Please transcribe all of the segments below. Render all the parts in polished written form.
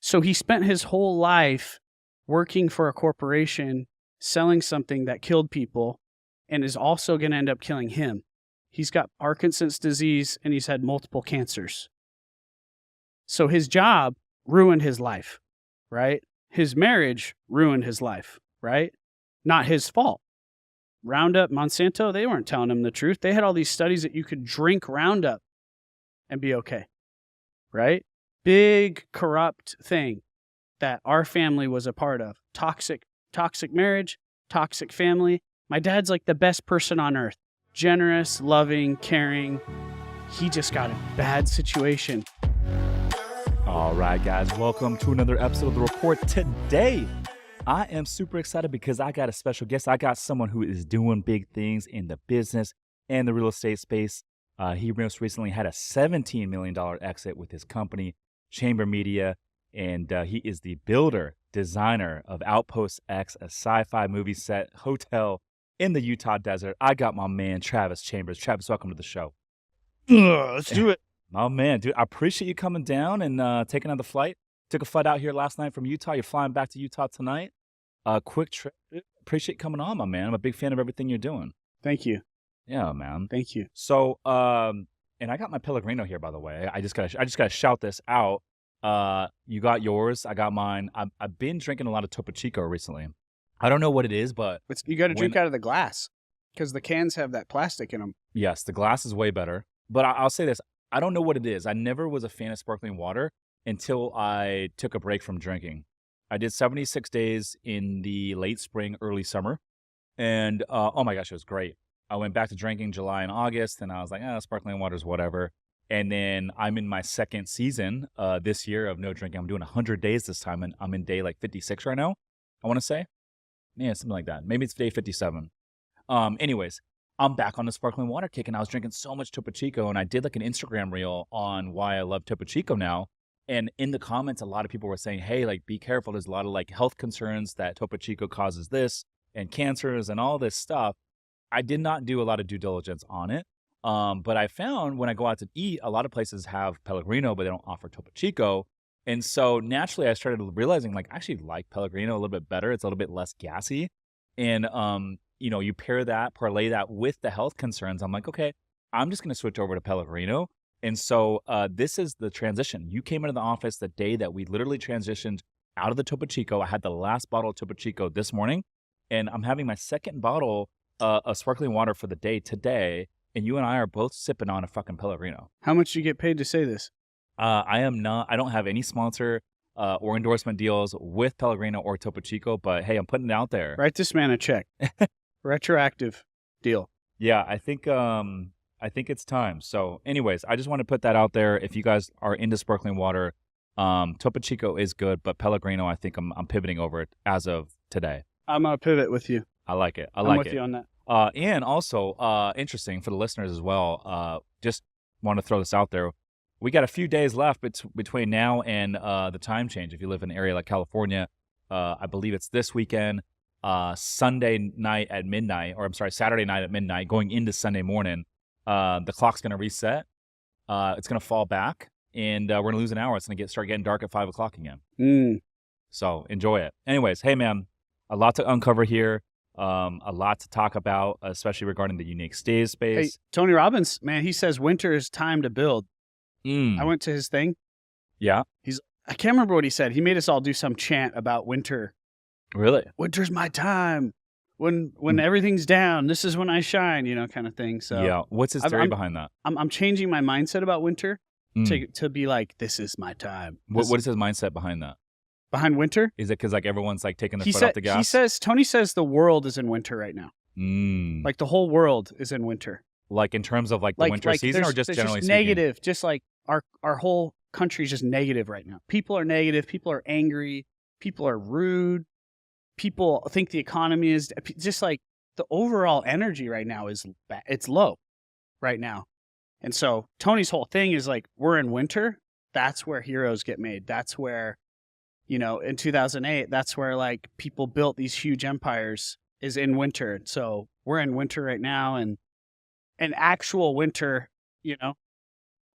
So he spent his whole life working for a corporation, selling something that killed people and is also going to end up killing him. He's got Parkinson's disease and he's had multiple cancers. So his job ruined his life, right? His marriage ruined his life, right? Not his fault. Roundup, Monsanto, they weren't telling him the truth. They had all these studies that you could drink Roundup and be okay, right? Big corrupt thing that our family was a part of. Toxic marriage, toxic family. My dad's like the best person on earth. Generous, loving, caring. He just got a bad situation. All right, guys, welcome to another episode of The Report. Today, I am super excited because I got a special guest. I got someone who is doing big things in the business and the real estate space. He most recently had a $17 million exit with his company, Chamber Media, and he is the builder, designer of Outpost X, a sci-fi movie set hotel in the Utah desert. I got my man, Travis Chambers. Travis, welcome to the show. Let's do it. Oh, man, dude, I appreciate you coming down and taking another flight. Took a flight out here last night from Utah. You're flying back to Utah tonight. Quick trip. Appreciate you coming on, my man. I'm a big fan of everything you're doing. Thank you. Yeah, man. Thank you. So, and I got my Pellegrino here, by the way. I just gotta shout this out. You got yours. I got mine. I've been drinking a lot of Topo Chico recently. I don't know what it is, but You got to drink out of the glass because the cans have that plastic in them. yes, the glass is way better. But I'll say this. I don't know what it is. I never was a fan of sparkling water until I took a break from drinking. I did 76 days in the late spring, early summer. And oh my gosh, it was great. I went back to drinking July and August, and I was like, sparkling water's whatever. And then I'm in my second season this year of no drinking. I'm doing 100 days this time, and I'm in day like 56 right now, I want to say. Yeah, something like that. Maybe it's day 57. Anyways, I'm back on the sparkling water kick, and I was drinking so much Topo Chico, and I did like an Instagram reel on why I love Topo Chico now. And in the comments, a lot of people were saying, hey, like, be careful. There's a lot of like health concerns that Topo Chico causes this and cancers and all this stuff. I did not do a lot of due diligence on it. But I found when I go out to eat, a lot of places have Pellegrino, but they don't offer Topo Chico. And so naturally, I started realizing, like, I actually like Pellegrino a little bit better. It's a little bit less gassy. And, you parlay that with the health concerns. I'm like, okay, I'm just going to switch over to Pellegrino. And so this is the transition. You came into the office the day that we literally transitioned out of the Topo Chico. I had the last bottle of Topo Chico this morning, and I'm having my second bottle of sparkling water for the day today. And you and I are both sipping on a fucking Pellegrino. How much do you get paid to say this? I don't have any sponsor or endorsement deals with Pellegrino or Topo Chico, but hey, I'm putting it out there. Write this man a check. Retroactive deal. Yeah, I think it's time. So anyways, I just want to put that out there. If you guys are into sparkling water, Topo Chico is good, but Pellegrino, I think I'm pivoting over it as of today. I'm going to pivot with you. I like it. I'm with you on that. And also, interesting for the listeners as well, just want to throw this out there. We got a few days left between now and the time change. If you live in an area like California, I believe it's this weekend, Saturday night at midnight, going into Sunday morning. The clock's going to reset. It's going to fall back, and we're going to lose an hour. It's going to start getting dark at 5 o'clock again. So enjoy it. Anyways, hey, man, a lot to uncover here. A lot to talk about, especially regarding the unique stays space. Hey, Tony Robbins, man, he says winter is time to build. I went to his thing. Yeah. I can't remember what he said. He made us all do some chant about winter. Really? Winter's my time. When everything's down, this is when I shine, kind of thing. So yeah. What's his theory behind that? I'm changing my mindset about winter to be like, this is my time. What is his mindset behind that? Behind winter? Is it because like everyone's like taking their foot off the gas? Tony says the world is in winter right now. Like the whole world is in winter. Like in terms of like the winter season, or just generally speaking? Negative, just like our whole country is just negative right now. People are negative. People are angry. People are rude. People think the economy is just like the overall energy right now is it's low right now. And so Tony's whole thing is like, we're in winter. That's where heroes get made. That's where, in 2008, that's where like people built these huge empires is in winter. So we're in winter right now, and actual winter,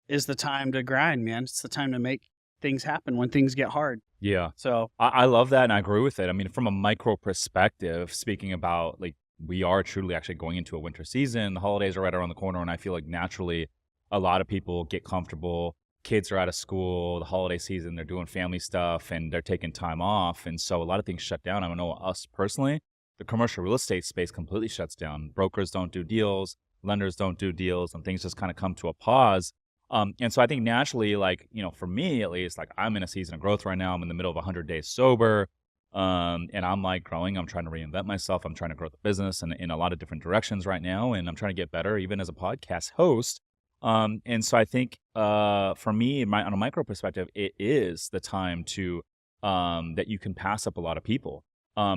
is the time to grind, man. It's the time to make things happen, when things get hard. Yeah. So I love that, and I agree with it. I mean, from a micro perspective, speaking about like we are truly actually going into a winter season. The holidays are right around the corner, and I feel like naturally a lot of people get comfortable. Kids are out of school, the holiday season, they're doing family stuff and they're taking time off. And so a lot of things shut down. I know us personally, the commercial real estate space completely shuts down. Brokers don't do deals, lenders don't do deals, and things just kind of come to a pause. And so I think naturally, like, for me at least, like I'm in a season of growth right now. I'm in the middle of 100 days sober. And I'm like growing. I'm trying to reinvent myself. I'm trying to grow the business in a lot of different directions right now. And I'm trying to get better, even as a podcast host. And so I think for me, on a micro perspective, it is the time to that you can pass up a lot of people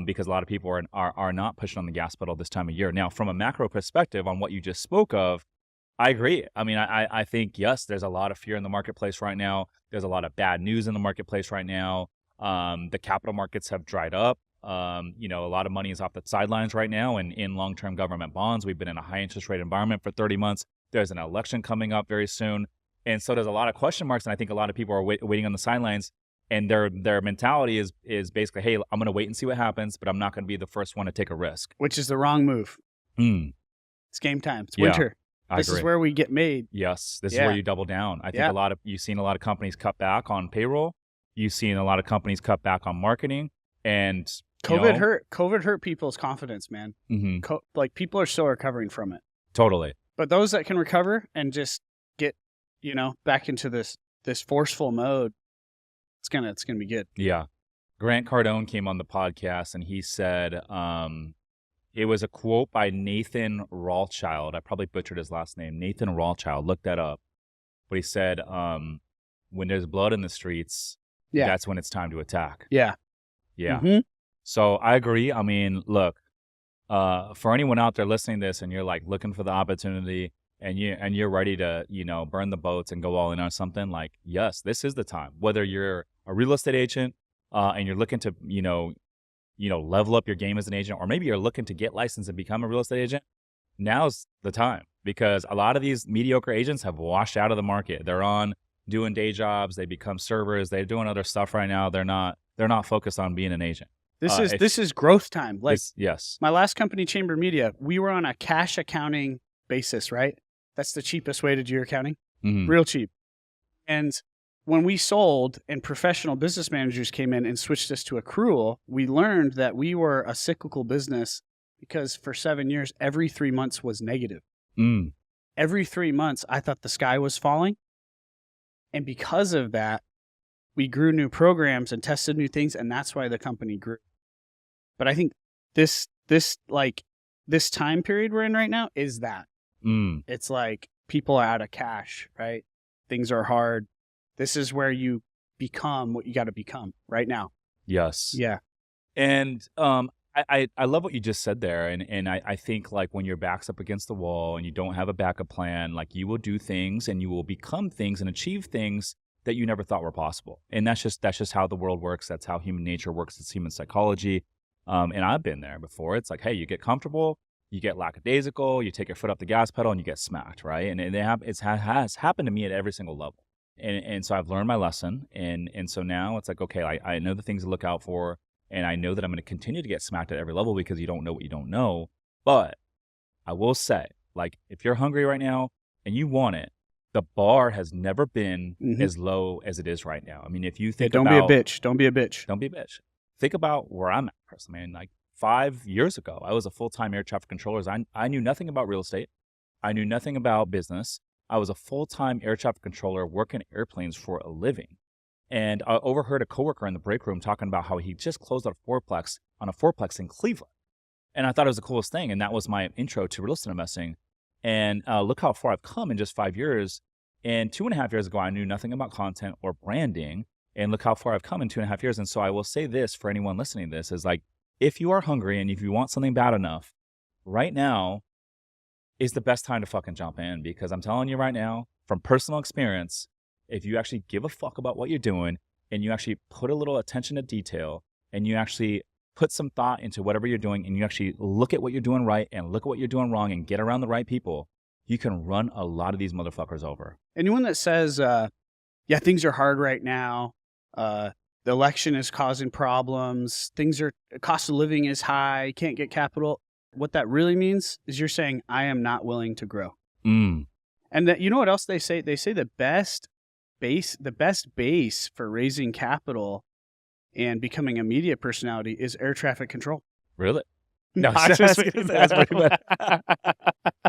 because a lot of people are not pushing on the gas pedal this time of year. Now, from a macro perspective on what you just spoke of, I agree. I mean, I think, yes, there's a lot of fear in the marketplace right now. There's a lot of bad news in the marketplace right now. The capital markets have dried up. A lot of money is off the sidelines right now and in long-term government bonds. We've been in a high interest rate environment for 30 months. There's an election coming up very soon. And so there's a lot of question marks. And I think a lot of people are waiting on the sidelines. And their mentality is basically, hey, I'm going to wait and see what happens, but I'm not going to be the first one to take a risk. Which is the wrong move. It's game time. It's winter. This is where we get made. Yes. This is where you double down. I think you've seen a lot of companies cut back on payroll. You've seen a lot of companies cut back on marketing. And COVID hurt people's confidence, man. Like people are still recovering from it. Totally. But those that can recover and just get, back into this forceful mode, it's gonna be good. Yeah. Grant Cardone came on the podcast and he said, it was a quote by Nathan Rothschild. I probably butchered his last name. Nathan Rothschild. Look that up. But he said, when there's blood in the streets, that's when it's time to attack. Yeah. So I agree. I mean, look, for anyone out there listening to this and you're like looking for the opportunity and you're ready to, burn the boats and go all in on something, like, yes, this is the time. Whether you're a real estate agent and you're looking to, level up your game as an agent, or maybe you're looking to get licensed and become a real estate agent, now's the time because a lot of these mediocre agents have washed out of the market. They're on doing day jobs. They become servers. They're doing other stuff right now. They're not focused on being an agent. This is growth time. Like, yes. My last company, Chamber Media, we were on a cash accounting basis, right? That's the cheapest way to do your accounting. Real cheap. And when we sold and professional business managers came in and switched us to accrual, we learned that we were a cyclical business because for 7 years, every 3 months was negative. Every 3 months, I thought the sky was falling. And because of that, we grew new programs and tested new things, and that's why the company grew. But I think this time period we're in right now is that. It's like people are out of cash, right? Things are hard. This is where you become what you got to become right now. Yes. Yeah. And I love what you just said there. And I think like when your back's up against the wall and you don't have a backup plan, like you will do things and you will become things and achieve things that you never thought were possible. And that's just how the world works. That's how human nature works. It's human psychology. And I've been there before. It's like, hey, you get comfortable, you get lackadaisical, you take your foot off the gas pedal and you get smacked, right? And it has happened to me at every single level. And so I've learned my lesson. And so now it's like, okay, I know the things to look out for. And I know that I'm going to continue to get smacked at every level because you don't know what you don't know. But I will say, like, if you're hungry right now and you want it, the bar has never been as low as it is right now. I mean, if you think don't be a bitch. Don't be a bitch. Don't be a bitch. Think about where I'm at personally. Man, like 5 years ago, I was a full-time air traffic controller. I knew nothing about real estate. I knew nothing about business. I was a full-time air traffic controller working airplanes for a living. And I overheard a coworker in the break room talking about how he just closed on a fourplex in Cleveland. And I thought it was the coolest thing. And that was my intro to real estate investing. And look how far I've come in just 5 years. And 2.5 years ago, I knew nothing about content or branding. And look how far I've come in 2.5 years. And so I will say this for anyone listening to this is like, if you are hungry and if you want something bad enough, right now is the best time to fucking jump in. Because I'm telling you right now, from personal experience, if you actually give a fuck about what you're doing and you actually put a little attention to detail and you actually put some thought into whatever you're doing and you actually look at what you're doing right and look at what you're doing wrong and get around the right people, you can run a lot of these motherfuckers over. Anyone that says, yeah, things are hard right now, The election is causing problems. Cost of living is high. Can't get capital. What that really means is you're saying, I am not willing to grow. Mm. And that, you know what else they say? They say the best base for raising capital and becoming a media personality is air traffic control. Really? No, that's pretty much.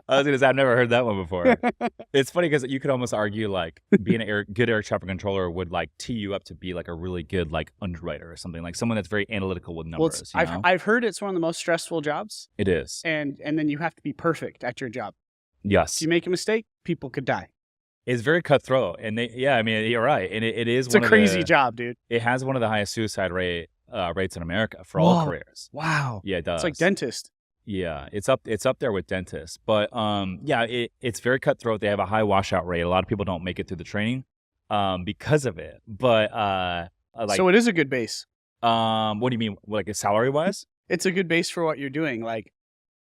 I was gonna say I've never heard that one before. It's funny because you could almost argue like being a good air traffic controller would like tee you up to be like a really good like underwriter or something, like someone that's very analytical with numbers. I've heard it's one of the most stressful jobs. It is, and then you have to be perfect at your job. Yes. If you make a mistake, people could die. It's very cutthroat, and I mean, you're right, and it is. It's a crazy job, dude. It has one of the highest suicide rates in America for all careers. Wow. Yeah, it does. It's like dentist. Yeah, it's up there with dentists, but it's very cutthroat. They have a high washout rate. A lot of people don't make it through the training because of it. But so it is a good base. What do you mean, like salary wise? It's a good base for what you're doing. Like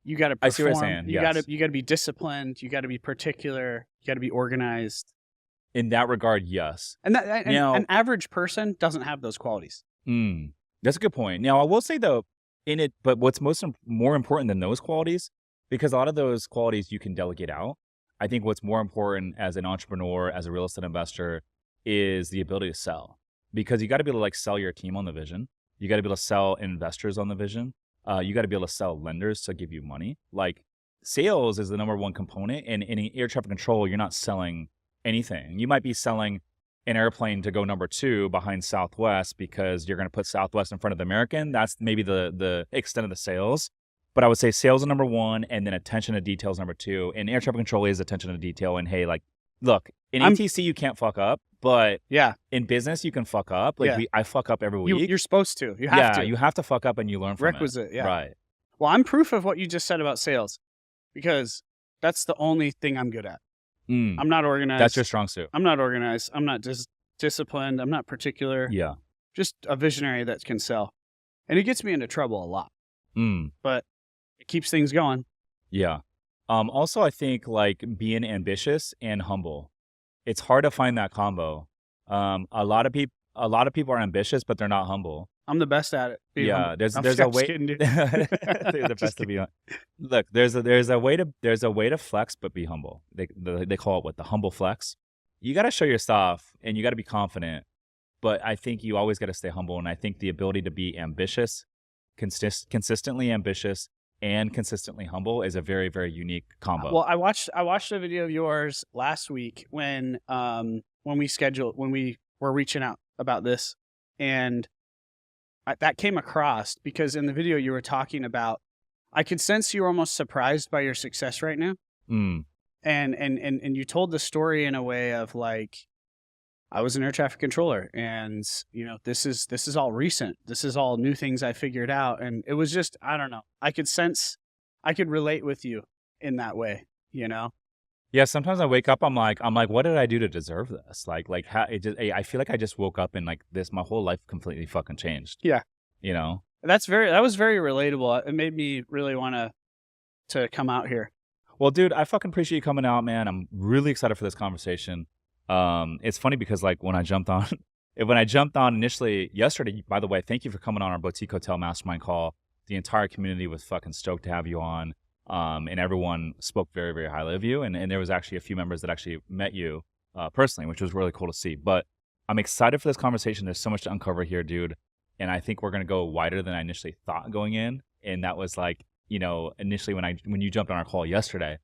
you got to perform. I see what you're saying. You got to be disciplined. You got to be particular. You got to be organized. In that regard, yes. And an average person doesn't have those qualities. That's a good point. Now, I will say though, but what's more important than those qualities, because a lot of those qualities you can delegate out. I think what's more important as an entrepreneur, as a real estate investor, is the ability to sell. Because you got to be able to like sell your team on the vision. You got to be able to sell investors on the vision. You got to be able to sell lenders to give you money. Like sales is the number one component. And in air traffic control, you're not selling anything. You might be selling an airplane to go number 2 behind Southwest because you're going to put Southwest in front of the American. That's maybe the extent of the sales. But I would say sales is number 1, and then attention to detail is number 2. And air traffic control is attention to detail. And hey, like, look, in ATC you can't fuck up, but in business you can fuck up. Like I fuck up every week. You're supposed to. You have to. You have to fuck up and you learn from Requisite, it. Right. Well, I'm proof of what you just said about sales because that's the only thing I'm good at. I'm not organized. That's your strong suit. I'm not organized. I'm not disciplined. I'm not particular. Yeah. Just a visionary that can sell. And it gets me into trouble a lot. But it keeps things going. Yeah. Also, I think like being ambitious and humble. It's hard to find that combo. A lot of people are ambitious, but they're not humble. I'm the best at it. There's a way. They're the best to be on. Look, there's a way to flex, but be humble. They call it the humble flex. You got to show your stuff, and you got to be confident. But I think you always got to stay humble, and I think the ability to be ambitious, consistently ambitious, and consistently humble is a very, very unique combo. Well, I watched a video of yours last week when we were reaching out about this, and that came across because in the video you were talking about, I could sense you were almost surprised by your success right now. And you told the story in a way of like, I was an air traffic controller and this is all recent. This is all new things I figured out. And it was just, I don't know. I could relate with you in that way, Yeah, sometimes I wake up, I'm like, what did I do to deserve this? Like how I feel like I just woke up and like my whole life completely fucking changed. Yeah. That was very relatable. It made me really want to come out here. Well, dude, I fucking appreciate you coming out, man. I'm really excited for this conversation. It's funny because like when I jumped on initially yesterday, by the way, thank you for coming on our Boutique Hotel Mastermind call. The entire community was fucking stoked to have you on. And everyone spoke very, very highly of you. And there was actually a few members that actually met you personally, which was really cool to see. But I'm excited for this conversation. There's so much to uncover here, dude. And I think we're going to go wider than I initially thought going in. And that was like, initially when you jumped on our call yesterday,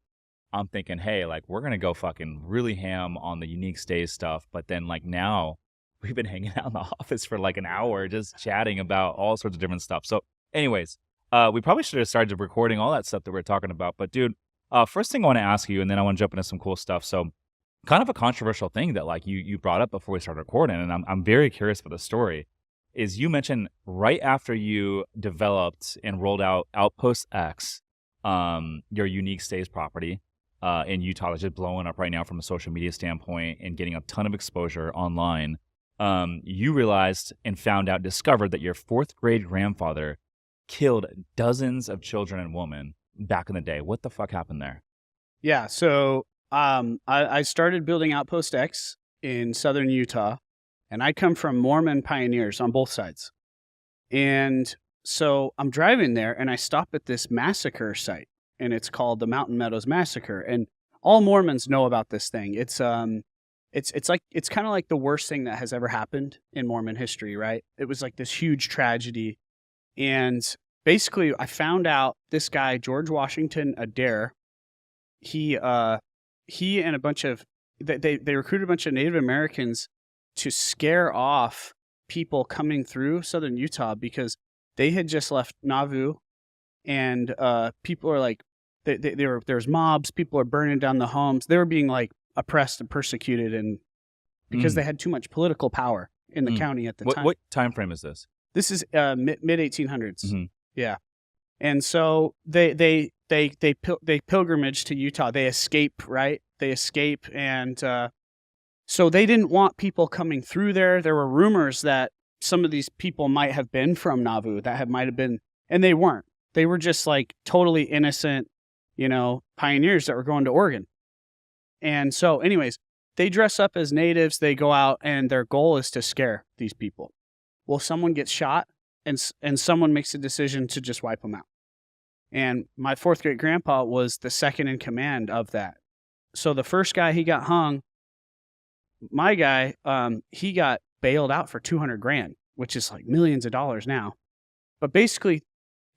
I'm thinking, hey, like we're going to go fucking really ham on the unique stays stuff. But then like now we've been hanging out in the office for like an hour just chatting about all sorts of different stuff. So anyways, we probably should have started recording all that stuff that we're talking about. But dude, first thing I want to ask you, and then I want to jump into some cool stuff. So kind of a controversial thing that like you brought up before we started recording, and I'm very curious for the story, is you mentioned right after you developed and rolled out Outpost X, your unique stays property in Utah that's just blowing up right now from a social media standpoint and getting a ton of exposure online, you realized and discovered that your 4th grade grandfather killed dozens of children and women back in the day. What the fuck happened there? Yeah, so I started building Outpost X in southern Utah, And I come from Mormon pioneers on both sides. And so I'm driving there and I stop at this massacre site, and it's called the Mountain Meadows Massacre. And all Mormons know about this thing. It's kind of like the worst thing that has ever happened in Mormon history, right? It was like this huge tragedy. And basically I found out this guy, George Washington Adair, he and a bunch of, they recruited a bunch of Native Americans to scare off people coming through southern Utah because they had just left Nauvoo, and people are like, there's mobs, people are burning down the homes. They were being like oppressed and persecuted, and because they had too much political power in the county at the time. What time frame is this? This is mid 1800s. Mm-hmm. Yeah. And so they pilgrimage to Utah. They escape, right? They escape, and so they didn't want people coming through there. There were rumors that some of these people might have been from Nauvoo, might have been, and they weren't. They were just like totally innocent, pioneers that were going to Oregon. And so anyways, they dress up as natives. They go out, and their goal is to scare these people. Well, someone gets shot, and someone makes a decision to just wipe them out. And my fourth great grandpa was the second in command of that. So the first guy, he got hung. My guy, he got bailed out for $200,000, which is like millions of dollars now. But basically,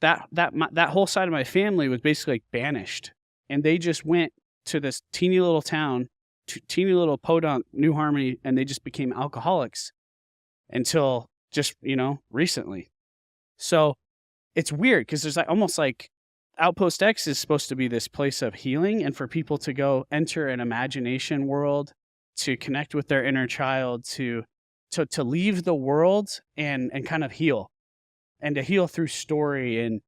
that whole side of my family was basically like banished, and they just went to this teeny little town, teeny little podunk, New Harmony, and they just became alcoholics until just recently. So it's weird because there's like almost like Outpost X is supposed to be this place of healing, and for people to go enter an imagination world, to connect with their inner child, to leave the world and kind of heal, and to heal through story. And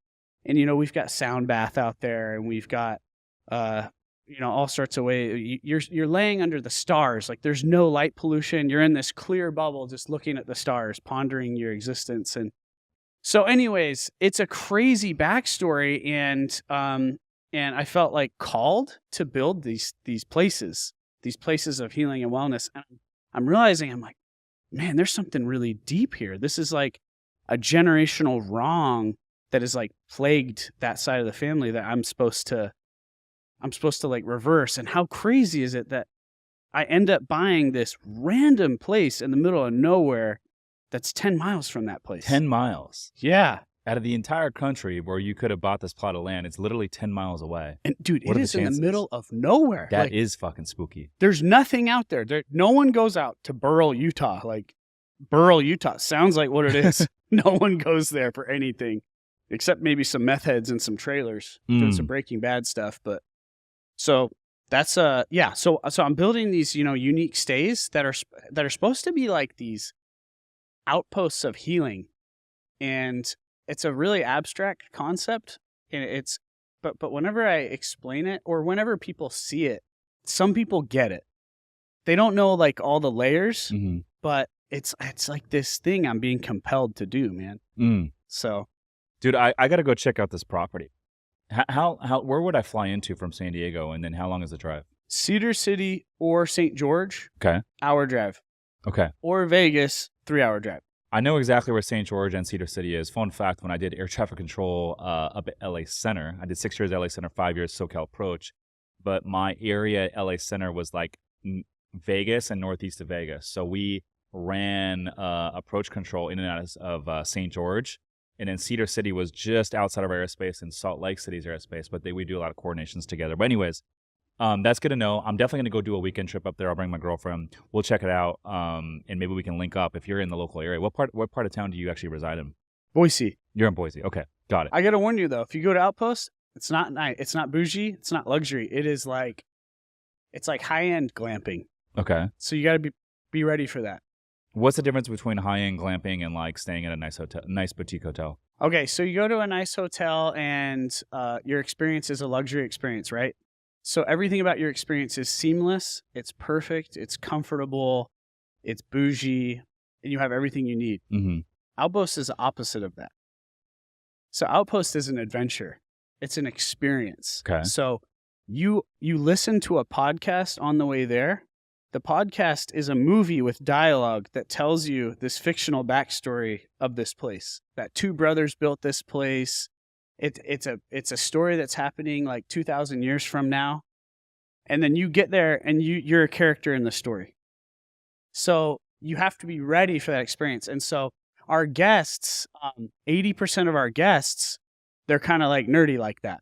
we've got sound bath out there, and we've got all sorts of ways. You're laying under the stars, like there's no light pollution. You're in this clear bubble, just looking at the stars, pondering your existence. And so anyways, it's a crazy backstory, and I felt like called to build these places of healing and wellness. And I'm realizing, I'm like, man, there's something really deep here. This is like a generational wrong that has like plagued that side of the family that I'm supposed to like reverse. And how crazy is it that I end up buying this random place in the middle of nowhere that's 10 miles from that place. 10 miles? Yeah. Out of the entire country where you could have bought this plot of land, it's literally 10 miles away. And dude, it is in the middle of nowhere. That is fucking spooky. There's nothing out there. No one goes out to Burrell, Utah. Like, Burrell, Utah sounds like what it is. No one goes there for anything except maybe some meth heads and some trailers doing some Breaking Bad stuff. But so that's So I'm building these unique stays that are supposed to be like these outposts of healing, and it's a really abstract concept, and but whenever I explain it, or whenever people see it, some people get it. They don't know like all the layers, but it's like this thing I'm being compelled to do, man. So, dude, I got to go check out this property. Where would I fly into from San Diego, and then how long is the drive? Cedar City or St. George. Okay. Hour drive. Okay. Or Vegas, 3-hour drive. I know exactly where St. George and Cedar City is. Fun fact, when I did air traffic control up at LA Center, I did 6 years LA Center, 5 years SoCal Approach, but my area at LA Center was like Vegas and northeast of Vegas. So we ran approach control in and out of St. George, and then Cedar City was just outside of our airspace, and Salt Lake City's airspace, but we do a lot of coordinations together. But anyways, that's good to know. I'm definitely going to go do a weekend trip up there. I'll bring my girlfriend. We'll check it out, and maybe we can link up if you're in the local area. What part of town do you actually reside in? Boise. You're in Boise. Okay, got it. I got to warn you, though. If you go to Outpost, it's not nice. It's not bougie. It's not luxury. It's like high-end glamping. Okay. So you got to be ready for that. What's the difference between high-end glamping and like staying at a nice boutique hotel? Okay, so you go to a nice hotel, and your experience is a luxury experience, right? So everything about your experience is seamless, it's perfect, it's comfortable, it's bougie, and you have everything you need. Mm-hmm. Outpost is the opposite of that. So Outpost is an adventure. It's an experience. Okay. So you listen to a podcast on the way there, The podcast is a movie with dialogue that tells you this fictional backstory of this place. That two brothers built this place. It's a story that's happening like 2,000 years from now. And then you get there and you're a character in the story. So you have to be ready for that experience. And so our guests, 80% of our guests, they're kind of like nerdy like that.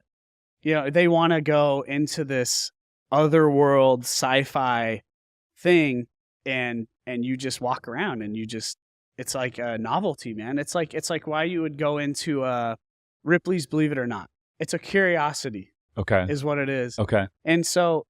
They want to go into this otherworld sci-fi thing, and you just walk around and it's like a novelty, man. It's like why you would go into Ripley's Believe It or Not. It's a curiosity. Okay. Is what it is. Okay. And so,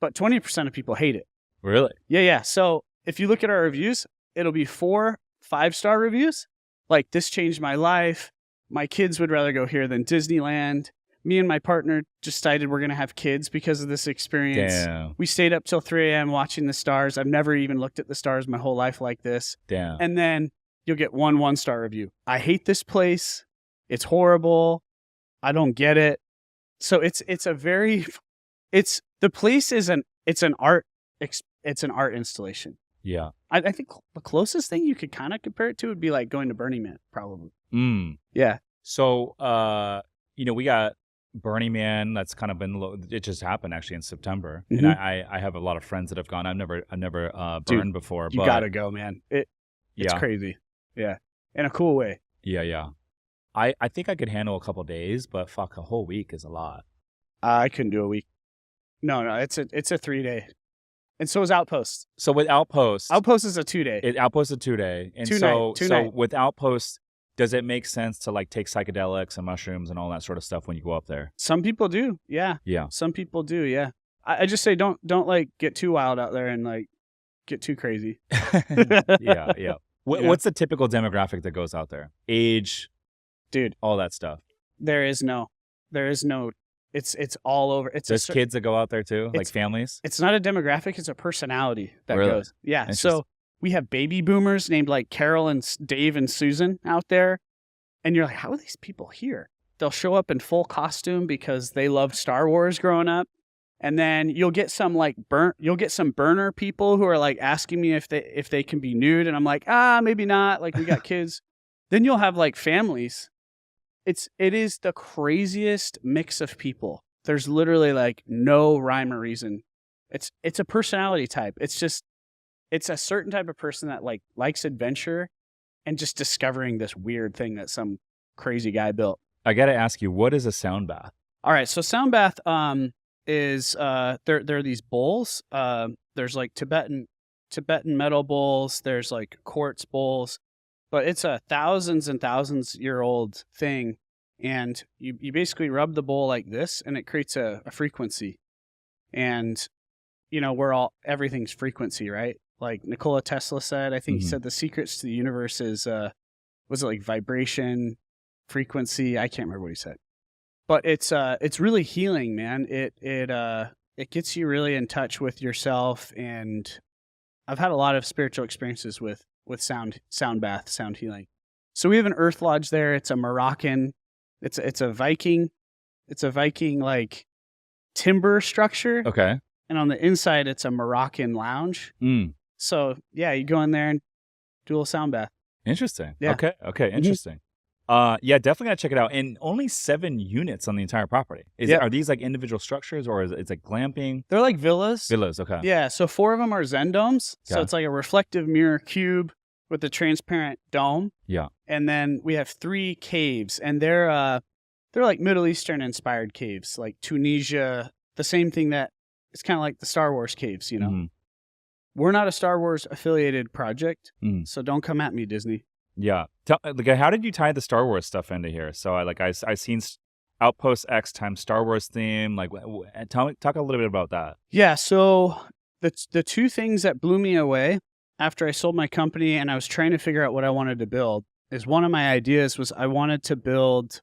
but 20% of people hate it. Really? Yeah. So if you look at our reviews, it'll be 4 5-star reviews. Like, this changed my life. My kids would rather go here than Disneyland. Me and my partner decided we're going to have kids because of this experience. Damn. We stayed up till 3 a.m. watching the stars. I've never even looked at the stars my whole life like this. Damn. And then you'll get 1-star review. I hate this place. It's horrible. I don't get it. So the place is an art installation. Yeah. I think the closest thing you could kind of compare it to would be like going to Burning Man, probably. Yeah. So, we got Burning Man. That's kind of it just happened actually in September. Mm-hmm. And I have a lot of friends that have gone. I've never burned before. You gotta go, man. It's crazy. Yeah. In a cool way. Yeah. I think I could handle a couple days, but fuck, a whole week is a lot. I couldn't do a week. No, it's a 3-day. And so is Outpost. So with Outpost is a 2-day. Outpost is a 2-day. And two so night. With Outpost, does it make sense to like take psychedelics and mushrooms and all that sort of stuff when you go up there? Some people do. Yeah. Yeah. Some people do. Yeah. I just say don't like get too wild out there and like get too crazy. Yeah. What's the typical demographic that goes out there? Age, dude, all that stuff. There is no. It's all over. There's kids that go out there too, like families. It's not a demographic; it's a personality that really? goes. Yeah. So we have baby boomers named like Carol and Dave and Susan out there, and you're like, how are these people here? They'll show up in full costume because they loved Star Wars growing up, and then you'll get some burner people who are like asking me if they can be nude, and I'm like, maybe not. Like, we got kids. Then you'll have like families. It is the craziest mix of people. There's literally like no rhyme or reason. It's a personality type. It's a certain type of person that like likes adventure and just discovering this weird thing that some crazy guy built. I got to ask you, what is a sound bath? All right, so sound bath is there are these bowls. There's like Tibetan metal bowls. There's like quartz bowls. But it's a thousands and thousands year old thing, and you basically rub the bowl like this, and it creates a frequency. And everything's frequency, right? Like Nikola Tesla said, I think he said the secrets to the universe is was it like vibration, frequency? I can't remember what he said, but it's really healing, man. It gets you really in touch with yourself, and I've had a lot of spiritual experiences with sound bath, sound healing. So we have an Earth Lodge there. It's a Moroccan. It's a Viking like timber structure. Okay. And on the inside, it's a Moroccan lounge. So yeah, you go in there and do a little sound bath. Interesting. Yeah. Okay. Interesting. Yeah, definitely gotta check it out. And only 7 units on the entire property. Are these like individual structures, or is it like glamping? They're like villas. Villas, okay. Yeah, so 4 of them are Zen domes. Okay. So it's like a reflective mirror cube with a transparent dome. Yeah. And then we have 3 caves, and they're like Middle Eastern inspired caves, like Tunisia. The same thing that it's kind of like the Star Wars caves, We're not a Star Wars affiliated project, so don't come at me, Disney. Yeah. How did you tie the Star Wars stuff into here? So I seen Outpost X times Star Wars theme. Like, talk a little bit about that. Yeah. So the 2 things that blew me away after I sold my company and I was trying to figure out what I wanted to build is, one of my ideas was I wanted to build,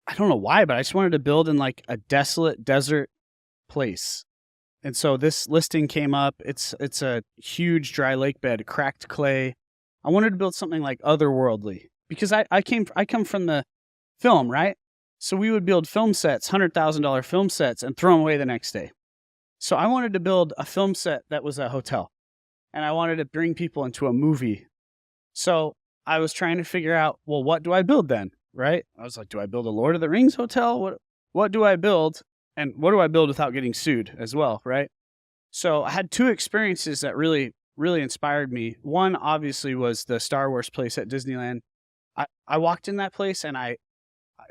I don't know why, but I just wanted to build in like a desolate desert place. And so this listing came up. It's a huge dry lake bed, cracked clay. I wanted to build something like otherworldly because I come from the film, right? So we would build film sets, $100,000 film sets, and throw them away the next day. So I wanted to build a film set that was a hotel, and I wanted to bring people into a movie. So I was trying to figure out, well, what do I build then? Right? I was like, do I build a Lord of the Rings hotel? What do I build? And what do I build without getting sued as well? Right? So I had two experiences that really, really inspired me. One obviously was the Star Wars place at Disneyland. I walked in that place and it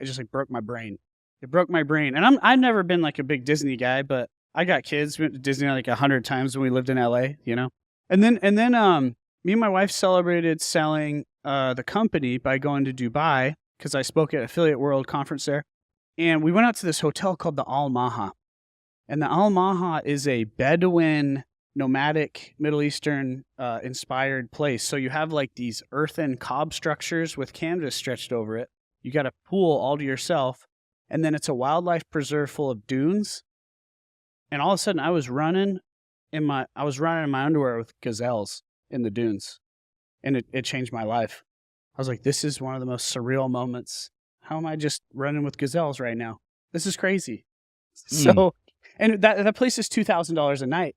just like broke my brain. It broke my brain. And I've never been like a big Disney guy, but I got kids. We went to Disney like 100 times when we lived in LA, you know? And then me and my wife celebrated selling the company by going to Dubai because I spoke at Affiliate World conference there. And we went out to this hotel called the Al Maha. And the Al Maha is a Bedouin, nomadic, Middle Eastern inspired place. So you have like these earthen cob structures with canvas stretched over it. You got a pool all to yourself. And then it's a wildlife preserve full of dunes. And all of a sudden I was running in my underwear with gazelles in the dunes. And it changed my life. I was like, this is one of the most surreal moments. How am I just running with gazelles right now? This is crazy. So, and that place is $2,000 a night.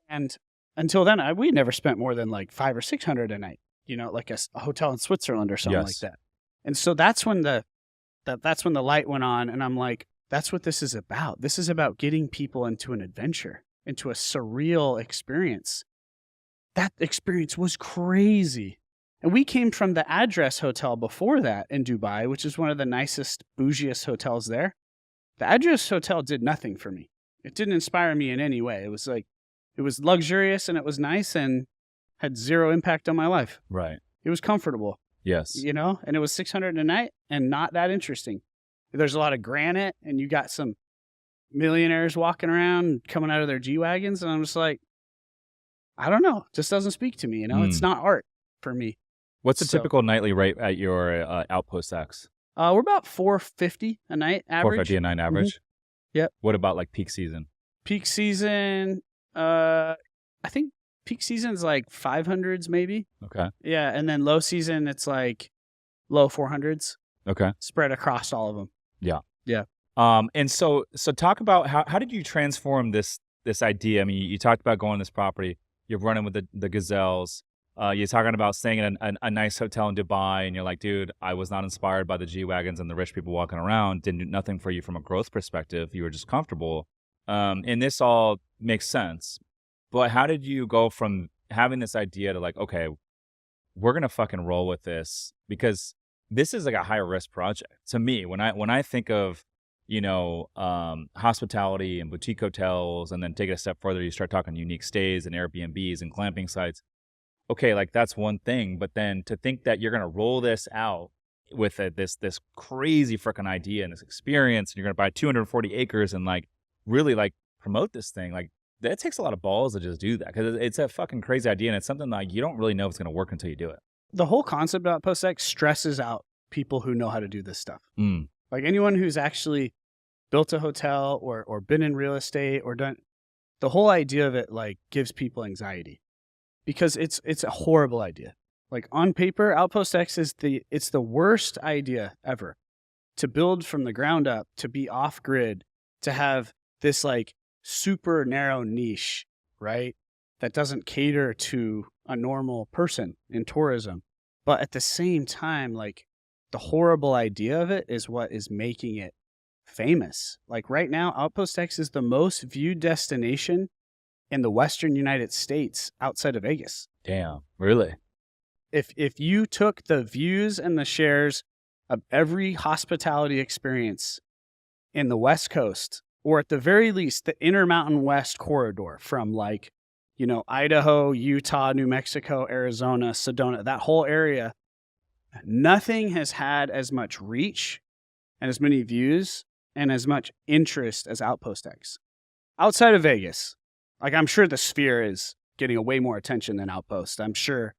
And until then, we never spent more than like $500 or $600 a night, you know, like a hotel in Switzerland or something like that. And so that's when that's when the light went on. And I'm like, that's what this is about. This is about getting people into an adventure, into a surreal experience. That experience was crazy. And we came from the Address Hotel before that in Dubai, which is one of the nicest, bougiest hotels there. The Address Hotel did nothing for me. It didn't inspire me in any way. It was like, it was luxurious and it was nice and had zero impact on my life. Right. It was comfortable. Yes. You know, and it was $600 a night and not that interesting. There's a lot of granite and you got some millionaires walking around coming out of their G-Wagons. And I'm just like, I don't know. It just doesn't speak to me. You know, it's not art for me. What's the typical nightly rate at your Outpost X? We're about $450 a night average. $450 a night average? Mm-hmm. Yep. What about like peak season? Peak season, I think peak season's like 500s maybe. Okay. Yeah, and then low season, it's like low 400s. Okay. Spread across all of them. Yeah. Yeah. And so talk about how did you transform this idea? I mean, you talked about going to this property. You're running with the gazelles. You're talking about staying in a nice hotel in Dubai, and you're like, dude, I was not inspired by the G-Wagons and the rich people walking around. Didn't do nothing for you from a growth perspective. You were just comfortable. And this all makes sense. But how did you go from having this idea to like, okay, we're going to fucking roll with this? Because this is like a high risk project to me. When I think of, you know, hospitality and boutique hotels, and then take it a step further, you start talking unique stays and Airbnbs and glamping sites. Okay, like that's one thing, but then to think that you're gonna roll this out with this crazy freaking idea and this experience, and you're gonna buy 240 acres and like really like promote this thing, like that takes a lot of balls to just do that, because it's a fucking crazy idea, and it's something like you don't really know if it's gonna work until you do it. The whole concept of Outpost X stresses out people who know how to do this stuff. Like anyone who's actually built a hotel or been in real estate or done, the whole idea of it like gives people anxiety. Because it's a horrible idea. Like on paper, Outpost X is it's the worst idea ever. To build from the ground up, to be off grid, to have this like super narrow niche, right? That doesn't cater to a normal person in tourism. But at the same time, like the horrible idea of it is what is making it famous. Like right now, Outpost X is the most viewed destination in the Western United States outside of Vegas. Damn, really? If you took the views and the shares of every hospitality experience in the West Coast, or at the very least the Intermountain West corridor from like, you know, Idaho, Utah, New Mexico, Arizona, Sedona, that whole area, nothing has had as much reach and as many views and as much interest as Outpost X. Outside of Vegas. Like, I'm sure the Sphere is getting a way more attention than Outpost. I'm sure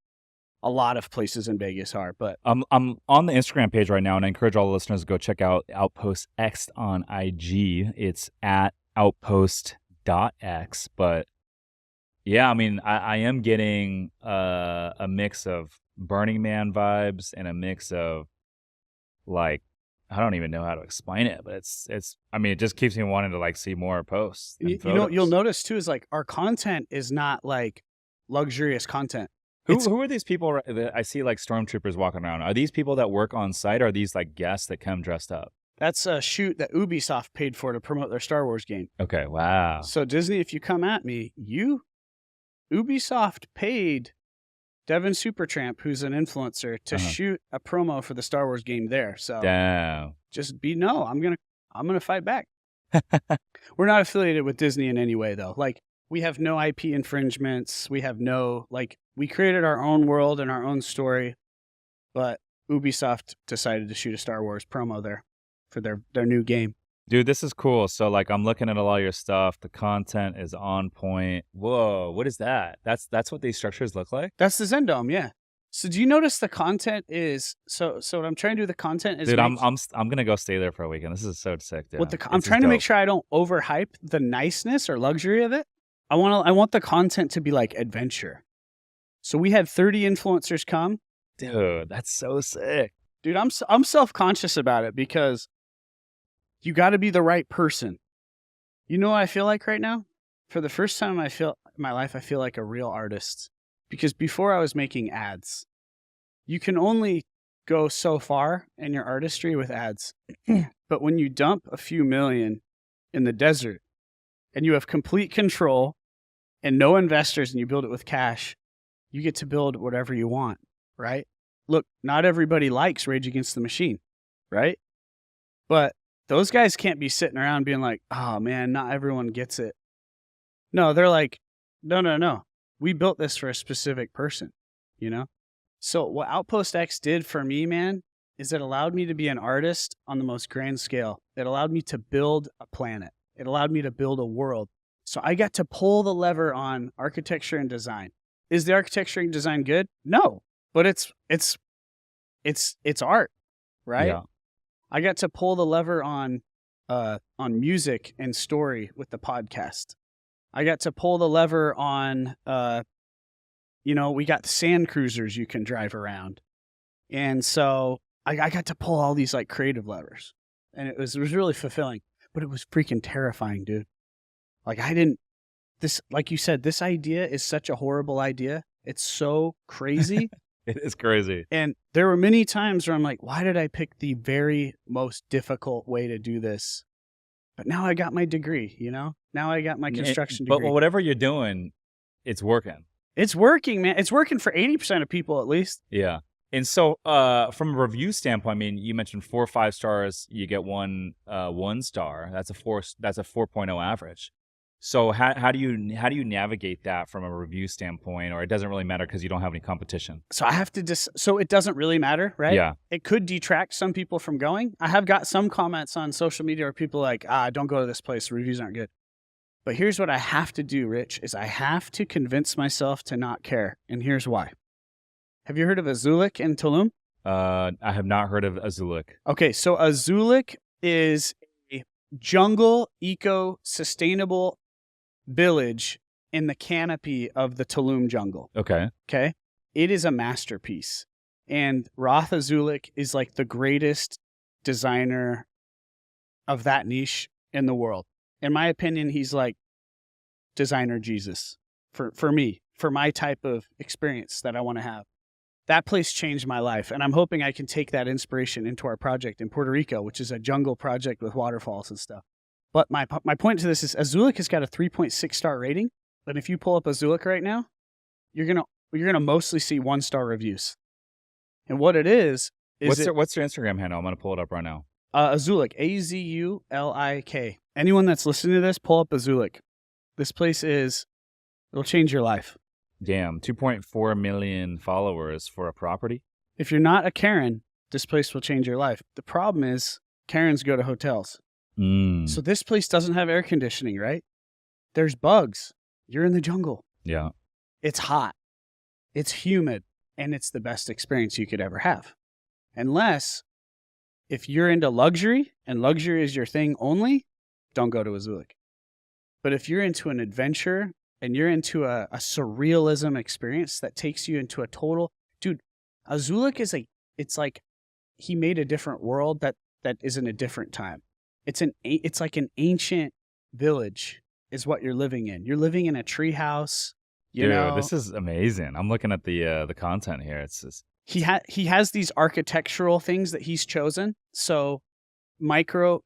a lot of places in Vegas are, but... I'm on the Instagram page right now, and I encourage all the listeners to go check out Outpost X on IG. It's at outpost.x. But, yeah, I mean, I am getting a mix of Burning Man vibes and a mix of, like, I don't even know how to explain it, but I mean, it just keeps me wanting to like see more posts and You know, you'll photos. notice too is like our content is not like luxurious content. It's Who are these people that I see like stormtroopers walking around? Are these people that work on site or are these like guests that come dressed up? that's a shoot that Ubisoft paid for to promote their Star Wars game. Okay, wow. So Disney, if you come at me, Ubisoft paid Devin Supertramp, who's an influencer, to shoot a promo for the Star Wars game there. So Damn. just I'm gonna fight back. We're not affiliated with Disney in any way though. Like we have no IP infringements. We have no we created our own world and our own story, but Ubisoft decided to shoot a Star Wars promo there for their new game. Dude, this is cool. So like I'm looking at a lot of your stuff. The content is on point. Whoa, what is that? That's what these structures look like? That's the Zen Dome, yeah. So do you notice the content is so what I'm trying to do the content is Dude, I'm gonna go stay there for a weekend. This is so sick, dude. I'm trying to make sure I don't overhype the niceness or luxury of it. I want the content to be like adventure. So we had 30 influencers come. Dude, that's so sick. Dude, I'm self-conscious about it because you got to be the right person. You know what I feel like right now? For the first time in my life, I feel like a real artist. Because before I was making ads. You can only go so far in your artistry with ads. But when you dump a few million in the desert and you have complete control and no investors and you build it with cash, you get to build whatever you want, right? Look, not everybody likes Rage Against the Machine, right? But those guys can't be sitting around being like, oh man, not everyone gets it. No, they're like, no. We built this for a specific person, you know? So what Outpost X did for me, man, is it allowed me to be an artist on the most grand scale. It allowed me to build a planet. It allowed me to build a world. So I got to pull the lever on architecture and design. Is the architecture and design good? No, but it's art, right? Yeah. I got to pull the lever on music and story with the podcast. I got to pull the lever on, we got sand cruisers you can drive around. And so I got to pull all these like creative levers and it was really fulfilling, but it was freaking terrifying, dude. Like like you said, this idea is such a horrible idea. It's so crazy. It is crazy. And there were many times where I'm like, why did I pick the very most difficult way to do this? But now I got my degree, Now I got my construction degree. But whatever you're doing, it's working. It's working, man. It's working for 80% of people at least. Yeah. And so from a review standpoint, I mean, you mentioned 4 or 5 stars, you get one star. That's a 4.0 average. So how do you navigate that from a review standpoint, or it doesn't really matter because you don't have any competition? So I have to so it doesn't really matter, right? Yeah. It could detract some people from going. I have got some comments on social media where people are like, don't go to this place. The reviews aren't good. But here's what I have to do, Rich, is I have to convince myself to not care. And here's why. Have you heard of Azulik in Tulum? I have not heard of Azulik. Okay, so Azulik is a jungle eco-sustainable village in the canopy of the Tulum jungle. Okay. Okay. It is a masterpiece. And Roth Azulik is like the greatest designer of that niche in the world. In my opinion, he's like designer Jesus for me, for my type of experience that I want to have. That place changed my life. And I'm hoping I can take that inspiration into our project in Puerto Rico, which is a jungle project with waterfalls and stuff. But my point to this is Azulik has got a 3.6 star rating. And if you pull up Azulik right now, you're gonna mostly see 1-star reviews. And what it is what's their Instagram handle? I'm gonna pull it up right now. Azulik, Azulik. Anyone that's listening to this, pull up Azulik. This place it'll change your life. Damn, 2.4 million followers for a property. If you're not a Karen, this place will change your life. The problem is Karens go to hotels. So this place doesn't have air conditioning, right? There's bugs. You're in the jungle. Yeah. It's hot. It's humid. And it's the best experience you could ever have. Unless, if you're into luxury, and luxury is your thing only, don't go to Azulik. But if you're into an adventure, and you're into a surrealism experience that takes you into a total... Dude, Azulik it's like he made a different world that that is in a different time. It's like an ancient village is what you're living in. You're living in a tree house, you Dude, know. this is amazing. I'm looking at the content here. It's just He has these architectural things that he's chosen. So micro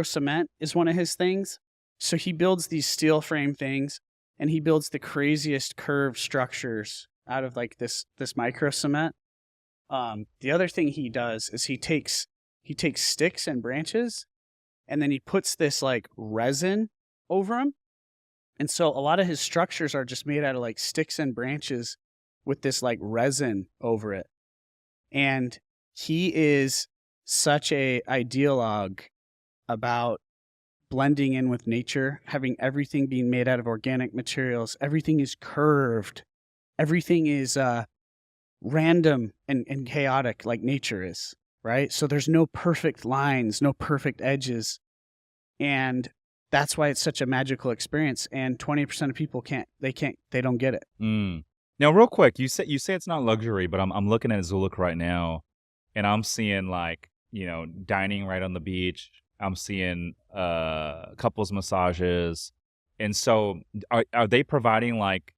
cement is one of his things. So he builds these steel frame things, and he builds the craziest curved structures out of like this micro cement. The other thing he does is he takes sticks and branches, and then he puts this like resin over them. And so a lot of his structures are just made out of like sticks and branches with this like resin over it. And he is such a ideologue about blending in with nature, having everything being made out of organic materials. Everything is curved. Everything is random and chaotic like nature is, right? So there's no perfect lines, no perfect edges. And that's why it's such a magical experience. And 20% of people they don't get it. Now, real quick, you say it's not luxury, but I'm looking at Zulik right now, and I'm seeing like, dining right on the beach. I'm seeing couples massages, and so are they providing like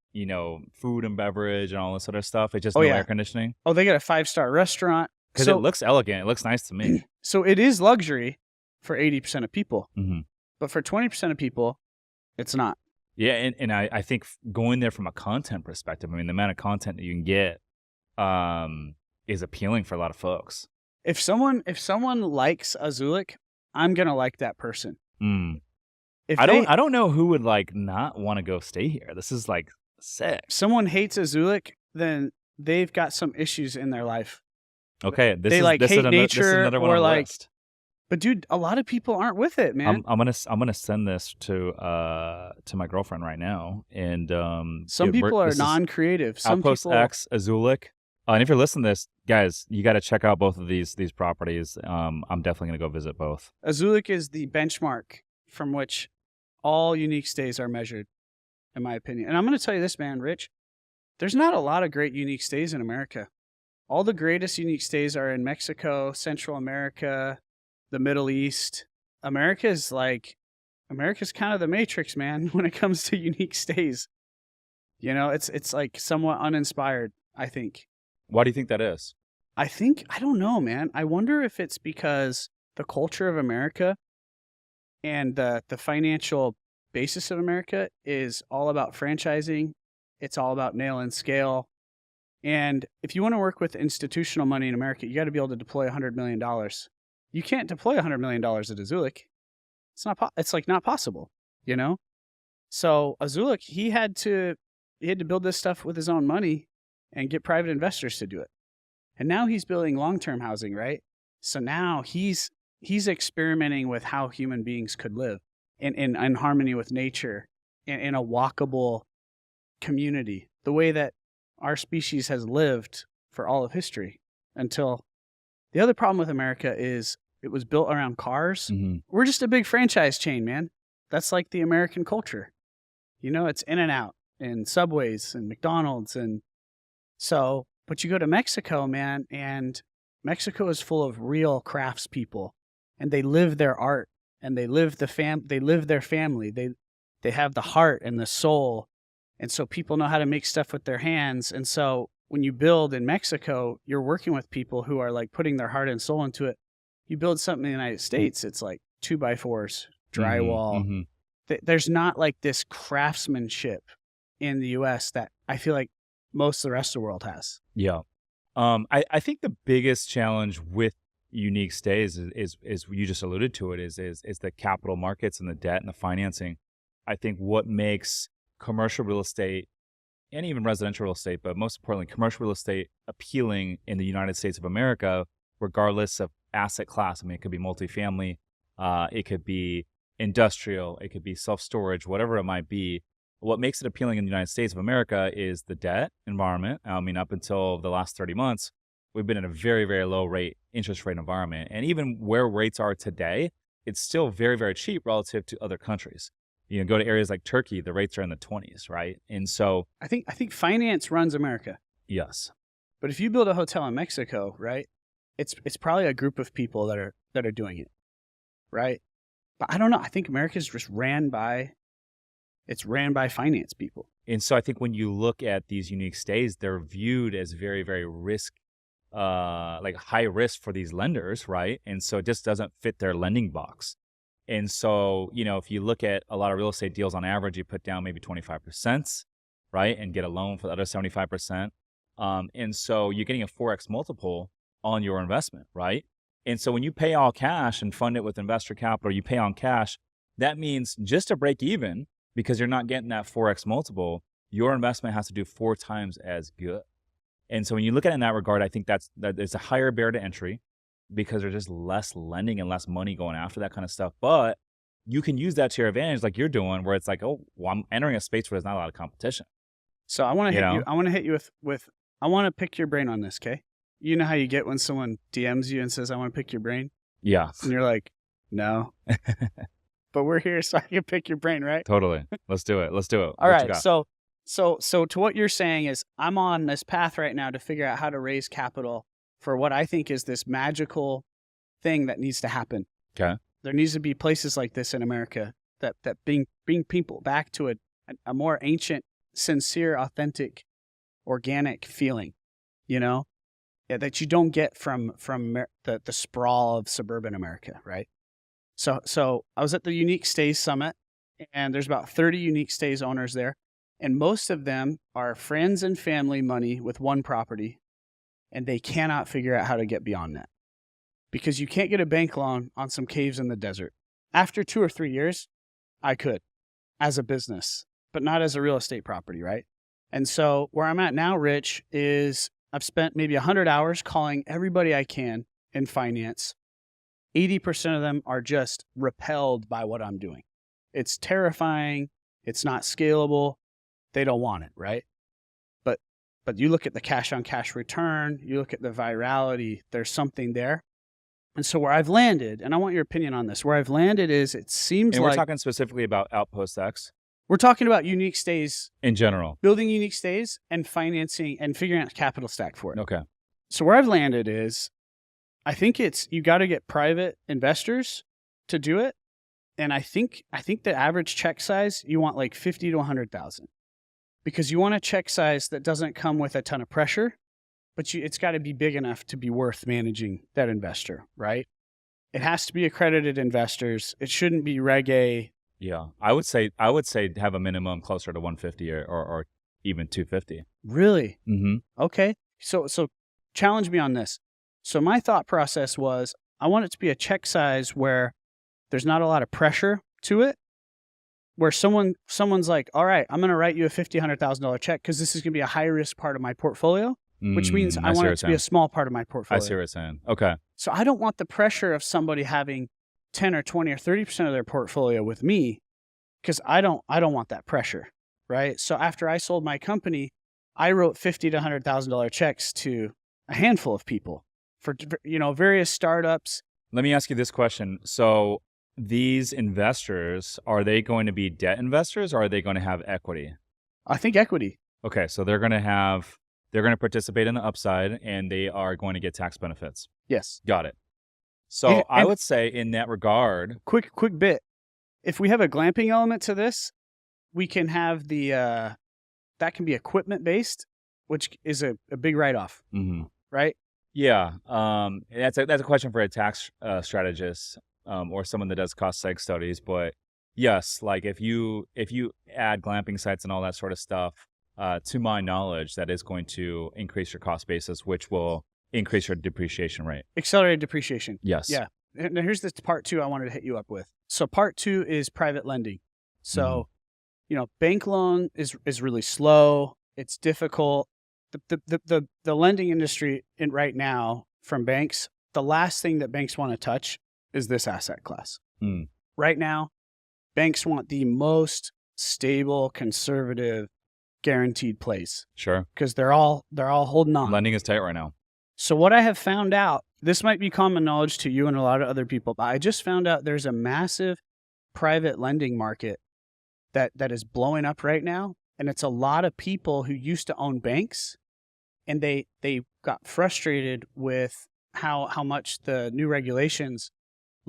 food and beverage and all this other stuff? It's just no air conditioning. Oh, they got a 5-star restaurant because it looks elegant. It looks nice to me. So it is luxury for 80% of people, mm-hmm. but for 20% of people, it's not. Yeah, and I think going there from a content perspective, I mean, the amount of content that you can get is appealing for a lot of folks. If someone likes Azulik, I'm gonna like that person. I don't know who would like not want to go stay here. This is like sick. If someone hates Azulik, then they've got some issues in their life. Okay, this is another one on the list. But dude, a lot of people aren't with it, man. I'm gonna send this to my girlfriend right now, and some people are non-creative. Some Outpost X, Azulik, and if you're listening to this, guys, you got to check out both of these properties. I'm definitely gonna go visit both. Azulik is the benchmark from which all unique stays are measured, in my opinion. And I'm gonna tell you this, man, Rich. There's not a lot of great unique stays in America. All the greatest unique stays are in Mexico, Central America, the Middle East. America's kind of the Matrix, man, when it comes to unique stays. It's like somewhat uninspired, I think. Why do you think that is? I don't know, man. I wonder if it's because the culture of America and the financial basis of America is all about franchising. It's all about nail and scale. And if you want to work with institutional money in America, you got to be able to deploy $100 million. You can't deploy $100 million at Azulik. It's like not possible, So Azulik, he had to build this stuff with his own money and get private investors to do it. And now he's building long-term housing, right? So now he's experimenting with how human beings could live in harmony with nature, in a walkable community, the way that our species has lived for all of history until. The other problem with America is it was built around cars. Mm-hmm. We're just a big franchise chain, man. That's like the American culture. It's In-N-Out and Subways and McDonald's. And so, but you go to Mexico, man, and Mexico is full of real craftspeople, and they live their art, and they live their family. They have the heart and the soul. And so people know how to make stuff with their hands. And so when you build in Mexico, you're working with people who are like putting their heart and soul into it. You build something in the United States, it's like 2x4s, drywall. Mm-hmm. There's not like this craftsmanship in the U.S. that I feel like most of the rest of the world has. Yeah. I think the biggest challenge with unique stays is you just alluded to it, is the capital markets and the debt and the financing. I think what makes commercial real estate and even residential real estate, but most importantly, commercial real estate appealing in the United States of America, regardless of asset class. I mean, it could be multifamily, it could be industrial, it could be self-storage, whatever it might be. What makes it appealing in the United States of America is the debt environment. I mean, up until the last 30 months, we've been in a very, very low interest rate environment. And even where rates are today, it's still very, very cheap relative to other countries. Go to areas like Turkey, the rates are in the 20s, right? And so I think finance runs America. Yes. But if you build a hotel in Mexico, right, it's probably a group of people that are that are doing it, right? But I don't know. I think America's just ran by finance people. And so I think when you look at these unique stays, they're viewed as very, very like high risk for these lenders, right? And so it just doesn't fit their lending box. And so, if you look at a lot of real estate deals on average, you put down maybe 25%, right? And get a loan for the other 75%. And so you're getting a 4x multiple on your investment, right? And so when you pay all cash and fund it with investor capital, you pay on cash, that means just to break even, because you're not getting that 4x multiple, your investment has to do 4 times as good. And so when you look at it in that regard, I think that it's a higher barrier to entry, because there's just less lending and less money going after that kind of stuff. But you can use that to your advantage, like you're doing, where it's like, oh, well, I'm entering a space where there's not a lot of competition. So I want to hit you. I want to hit you with. I want to pick your brain on this, okay? You know how you get when someone DMs you and says, "I want to pick your brain," Yeah. and you're like, "No," but we're here so I can pick your brain, right? Totally. Let's do it. All What you right. got? So to what you're saying is, I'm on this path right now to figure out how to raise capital for what I think is this magical thing that needs to happen. Okay. There needs to be places like this in America that bring people back to a more ancient, sincere, authentic, organic feeling, that you don't get from the sprawl of suburban America, right? So I was at the Unique Stays Summit, and there's about 30 Unique Stays owners there, and most of them are friends and family money with one property, and they cannot figure out how to get beyond that, because you can't get a bank loan on some caves in the desert. After 2 or 3 years, I could, as a business, but not as a real estate property, right? And so where I'm at now, Rich, is I've spent maybe 100 hours calling everybody I can in finance. 80% of them are just repelled by what I'm doing. It's terrifying. It's not scalable. They don't want it, right? But you look at the cash on cash return, you look at the virality, there's something there. And so where I've landed, and I want your opinion on this, where I've landed is, it seems And like we're talking specifically about Outpost X we're talking about Unique Stays, in general. building Unique Stays and financing and figuring out a capital stack for it. Okay. So where I've landed is, I think you got to get private investors to do it. And I think the average check size, you want like 50 to 100,000, because you want a check size that doesn't come with a ton of pressure, but it's got to be big enough to be worth managing that investor, right? It has to be accredited investors. It shouldn't be Reg A. Yeah. I would say have a minimum closer to 150 or even 250. Really? Mm-hmm. Okay. So challenge me on this. So my thought process was, I want it to be a check size where there's not a lot of pressure to it, where someone's like, all right, I'm going to write you a $50,000, $100,000 check because this is going to be a high risk part of my portfolio, which means I want it to be a small part of my portfolio. I see what you're saying. Okay. So I don't want the pressure of somebody having 10 or 20 or 30% of their portfolio with me, because I don't want that pressure, right? So after I sold my company, I wrote $50,000 to $100,000 checks to a handful of people for various startups. Let me ask you this question. So these investors, are they going to be debt investors, or are they going to have equity? I think equity. Okay, so they're going to participate in the upside, and they are going to get tax benefits. Yes. Got it. So I would say in that regard, quick bit. If we have a glamping element to this, we can have that can be equipment based, which is a big write-off, right? Yeah. That's a question for a tax strategist or someone that does cost seg studies. But yes, like if you add glamping sites and all that sort of stuff, to my knowledge, that is going to increase your cost basis, which will increase your depreciation rate. Accelerated depreciation. Yes. Yeah. Now here's the part 2 I wanted to hit you up with. So part 2 is private lending. So, bank loan is really slow. It's difficult. The lending industry right now from banks, the last thing that banks want to touch is this asset class. Right now, banks want the most stable, conservative, guaranteed place. Sure. Because they're all holding on. Lending is tight right now. So what I have found out, this might be common knowledge to you and a lot of other people, but I just found out there's a massive private lending market that is blowing up right now. And it's a lot of people who used to own banks, and they got frustrated with how much the new regulations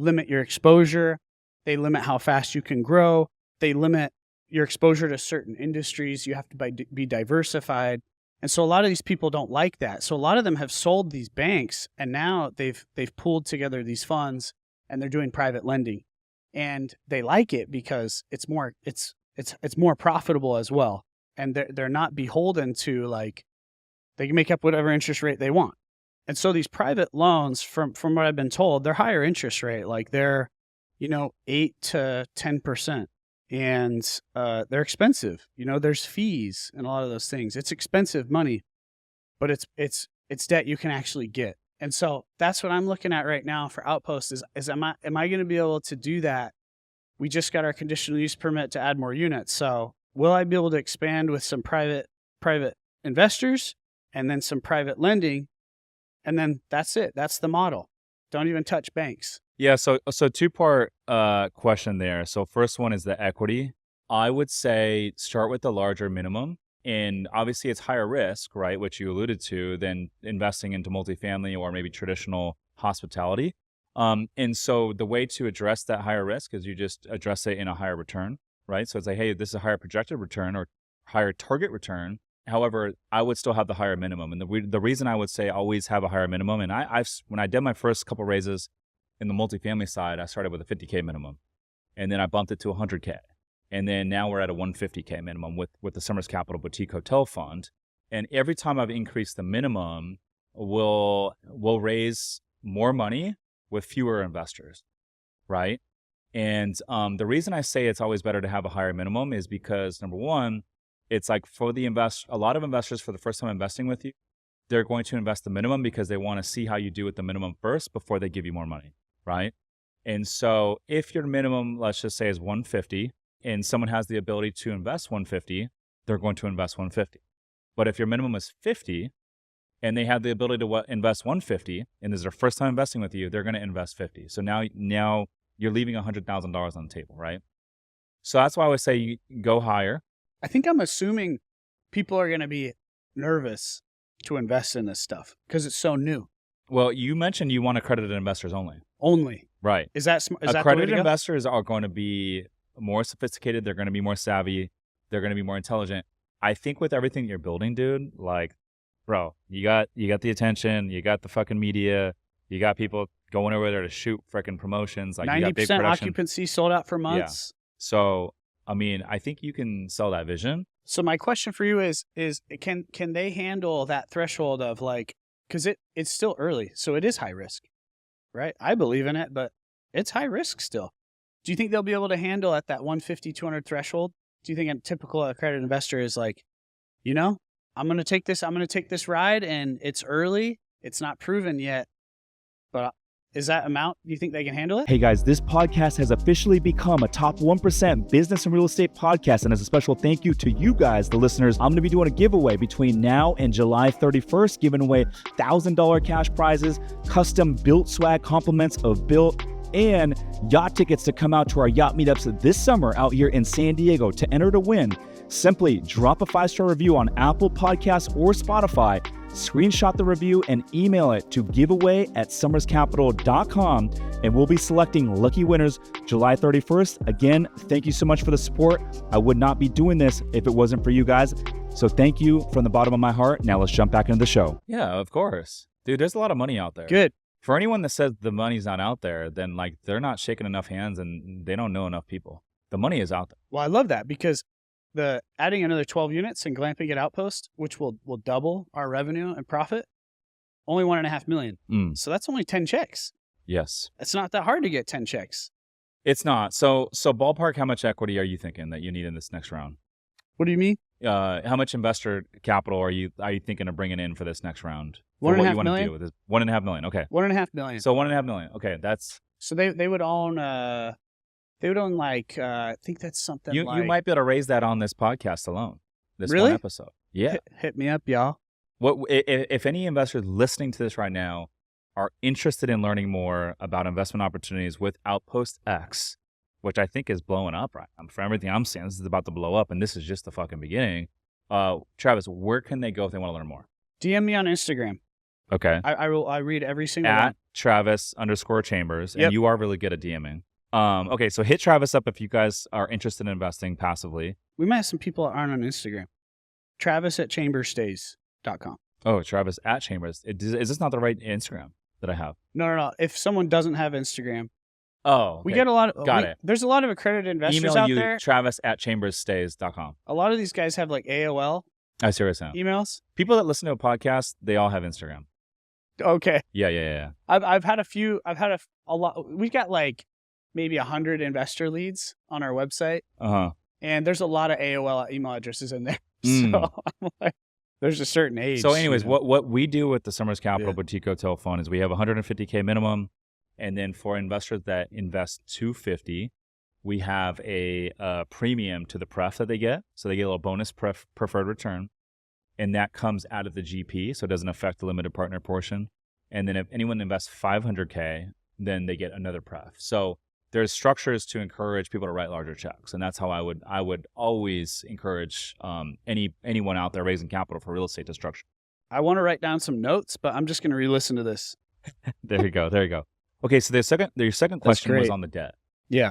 limit your exposure. They limit how fast you can grow. They limit your exposure to certain industries. You have to be diversified. And so a lot of these people don't like that. So a lot of them have sold these banks, and now they've pooled together these funds, and they're doing private lending. And they like it because it's more profitable as well. And they're not beholden to, like, they can make up whatever interest rate they want. And so these private loans, from what I've been told, they're higher interest rate, like they're 8 to 10%. And they're expensive. There's fees and a lot of those things. It's expensive money, but it's debt you can actually get. And so that's what I'm looking at right now for Outpost is am I going to be able to do that? We just got our conditional use permit to add more units. So will I be able to expand with some private investors and then some private lending? And then that's it. That's the model. Don't even touch banks. Yeah, so two-part question there. So first one is the equity. I would say start with the larger minimum. And obviously it's higher risk, right, which you alluded to, than investing into multifamily or maybe traditional hospitality. And so the way to address that higher risk is you just address it in a higher return, right? So it's like, hey, this is a higher projected return or higher target return. However, I would still have the higher minimum. And the reason I would say always have a higher minimum, and when I did my first couple raises in the multifamily side, I started with a $50K minimum, and then I bumped it to $100K. And then now we're at a $150K minimum with the Summers Capital Boutique Hotel Fund. And every time I've increased the minimum, we'll raise more money with fewer investors, right? And the reason I say it's always better to have a higher minimum is because, number one, it's like a lot of investors, for the first time investing with you, they're going to invest the minimum because they want to see how you do with the minimum first before they give you more money, right? And so if your minimum, let's just say, is 150 and someone has the ability to invest 150, they're going to invest 150. But if your minimum is 50 and they have the ability to invest 150 and this is their first time investing with you, they're going to invest 50. So now you're leaving $100,000 on the table, right? So that's why I would say you go higher. I think I'm assuming people are going to be nervous to invest in this stuff because it's so new. Well, you mentioned you want accredited investors only. Only. Right. Is that accredited investors are going to be more sophisticated. They're going to be more savvy. They're going to be more intelligent. I think with everything you're building, dude, like, bro, you got the attention, you got the fucking media, you got people going over there to shoot freaking promotions. Like 90% occupancy, sold out for months. Yeah. So, I mean, I think you can sell that vision. So my question for you is can they handle that threshold of, like, because it's still early, so it is high risk, right? I believe in it, but it's high risk still. Do you think they'll be able to handle at that 150, 200 threshold? Do you think a typical accredited investor is like, I'm going to take this ride, and it's early, it's not proven yet, but is that amount, do you think they can handle it? Hey guys, this podcast has officially become a top 1% business and real estate podcast. And as a special thank you to you guys, the listeners, I'm going to be doing a giveaway between now and July 31st, giving away $1,000 cash prizes, custom built swag compliments of built, and yacht tickets to come out to our yacht meetups this summer out here in San Diego. To enter to win, simply drop a 5-star review on Apple Podcasts or Spotify, screenshot the review, and email it to giveaway@summerscapital.com, and we'll be selecting lucky winners July 31st. Again, thank you so much for the support. I would not be doing this if it wasn't for you guys. So thank you from the bottom of my heart. Now let's jump back into the show. Yeah, of course. Dude, there's a lot of money out there. Good. For anyone that says the money's not out there, then like they're not shaking enough hands and they don't know enough people. The money is out there. Well, I love that because adding another 12 units and glamping at Outpost, which will double our revenue and profit, only $1.5 million. So that's only 10 checks. Yes. It's not that hard to get 10 checks. It's not. So ballpark, how much equity are you thinking that you need in this next round? What do you mean? How much investor capital are you thinking of bringing in for this next round? $1.5 million? Do with this? $1.5 million. Okay. $1.5 million. So $1.5 million. Okay, that's. So they would own. They would own like. I think that's something. You might be able to raise that on this podcast alone. This really? one episode. Yeah. Hit me up, y'all. What if any investors listening to this right now are interested in learning more about investment opportunities with Outpost X, which I think is blowing up right now. From everything I'm seeing, this is about to blow up, and this is just the fucking beginning. Travis, where can they go if they want to learn more? DM me on Instagram. Okay. I read every single one. At Travis_Chambers. And Yep. you are really good at DMing. Okay, so hit Travis up if you guys are interested in investing passively. We might have some people that aren't on Instagram. Travis@chambersstays.com. Oh, Travis at Chambers. Is this not the right Instagram that I have? No. If someone doesn't have Instagram, Oh, okay. we get a lot of. Got it. There's a lot of accredited investors Email out you, there. Travis@chambersstays.com. A lot of these guys have like AOL I see what you're saying. emails. People that listen to a podcast, they all have Instagram. Okay. Yeah. I've had a few. I've had a lot. We've got like maybe 100 investor leads on our website, and there's a lot of AOL email addresses in there. So I'm like, there's a certain age. So, anyways, you know? what we do with the Summers Capital Yeah. Boutique Hotel Fund is we have $150K minimum, and then for investors that invest $250, we have a premium to the pref that they get. So they get a little bonus preferred return, and that comes out of the GP, so it doesn't affect the limited partner portion. And then if anyone invests $500K, then they get another pref. So there's structures to encourage people to write larger checks, and that's how I would always encourage anyone out there raising capital for real estate to structure. I want to write down some notes, but I'm just going to re-listen to this. There you go. Okay, so your second question was on the debt. Yeah.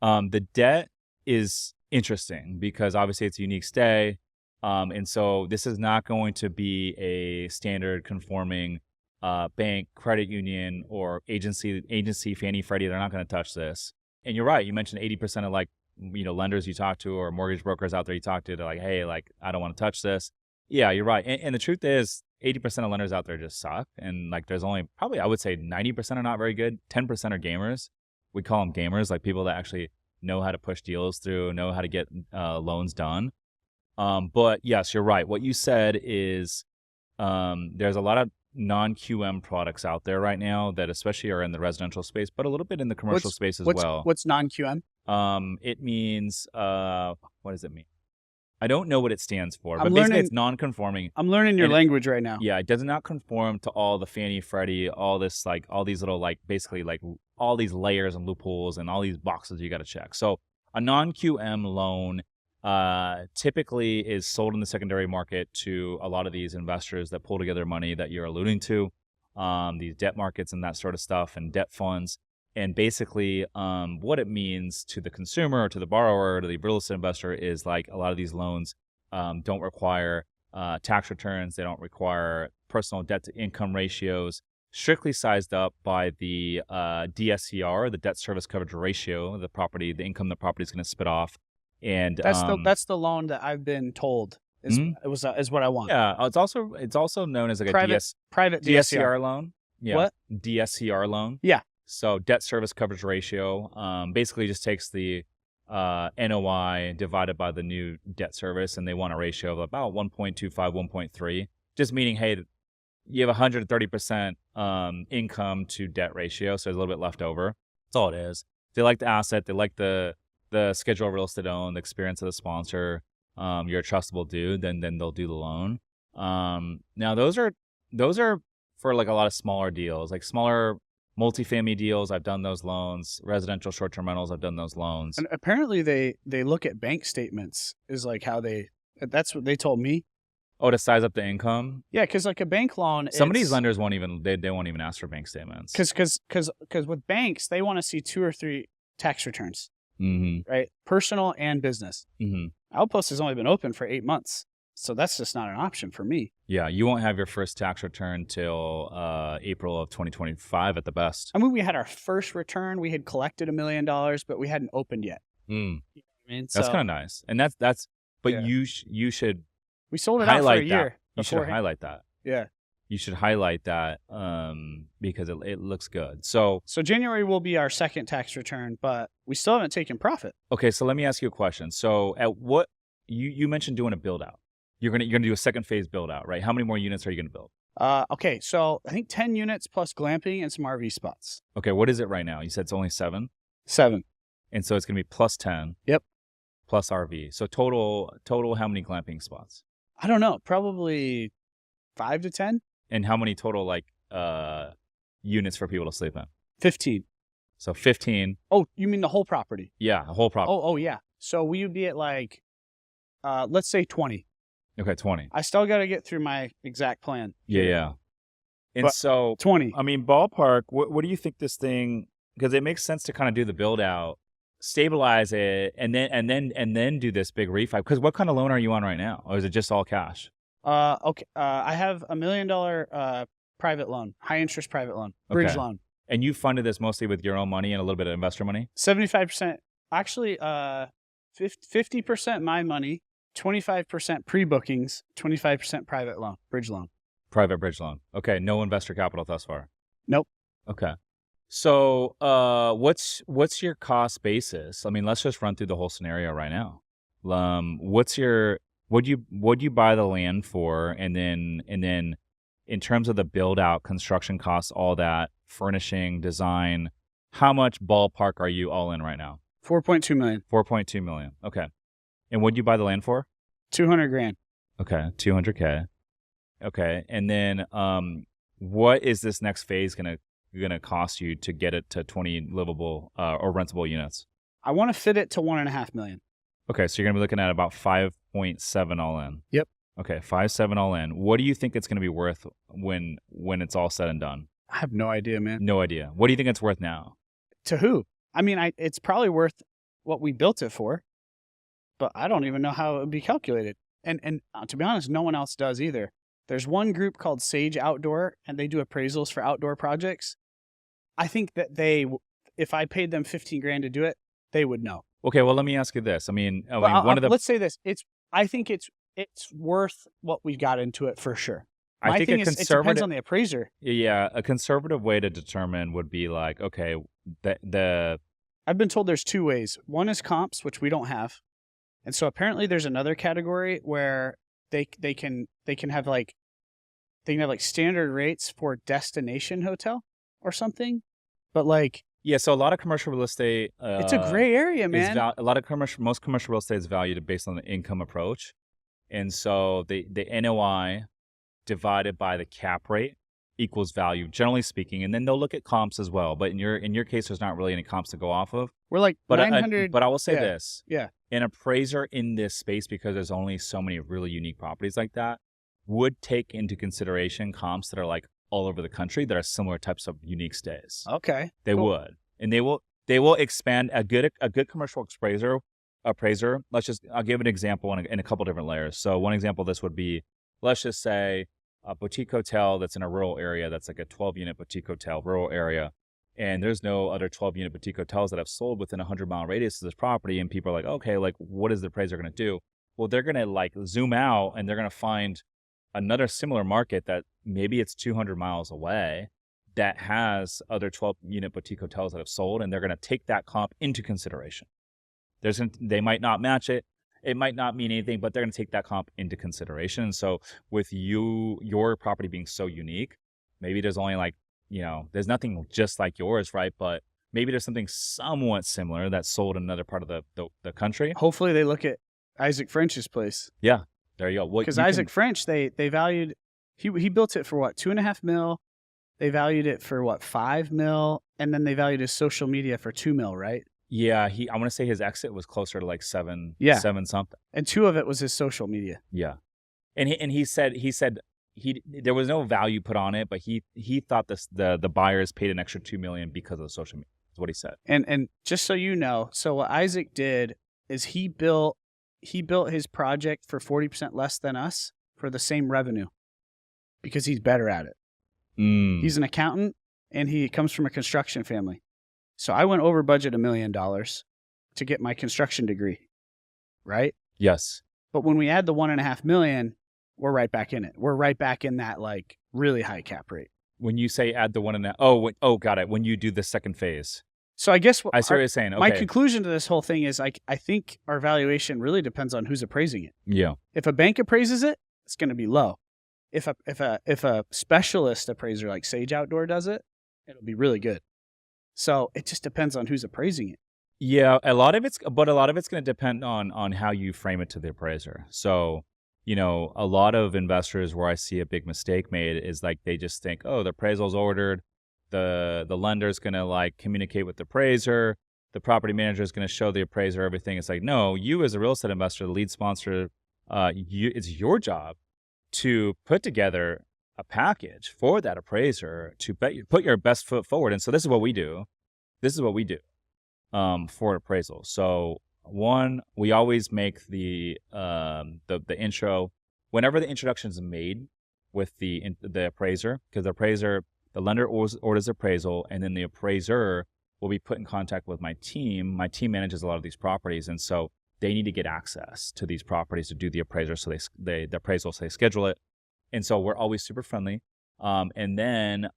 The debt is interesting because obviously it's a unique stay, and so this is not going to be a standard conforming bank, credit union, or agency, Fannie, Freddie. They're not going to touch this. And you're right. You mentioned 80% of lenders you talk to or mortgage brokers out there you talk to. They're like, hey, I don't want to touch this. Yeah, you're right. And the truth is, 80% of lenders out there just suck. And there's only probably, I would say 90% are not very good. 10% are gamers. We call them gamers, like people that actually know how to push deals through, know how to get loans done. But yes, you're right. What you said is there's a lot of non-QM products out there right now that especially are in the residential space, but a little bit in the commercial space as well. What's non-QM? It means, what does it mean? I don't know what it stands for, but I'm basically learning- it's non-conforming. I'm learning your language right now. Yeah, it does not conform to all the Fannie, Freddie, all this, all these little, basically, all these layers and loopholes and all these boxes you got to check. So a non-QM loan typically is sold in the secondary market to a lot of these investors that pull together money that you're alluding to, these debt markets and that sort of stuff and debt funds. And basically what it means to the consumer or to the borrower or to the real estate investor is a lot of these loans don't require tax returns. They don't require personal debt to income ratios, strictly sized up by the DSCR, the debt service coverage ratio, the income the property is going to spit off. And that's the loan that I've been told is what I want. Yeah, it's also known as private DSCR loan. Yeah. What? DSCR loan. Yeah. So debt service coverage ratio basically just takes the NOI divided by the new debt service, and they want a ratio of about 1.25, 1.3, just meaning, hey, you have 130% income to debt ratio, so there's a little bit left over. That's all it is. They like the asset. They like the schedule of real estate owned, the experience of the sponsor. You're a trustable dude, then they'll do the loan. Now those are for a lot of smaller deals, like smaller multifamily deals. I've done those loans. Residential short-term rentals, I've done those loans. And apparently they look at bank statements is that's what they told me. Oh, to size up the income? Yeah, because a bank loan, some of these lenders won't even ask for bank statements. Because with banks, they want to see 2 or 3 tax returns. Mm-hmm. Right? Personal and business. Mm-hmm. Outpost has only been open for 8 months. So that's just not an option for me. Yeah, you won't have your first tax return till April of 2025 at the best. I mean, we had our first return. We had collected $1 million, but we hadn't opened yet. Mm. You know what I mean? That's kind of nice. And that's but yeah. you should we sold it out for a year. You should highlight that. Yeah. You should highlight that because it looks good. So January will be our second tax return, but we still haven't taken profit. Okay, so let me ask you a question. So at what you mentioned doing a build out. You're gonna do a second phase build out, right? How many more units are you gonna build? Okay, so I think 10 units plus glamping and some RV spots. Okay, what is it right now? You said it's only 7? 7. And so it's gonna be plus 10. Yep. Plus RV. So total how many glamping spots? I don't know, probably 5 to 10. And how many total units for people to sleep in? 15. So 15. Oh, you mean the whole property? Yeah, the whole property. Oh yeah. So we would be at let's say 20. Okay, 20. I still got to get through my exact plan. Yeah. And But so, 20. I mean, ballpark, what do you think this thing, because it makes sense to kind of do the build out, stabilize it, and then do this big refi. Because what kind of loan are you on right now? Or is it just all cash? Okay. I have $1 million private loan, high interest private loan, bridge Okay. loan. And you funded this mostly with your own money and a little bit of investor money? 75%, actually, 50% my money, 25% pre-bookings, 25% private loan, bridge loan. Private bridge loan. Okay. No investor capital thus far. Nope. Okay. So, what's your cost basis? I mean, let's just run through the whole scenario right now. What'd you buy the land for, and then in terms of the build out, construction costs, all that, furnishing, design, how much ballpark are you all in right now? 4.2 million. 4.2 million. Okay. And what'd you buy the land for? 200 grand. Okay, 200K. Okay, and then what is this next phase gonna cost you to get it to 20 livable or rentable units? I want to fit it to 1.5 million. Okay, so you're gonna be looking at about 5.7 all in. Yep. Okay, 5.7 all in. What do you think it's gonna be worth when it's all said and done? I have no idea, man. No idea. What do you think it's worth now? To who? I mean, it's probably worth what we built it for, but I don't even know how it would be calculated. And to be honest, no one else does either. There's one group called Sage Outdoor, and they do appraisals for outdoor projects. I think that if I paid them 15 grand to do it, they would know. Okay, well, let me ask you this. I mean, let's say this. I think it's worth what we got into it for sure. I think it depends on the appraiser. Yeah, a conservative way to determine would be like, okay, I've been told there's two ways. One is comps, which we don't have. And so apparently there's another category where they can have like standard rates for destination hotel or something. But like, yeah, so a lot of commercial real estate it's a gray area, man. Most commercial real estate is valued based on the income approach. And so the NOI divided by the cap rate equals value, generally speaking. And then they'll look at comps as well. But in your case, there's not really any comps to go off of. We're like 900. But I will say this. Yeah. An appraiser in this space, because there's only so many really unique properties like that, would take into consideration comps that are like all over the country that are similar types of unique stays. Okay. They would. And they will expand a good commercial appraiser. I'll give an example in a couple different layers. So one example of this would be, let's just say a boutique hotel that's in a rural area, that's like a 12-unit boutique hotel, rural area, and there's no other 12-unit boutique hotels that have sold within a 100-mile radius of this property, and people are like, okay, like, what is the appraiser going to do? Well, they're going to like zoom out, and they're going to find another similar market that maybe it's 200 miles away that has other 12-unit boutique hotels that have sold, and they're going to take that comp into consideration. They might not match it. It might not mean anything, but they're going to take that comp into consideration. And so with your property being so unique, maybe there's only like, there's nothing just like yours, right? But maybe there's something somewhat similar that's sold in another part of the country. Hopefully they look at Isaac French's place. Yeah, there you go. Because Isaac French, they valued, he built it for what, 2.5 mil? They valued it for what, 5 mil? And then they valued his social media for 2 mil, right? Yeah, I want to say his exit was closer to like 7 something. And 2 of it was his social media. Yeah. And he said there was no value put on it, but he thought the buyers paid an extra $2 million because of the social media. Is what he said. And just so you know, so what Isaac did is he built his project for 40% less than us for the same revenue because he's better at it. He's an accountant and he comes from a construction family. So I went over budget $1 million to get my construction degree, right? Yes. But when we add the 1.5 million, we're right back in it. We're right back in that like really high cap rate. When you say add the 1.5, got it. When you do the second phase. So I guess I see what you're saying. Okay. My conclusion to this whole thing is I think our valuation really depends on who's appraising it. Yeah. If a bank appraises it, it's going to be low. If a specialist appraiser like Sage Outdoor does it, it'll be really good. So it just depends on who's appraising it. Yeah, a lot of it's going to depend on how you frame it to the appraiser. So, a lot of investors where I see a big mistake made is like they just think, oh, the appraisal's ordered, the lender's going to like communicate with the appraiser, the property manager is going to show the appraiser everything. It's like, no, you as a real estate investor, the lead sponsor, it's your job to put together a package for that appraiser to put your best foot forward. And so this is what we do. For appraisal. So one, we always make the intro whenever the introduction is made with the appraiser, because the lender orders appraisal, and then the appraiser will be put in contact with my team. My team manages a lot of these properties, and so they need to get access to these properties to do the appraiser. So the appraisal, so they schedule it, and so we're always super friendly. And then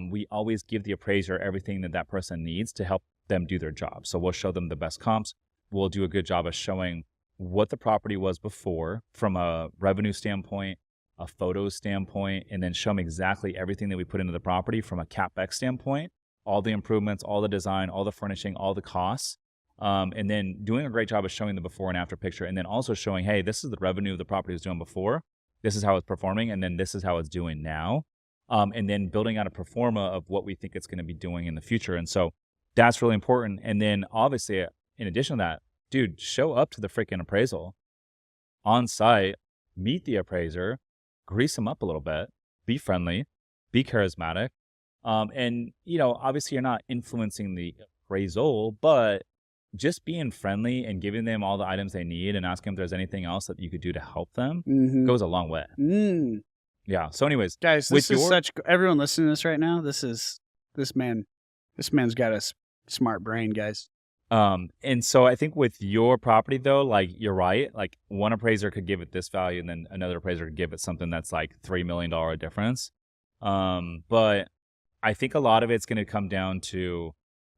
we always give the appraiser everything that person needs to help them do their job. So we'll show them the best comps. We'll do a good job of showing what the property was before from a revenue standpoint, a photo standpoint, and then show them exactly everything that we put into the property from a CapEx standpoint, all the improvements, all the design, all the furnishing, all the costs, and then doing a great job of showing the before and after picture, and then also showing, hey, this is the revenue the property was doing before, this is how it's performing, and then this is how it's doing now, and then building out a pro forma of what we think it's going to be doing in the future. And so that's really important. And then obviously, in addition to that, dude, show up to the freaking appraisal on site, meet the appraiser, grease them up a little bit, be friendly, be charismatic. And, obviously you're not influencing the appraisal, but just being friendly and giving them all the items they need and asking if there's anything else that you could do to help them goes a long way. Yeah. So anyways, guys, this is everyone listening to this right now. This man's got a smart brain, guys. And so I think with your property though, like you're right, like one appraiser could give it this value and then another appraiser could give it something that's like $3 million difference. But I think a lot of it's going to come down to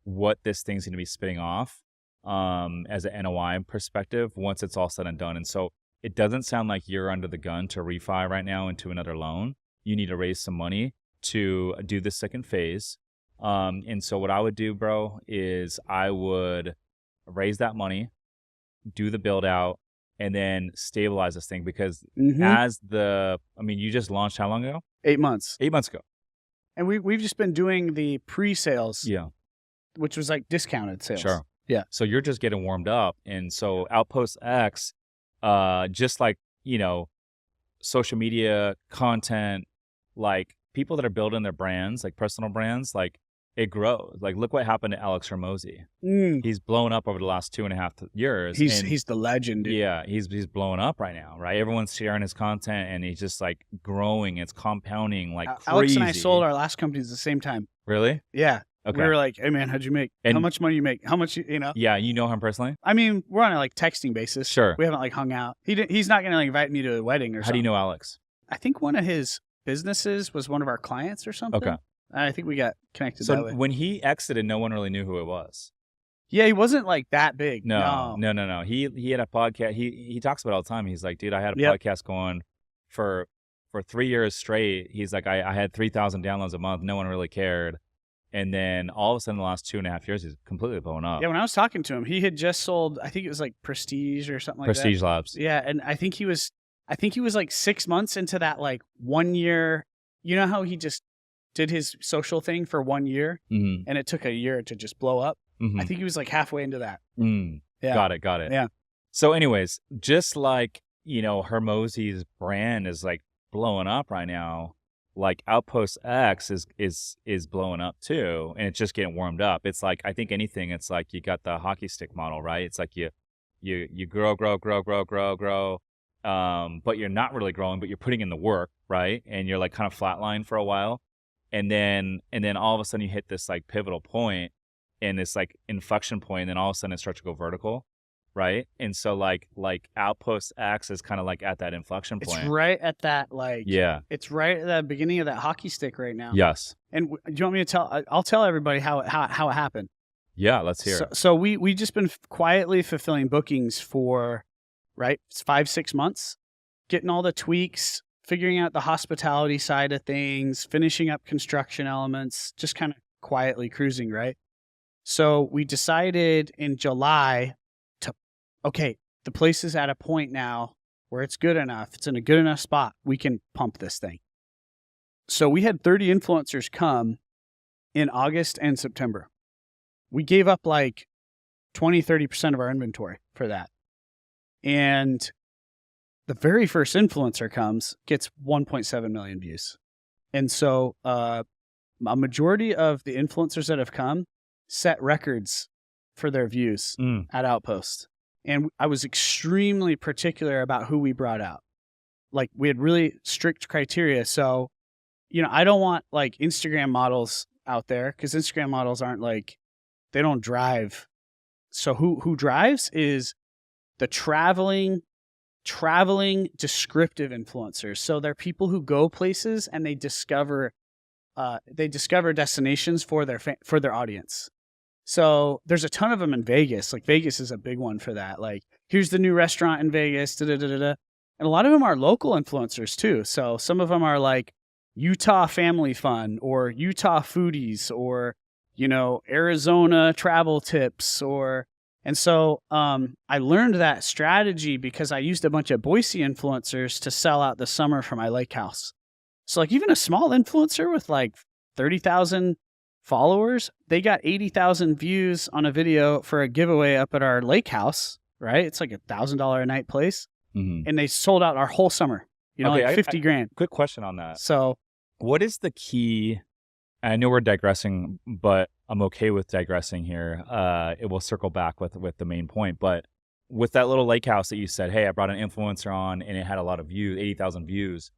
what this thing's going to be spitting off, as an NOI perspective once it's all said and done. And so it doesn't sound like you're under the gun to refi right now into another loan. You need to raise some money to do the second phase. And so what I would do, bro, is I would raise that money, do the build out, and then stabilize this thing because you just launched how long ago? 8 months. 8 months ago. And we've just been doing the pre-sales. Yeah. Which was like discounted sales. Sure. Yeah. So you're just getting warmed up. And so Outpost X, just like, social media content, like people that are building their brands, like personal brands, like it grows. Like look what happened to Alex Hormozy. He's blown up over the last 2.5 years. He's the legend, dude. Yeah, he's blowing up right now, right? Everyone's sharing his content and he's just like growing. It's compounding like crazy. Alex and I sold our last companies at the same time. Really? Yeah. Okay. We were like, hey man, how'd you make? How much money you make? How much, Yeah, you know him personally? I mean, we're on a like texting basis. Sure. We haven't like hung out. He's not going to like invite me to a wedding or something. How do you know Alex? I think one of his businesses was one of our clients or something. Okay. I think we got connected that way. So when he exited, no one really knew who it was. Yeah, he wasn't like that big. No. He had a podcast. He talks about it all the time. He's like, dude, I had a podcast going for 3 years straight. He's like, I had 3,000 downloads a month. No one really cared. And then all of a sudden, the last 2.5 years, he's completely blown up. Yeah, when I was talking to him, he had just sold, I think it was like Prestige or something like that. Prestige Labs. Yeah, and I think he was like 6 months into that like 1 year. You know how he just did his social thing for 1 year, and it took a year to just blow up? I think he was like halfway into that. Yeah. Got it. Yeah. So anyways, just like, Hormozy's brand is like blowing up right now, like Outpost X is blowing up too, and it's just getting warmed up. It's like, I think anything, it's like you got the hockey stick model, right? It's like you grow, but you're not really growing, but you're putting in the work, right? And you're like kind of flatline for a while, and then all of a sudden you hit this like pivotal point and this like inflection point, and then all of a sudden it starts to go vertical, right? And so like Outpost X is kind of like at that inflection point. It's right at that it's right at the beginning of that hockey stick right now. Yes. And do you want me to tell? I'll tell everybody how it happened. Yeah, let's hear it. So we just been quietly fulfilling bookings for 5-6 months, getting all the tweaks, figuring out the hospitality side of things, finishing up construction elements, just kind of quietly cruising, right? So we decided in July the place is at a point now where it's good enough. It's in a good enough spot. We can pump this thing. So we had 30 influencers come in August and September. We gave up like 20-30% of our inventory for that. And the very first influencer comes, gets 1.7 million views. And so a majority of the influencers that have come set records for their views at Outpost. And I was extremely particular about who we brought out. Like, we had really strict criteria. So, I don't want like Instagram models out there, because Instagram models aren't like, they don't drive. So who drives is the traveling descriptive influencers. So they're people who go places and they discover destinations for their audience. So there's a ton of them in Vegas. Like, Vegas is a big one for that. Like, here's the new restaurant in Vegas, da-da-da-da-da. And a lot of them are local influencers too. So some of them are like Utah family fun, or Utah foodies, or, Arizona travel tips, and so I learned that strategy because I used a bunch of Boise influencers to sell out the summer for my lake house. So like, even a small influencer with like 30,000 followers, they got 80,000 views on a video for a giveaway up at our lake house, right? It's like $1,000 a night place. Mm-hmm. And they sold out our whole summer, like 50 grand. Quick question on that. So what is the key? I know we're digressing, but I'm okay with digressing here. It will circle back with the main point. But with that little lake house that you said, hey, I brought an influencer on and it had a lot of views, 80,000 views.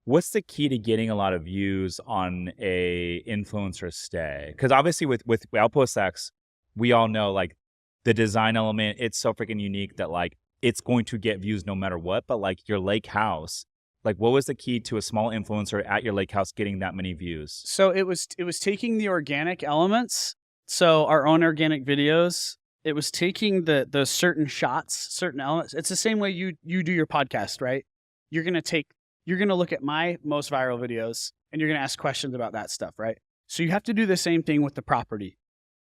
What's the key to getting a lot of views on a influencer stay? Because obviously with Outpost X, we all know like the design element, it's so freaking unique that like it's going to get views no matter what. But like your lake house, like, what was the key to a small influencer at your lake house getting that many views? So it was taking the organic elements, so our own organic videos. It was taking the certain shots, certain elements. It's the same way you do your podcast, right? You're gonna look at my most viral videos and you're gonna ask questions about that stuff, right? So you have to do the same thing with the property.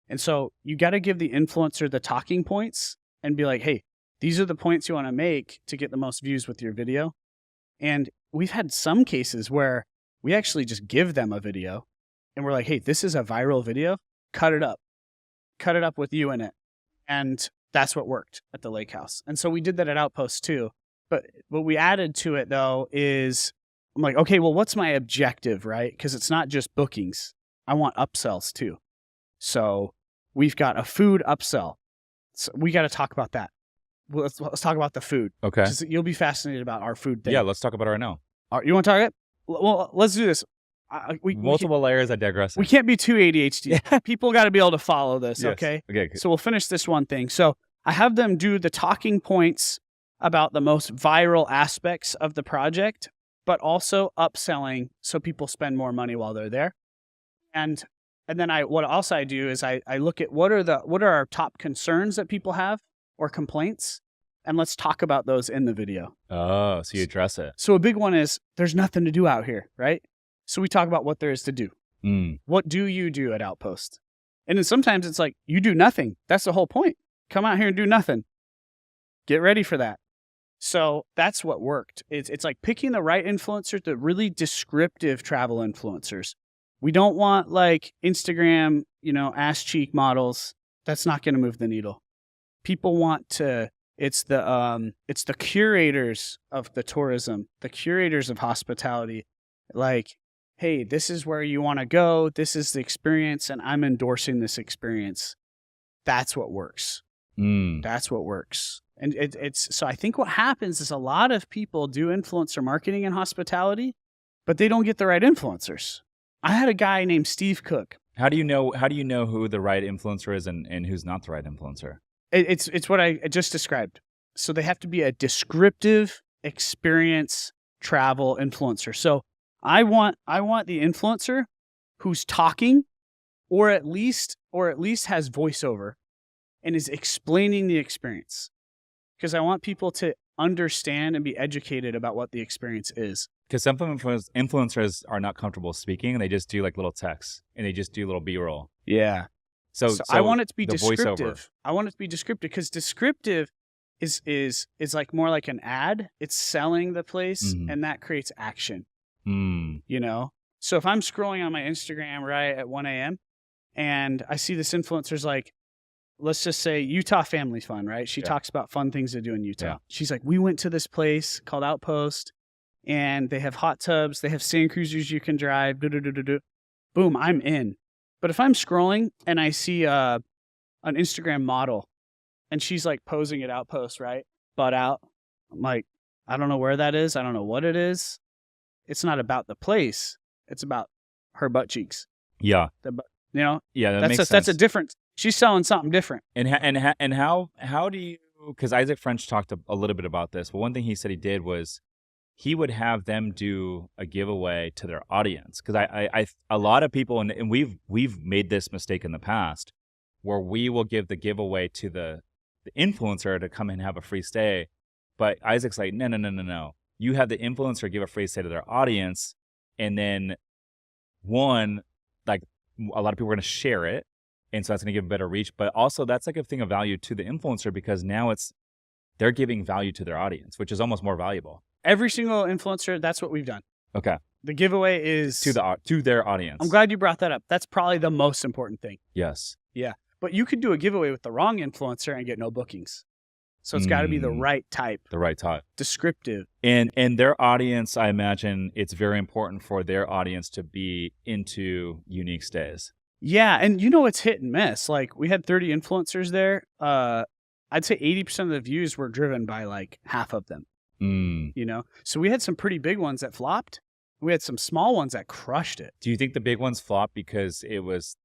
And so you got to give the influencer the talking points and be like, hey, these are the points you want to make to get the most views with your video. And we've had some cases where we actually just give them a video and we're like, hey, this is a viral video. Cut it up with you in it. And that's what worked at the lake house. And so we did that at Outpost too. But what we added to it though is, I'm like, okay, well, what's my objective, right? Because it's not just bookings. I want upsells too. So we've got a food upsell. So we got to talk about that. Well, let's talk about the food. Okay. You'll be fascinated about our food thing. Yeah, let's talk about it right now. You want to talk it? Well, let's do this. Multiple layers, I digress. We can't be too ADHD. People got to be able to follow this, yes. Okay? Okay. So we'll finish this one thing. So I have them do the talking points about the most viral aspects of the project, but also upselling so people spend more money while they're there. And then what else I do is I look at what are our top concerns that people have or complaints, and let's talk about those in the video. Oh, so you address it. So a big one is there's nothing to do out here, right? So we talk about what there is to do. What do you do at Outpost? And then sometimes it's like, you do nothing. That's the whole point. Come out here and do nothing. Get ready for that. So that's what worked. It's like picking the right influencer, the really descriptive travel influencers. We don't want like Instagram, ass cheek models. That's not going to move the needle. People want to, it's the curators of the tourism, the curators of hospitality. Like, hey, this is where you want to go. This is the experience, and I'm endorsing this experience. That's what works. That's what works. And so I think what happens is a lot of people do influencer marketing in hospitality, but they don't get the right influencers. I had a guy named Steve Cook. How do you know who the right influencer is and who's not the right influencer? It's what I just described. So they have to be a descriptive experience travel influencer. So I want the influencer who's talking or at least has voiceover and is explaining the experience. Because I want people to understand and be educated about what the experience is. Because some influencers are not comfortable speaking and they just do like little texts and they just do little B-roll. Yeah. So I want it to be descriptive. Voiceover. I want it to be descriptive because descriptive is like more like an ad. It's selling the place and that creates action. So if I'm scrolling on my Instagram right at 1 a.m. and I see this influencer's like, let's just say Utah family fun, right? She talks about fun things to do in Utah. Yeah. She's like, we went to this place called Outpost and they have hot tubs, they have sand cruisers you can drive, boom, I'm in. But if I'm scrolling and I see an Instagram model and she's like posing at Outpost, right? Butt out. I'm like, I don't know where that is. I don't know what it is. It's not about the place. It's about her butt cheeks. Yeah. Yeah, that makes sense. That's a different. She's selling something different. And how do you? Because Isaac French talked a little bit about this, but one thing he said he did was he would have them do a giveaway to their audience. Because a lot of people, and we've made this mistake in the past, where we will give the giveaway to the influencer to come and have a free stay. But Isaac's like, no. You have the influencer give a free stay to their audience, and then like a lot of people are going to share it, and so that's going to give better reach. But also that's like a thing of value to the influencer, because now they're giving value to their audience, which is almost more valuable. Every single influencer, that's what we've done. Okay. The giveaway is to their audience. I'm glad you brought that up. That's probably the most important thing. Yes. Yeah. But you could do a giveaway with the wrong influencer and get no bookings. So it's got to be the right type. The right type. Descriptive. And their audience, I imagine it's very important for their audience to be into unique stays. Yeah. And it's hit and miss. Like, we had 30 influencers there. I'd say 80% of the views were driven by like half of them. So we had some pretty big ones that flopped. We had some small ones that crushed it. Do you think the big ones flopped because it was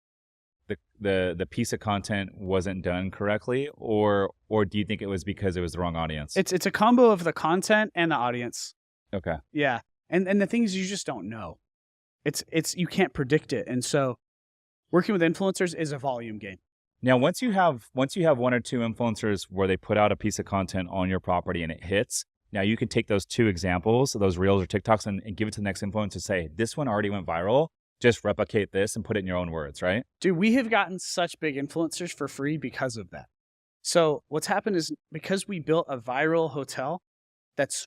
the piece of content wasn't done correctly, or do you think it was because it was the wrong audience? It's a combo of the content and the audience. Okay. Yeah. And the things you just don't know. It's you can't predict it. And so working with influencers is a volume game. Now, once you have one or two influencers where they put out a piece of content on your property and it hits, now you can take those two examples, those reels or TikToks, and give it to the next influencer and say, this one already went viral. Just replicate this and put it in your own words, right? Dude, we have gotten such big influencers for free because of that. So what's happened is, because we built a viral hotel that's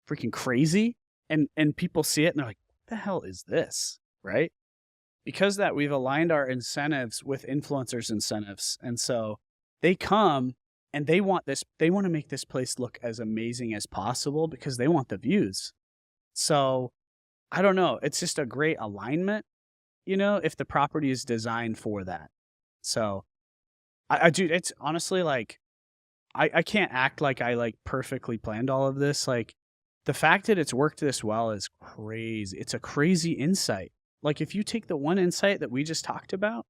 freaking crazy, and people see it and they're like, what the hell is this, right? Because that, we've aligned our incentives with influencers' incentives. And so they come and they want to make this place look as amazing as possible because they want the views. So I don't know. It's just a great alignment, if the property is designed for that. So dude, it's honestly like, I can't act like I like perfectly planned all of this. Like, the fact that it's worked this well is crazy. It's a crazy insight. Like, if you take the one insight that we just talked about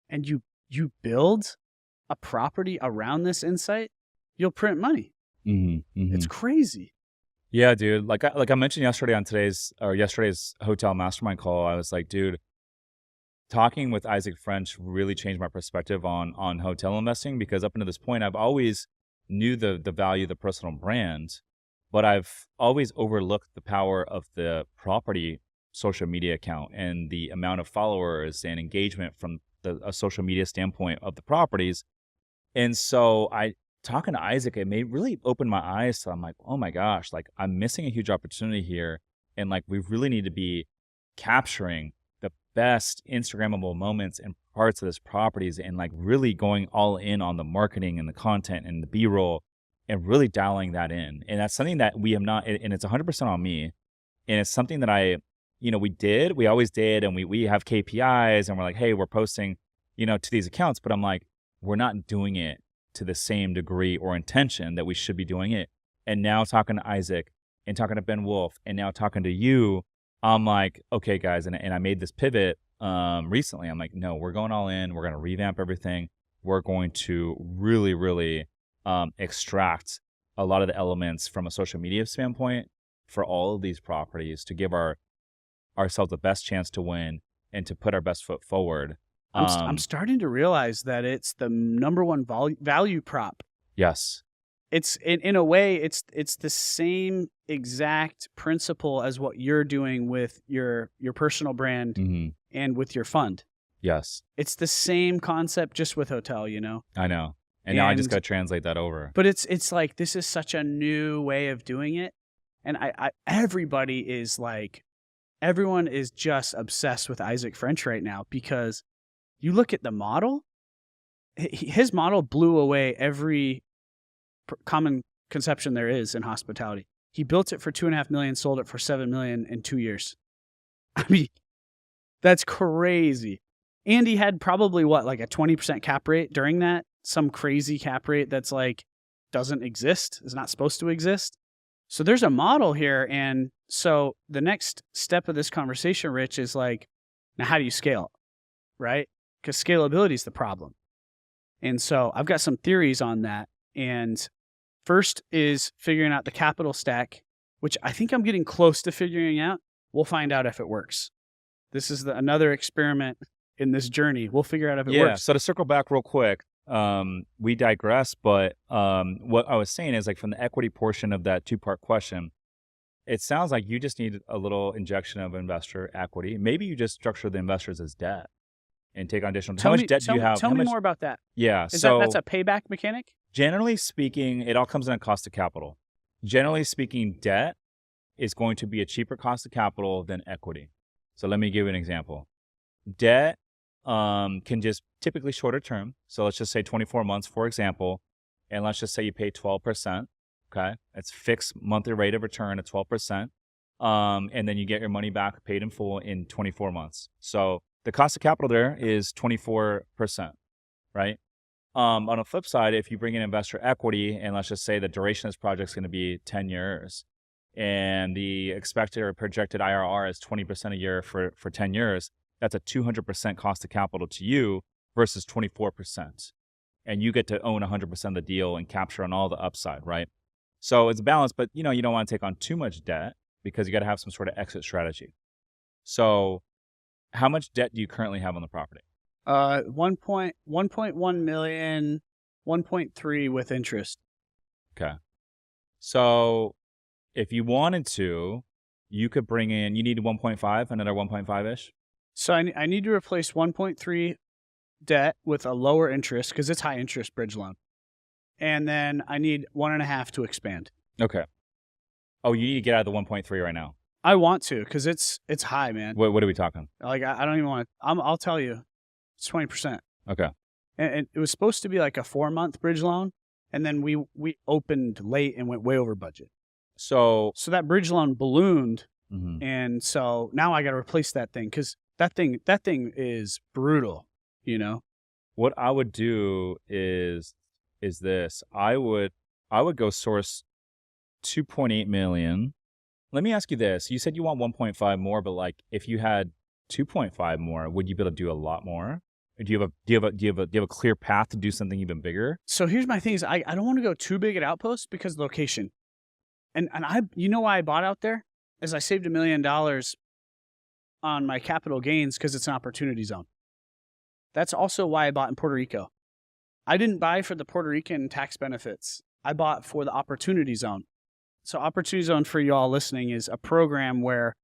and you build a property around this insight, you'll print money. It's crazy. Yeah, dude. Like I mentioned yesterday's hotel mastermind call, I was like, dude, talking with Isaac French really changed my perspective on hotel investing, because up until this point, I've always knew the value of the personal brand, but I've always overlooked the power of the property social media account and the amount of followers and engagement from a social media standpoint of the properties. And so talking to Isaac, it really opened my eyes. So I'm like, oh my gosh, like, I'm missing a huge opportunity here. And like, we really need to be capturing the best Instagrammable moments and parts of this properties, and like really going all in on the marketing and the content and the B-roll, and really dialing that in. And that's something that we have not, and it's 100% on me. And it's something that we always did. And we have KPIs, and we're like, hey, we're posting, to these accounts, but I'm like, we're not doing it to the same degree or intention that we should be doing it. And now talking to Isaac and talking to Ben Wolf and now talking to you, I'm like, okay, guys. And I made this pivot recently. I'm like, no, we're going all in. We're going to revamp everything. We're going to really, really extract a lot of the elements from a social media standpoint for all of these properties to give ourselves the best chance to win and to put our best foot forward. I'm starting to realize that it's the number one value prop. Yes. It's in a way, it's the same exact principle as what you're doing with your personal brand and with your fund. Yes. It's the same concept, just with hotel, I know. And now I just got to translate that over. But it's like, this is such a new way of doing it. And everyone is just obsessed with Isaac French right now, because you look at the model, his model blew away every common conception there is in hospitality. He built it for $2.5 million, sold it for $7 million in 2 years. I mean, that's crazy. And he had probably like a 20% cap rate during that, some crazy cap rate that's like doesn't exist, is not supposed to exist. So there's a model here. And so the next step of this conversation, Rich, is like, now how do you scale it, right? Because scalability is the problem. And so I've got some theories on that. And first is figuring out the capital stack, which I think I'm getting close to figuring out. We'll find out if it works. This is another experiment in this journey. We'll figure out if it works. So to circle back real quick, we digress, but what I was saying is like from the equity portion of that 2-part question, it sounds like you just need a little injection of investor equity. Maybe you just structure the investors as debt and take on additional. How much debt do you have? Tell me more about that. Yeah. That's a payback mechanic? Generally speaking, it all comes in a cost of capital. Generally speaking, debt is going to be a cheaper cost of capital than equity. So let me give you an example. Debt can just typically shorter term. So let's just say 24 months, for example, and let's just say you pay 12%. Okay. It's fixed monthly rate of return at 12%. And then you get your money back paid in full in 24 months. So the cost of capital there is 24%, right? On the flip side, if you bring in investor equity, and let's just say the duration of this project is going to be 10 years, and the expected or projected IRR is 20% a year for 10 years, that's a 200% cost of capital to you versus 24%. And you get to own 100% of the deal and capture on all the upside, right? So it's a balance, but you don't want to take on too much debt because you got to have some sort of exit strategy. So how much debt do you currently have on the property? 1.1 million, 1.3 with interest. Okay. So if you wanted to, you could bring in, you need 1.5, another 1.5-ish? So I need to replace 1.3 debt with a lower interest because it's high interest bridge loan. And then I need 1.5 to expand. Okay. Oh, you need to get out of the 1.3 right now. I want to because it's high, man. What are we talking? Like I don't even want to. I'll tell you, it's 20%. Okay. And it was supposed to be like a 4-month bridge loan, and then we opened late and went way over budget. So that bridge loan ballooned, mm-hmm. and so now I got to replace that thing because that thing is brutal. What I would do is this. I would go source 2.8 million. Let me ask you this. You said you want 1.5 more, but like if you had 2.5 more, would you be able to do a lot more? Or do you have a clear path to do something even bigger? So here's my thing is I don't want to go too big at Outpost because of location. And I why I bought out there is I saved $1 million on my capital gains because it's an opportunity zone. That's also why I bought in Puerto Rico. I didn't buy for the Puerto Rican tax benefits. I bought for the opportunity zone. So opportunity zone for you all listening is a program where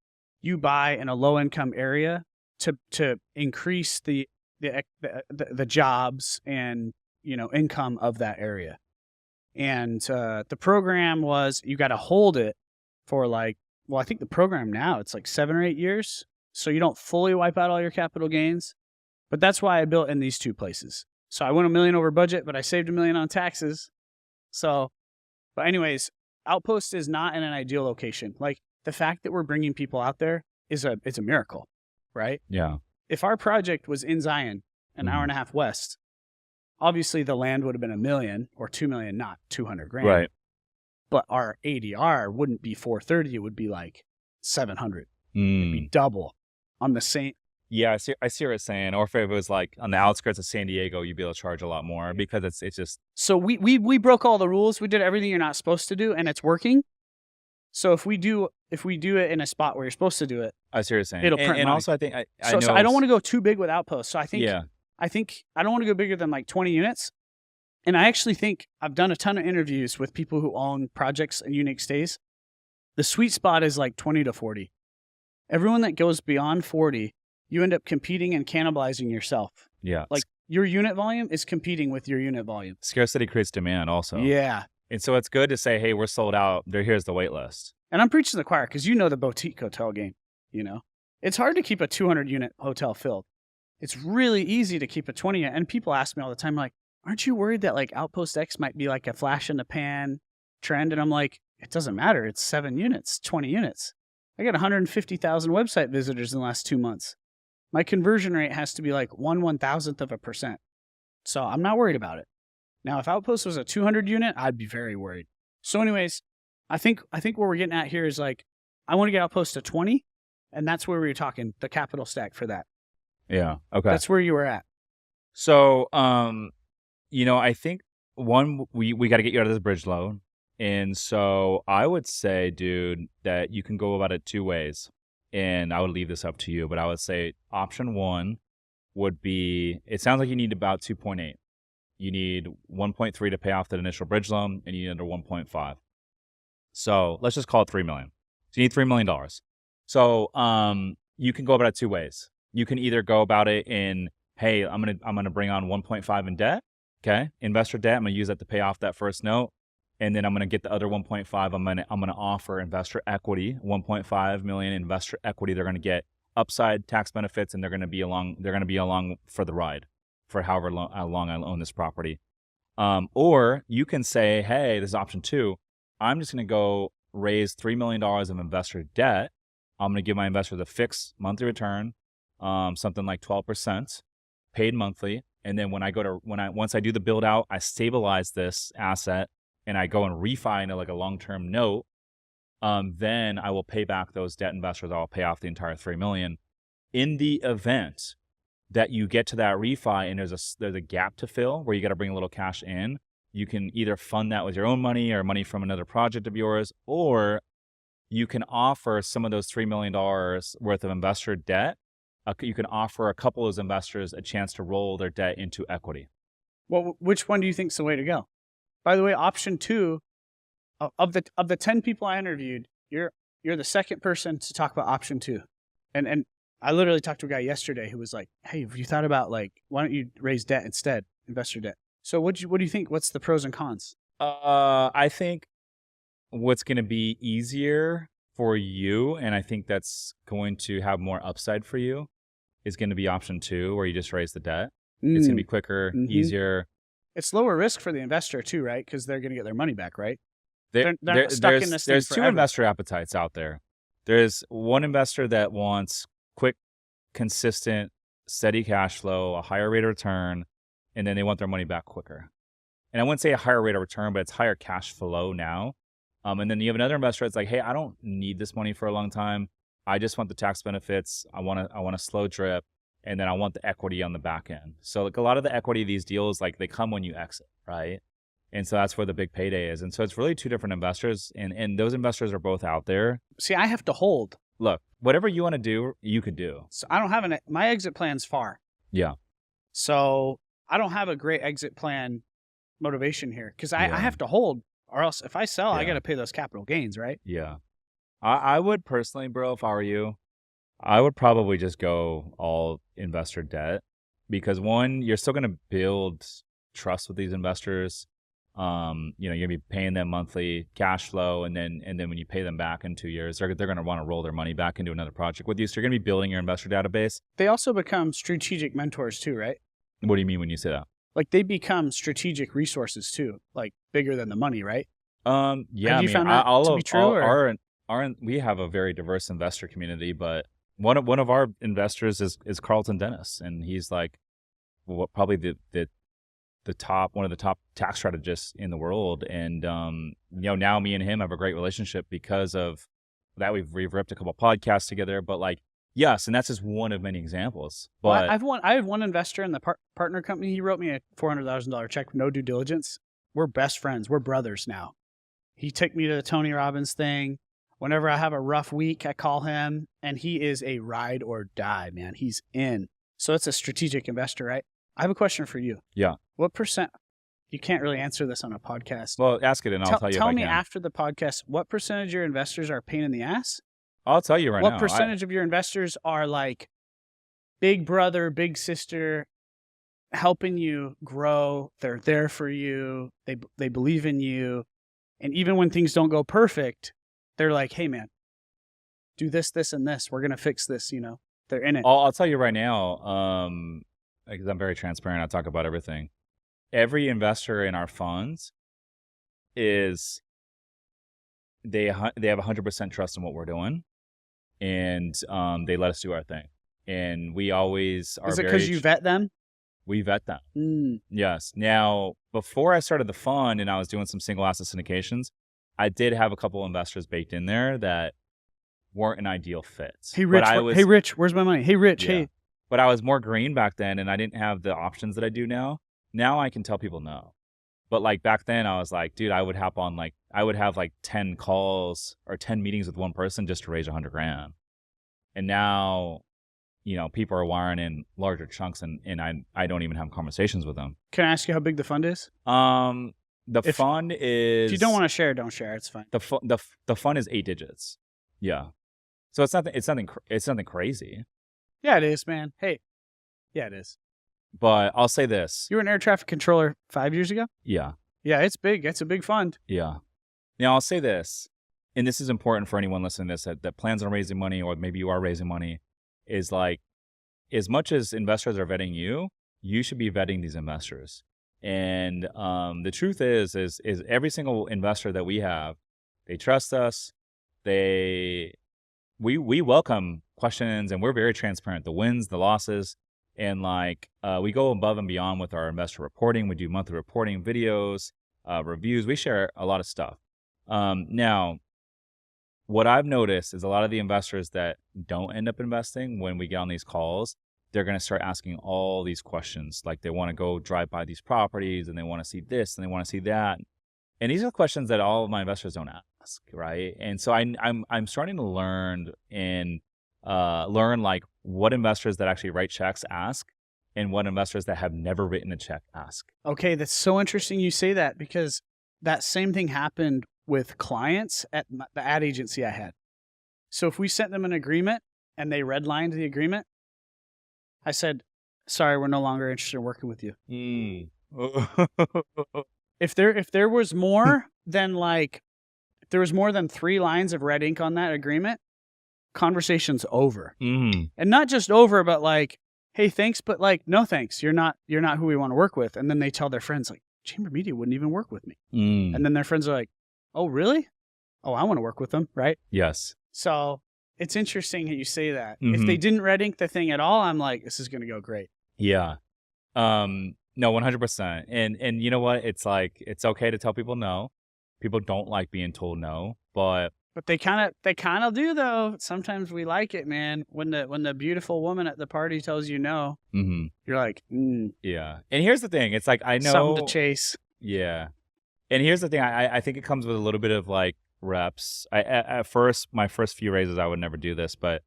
you buy in a low income area to increase the jobs and income of that area. And the program was you got to hold it for I think the program now it's like 7 or 8 years, so you don't fully wipe out all your capital gains. But that's why I built in these two places. So I went $1 million over budget, but I saved $1 million on taxes. So, but anyways, Outpost is not in an ideal location. Like the fact that we're bringing people out there it's a miracle, right? Yeah. If our project was in Zion, an hour and a half west, obviously the land would have been $1 million or $2 million, not $200,000. Right. But our ADR wouldn't be $430. It would be like $700. It'd be double on the same. Yeah, I see what you're saying. Or if it was like on the outskirts of San Diego, you'd be able to charge a lot more because it's just. So we broke all the rules. We did everything you're not supposed to do, and it's working. So if we do it in a spot where you're supposed to do it, I see what you're saying. It'll print and money. Also I think so I don't want to go too big with Outpost. So I think yeah. I don't want to go bigger than like 20 units. And I actually think I've done a ton of interviews with people who own projects and unique stays. The sweet spot is like 20 to 40. Everyone that goes beyond 40, you end up competing and cannibalizing yourself. Yeah. Like your unit volume is competing with your unit volume. Scarcity creates demand also. Yeah. And so it's good to say, hey, we're sold out. Here's the wait list. And I'm preaching to the choir because the boutique hotel game, It's hard to keep a 200-unit hotel filled. It's really easy to keep a 20 unit. And people ask me all the time, like, aren't you worried that like Outpost X might be like a flash in the pan trend? And I'm like, It doesn't matter. It's 7 units, 20 units. I got 150,000 website visitors in the last 2 months. My conversion rate has to be like 1/1000%. So I'm not worried about it. Now, if Outpost was a 200 unit, I'd be very worried. So anyways, I think what we're getting at here is like, I want to get Outpost to 20, and that's where we were talking, the capital stack for that. Yeah. Okay. That's where you were at. So, I think one, we got to get you out of this bridge loan. And so I would say, dude, that you can go about it 2 ways. And I would leave this up to you, but I would say option 1 would be, it sounds like you need about 2.8. You need 1.3 to pay off that initial bridge loan, and you need under 1.5. So let's just call it $3 million. So you need $3 million. So you can go about it 2 ways. You can either go about it in, hey, I'm gonna bring on 1.5 in debt. Okay, investor debt. I'm gonna use that to pay off that first note, and then I'm gonna get the other 1.5. I'm gonna offer investor equity, 1.5 million investor equity. They're gonna get upside tax benefits, and they're gonna be along for the ride for however long I own this property. Or you can say, hey, this is option 2. I'm just gonna go raise $3 million of investor debt. I'm gonna give my investor the fixed monthly return, something like 12%, paid monthly. And then once I do the build out, I stabilize this asset and I go and refi into like a long-term note. Then I will pay back those debt investors. I'll pay off the entire $3 million. In the event that you get to that refi and there's a gap to fill where you got to bring a little cash in, you can either fund that with your own money or money from another project of yours, or you can offer some of those $3 million worth of investor debt. You can offer a couple of those investors a chance to roll their debt into equity. Well, which one do you think is the way to go? By the way, option 2, of the 10 people I interviewed, you're the second person to talk about option 2. And I literally talked to a guy yesterday who was like, hey, have you thought about like, why don't you raise debt instead, investor debt? So what do you think? What's the pros and cons? I think what's going to be easier for you, and I think that's going to have more upside for you, is going to be option 2, where you just raise the debt. It's going to be quicker, easier. It's lower risk for the investor too, right? Because they're going to get their money back, right? They're not stuck in this thing There's forever. 2 investor appetites out there. There's one investor that wants quick, consistent, steady cash flow, a higher rate of return, and then they want their money back quicker. And I wouldn't say a higher rate of return, but it's higher cash flow now. And then you have another investor that's like, hey, I don't need this money for a long time. I just want the tax benefits. I want a slow drip, and then I want the equity on the back end. So like a lot of the equity of these deals, like they come when you exit, right? And so that's where the big payday is. And so it's really 2 different investors, and those investors are both out there. See, I have to hold. Look, whatever you want to do, you could do. So I don't have my exit plan's far. Yeah. So I don't have a great exit plan motivation here because I have to hold, or else if I sell, I got to pay those capital gains, right? Yeah. I would personally, bro, if I were you, I would probably just go all investor debt, because 1, you're still going to build trust with these investors. You're going to be paying them monthly cash flow, and then when you pay them back in 2 years, they're going to want to roll their money back into another project with you. So you're going to be building your investor database. They also become strategic mentors too, right? What do you mean when you say that? Like they become strategic resources too, like bigger than the money, right? Yeah. Have you found that to be true? We have a very diverse investor community, but one of our investors is Carlton Dennis, and he's like probably the one of the top tax strategists in the world. And now me and him have a great relationship because of that. We've ripped a couple podcasts together, but like, yes, and that's just one of many examples. But I have one investor in the partner company. He wrote me a $400,000 check with no due diligence. We're best friends. We're brothers now. He took me to the Tony Robbins thing. Whenever I have a rough week, I call him, and he is a ride or die, man. He's in. So it's a strategic investor, right? I have a question for you. Yeah. What percent? You can't really answer this on a podcast. Well, ask it, and I'll tell you. Tell me if I can. after the podcast, what percentage of your investors are a pain in the ass? I'll tell you right now. What percentage of your investors are like big brother, big sister, helping you grow? They're there for you. They believe in you. And even when things don't go perfect, they're like, hey, man, do this, this, and this. We're going to fix this, They're in it. I'll tell you right now, because I'm very transparent. I talk about everything. Every investor in our funds is they have 100% trust in what we're doing, and they let us do our thing. And we always are. Is it because you vet them? We vet them. Yes. Now, before I started the fund and I was doing some single asset syndications, I did have a couple investors baked in there that weren't an ideal fit. Hey, Rich, where's my money? Hey, Rich, hey. But I was more green back then, and I didn't have the options that I do now. Now I can tell people no. But like back then, I was like, dude, I would have 10 calls or 10 meetings with one person just to raise $100,000. And now, people are wiring in larger chunks, and I don't even have conversations with them. Can I ask you how big the fund is? The fund is. If you don't want to share, don't share. It's fine. The fund is 8 digits. Yeah. So it's nothing crazy. Yeah, it is, man. Hey. Yeah, it is. But I'll say this. You were an air traffic controller 5 years ago? Yeah. Yeah, it's big. It's a big fund. Yeah. Now I'll say this, and this is important for anyone listening to this that plans on raising money, or maybe you are raising money, is like, as much as investors are vetting you, you should be vetting these investors. And the truth is every single investor that we have, they trust us. We welcome questions, and we're very transparent. The wins, the losses, and we go above and beyond with our investor reporting. We do monthly reporting, videos, reviews. We share a lot of stuff. Now, what I've noticed is a lot of the investors that don't end up investing, when we get on these calls, they're going to start asking all these questions. Like, they want to go drive by these properties, and they want to see this, and they want to see that. And these are questions that all of my investors don't ask, right? And so I'm starting to learn like what investors that actually write checks ask, and what investors that have never written a check ask. Okay, that's so interesting you say that, because that same thing happened with clients at the ad agency I had. So if we sent them an agreement and they redlined the agreement, I said, sorry, we're no longer interested in working with you. If there was more than if there was more than 3 lines of red ink on that agreement, conversation's over. And not just over, but like, hey, thanks, but no thanks. You're not who we want to work with. And then they tell their friends, like, Chamber Media wouldn't even work with me. And then their friends are like, oh, really? Oh, I want to work with them, right? Yes. So it's interesting that you say that. If they didn't red ink the thing at all, I'm like, this is going to go great. Yeah. No, 100%. And you know what? It's like, it's okay to tell people no. People don't like being told no, but they kind of do, though. Sometimes we like it, man. When the beautiful woman at the party tells you no, you're like, yeah. And here's the thing. It's like, I know something to chase. Yeah. And here's the thing. I think it comes with a little bit of like reps. At first, my first few raises, I would never do this, but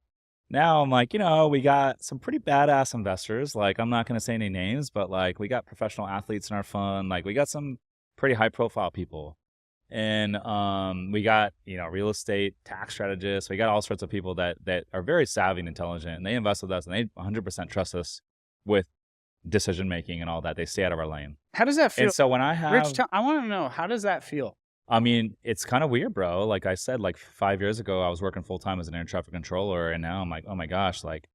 now I'm like, we got some pretty badass investors. Like, I'm not going to say any names, but like, we got professional athletes in our fund. Like, we got some pretty high profile people. And we got, real estate tax strategists. We got all sorts of people that are very savvy and intelligent, and they invest with us, and they 100% trust us with decision making and all that. They stay out of our lane. How does that feel? And so when I have, Rich, I want to know, how does that feel? I mean, it's kind of weird, bro. Like I said, like 5 years ago, I was working full time as an air traffic controller, and now I'm like, oh my gosh, like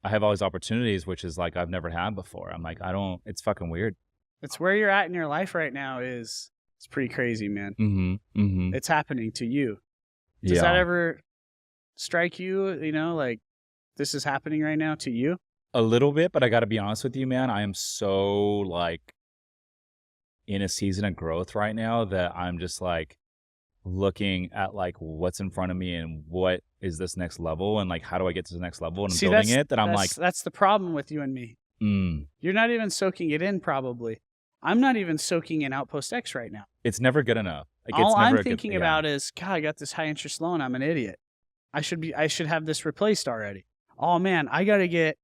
I have all these opportunities, which is like I've never had before. I'm like, it's fucking weird. It's where you're at in your life right now is. It's pretty crazy, man. It's happening to you. Does that ever strike you, like this is happening right now to you? A little bit, but I got to be honest with you, man. I am so like in a season of growth right now that I'm just like looking at like what's in front of me and what is this next level and like how do I get to the next level, and I'm building it. That's the problem with you and me. You're not even soaking it in, probably. I'm not even soaking in Outpost X right now. It's never good enough. Like, all I'm thinking about is, God, I got this high interest loan. I'm an idiot. I should have this replaced already. Oh man, I gotta get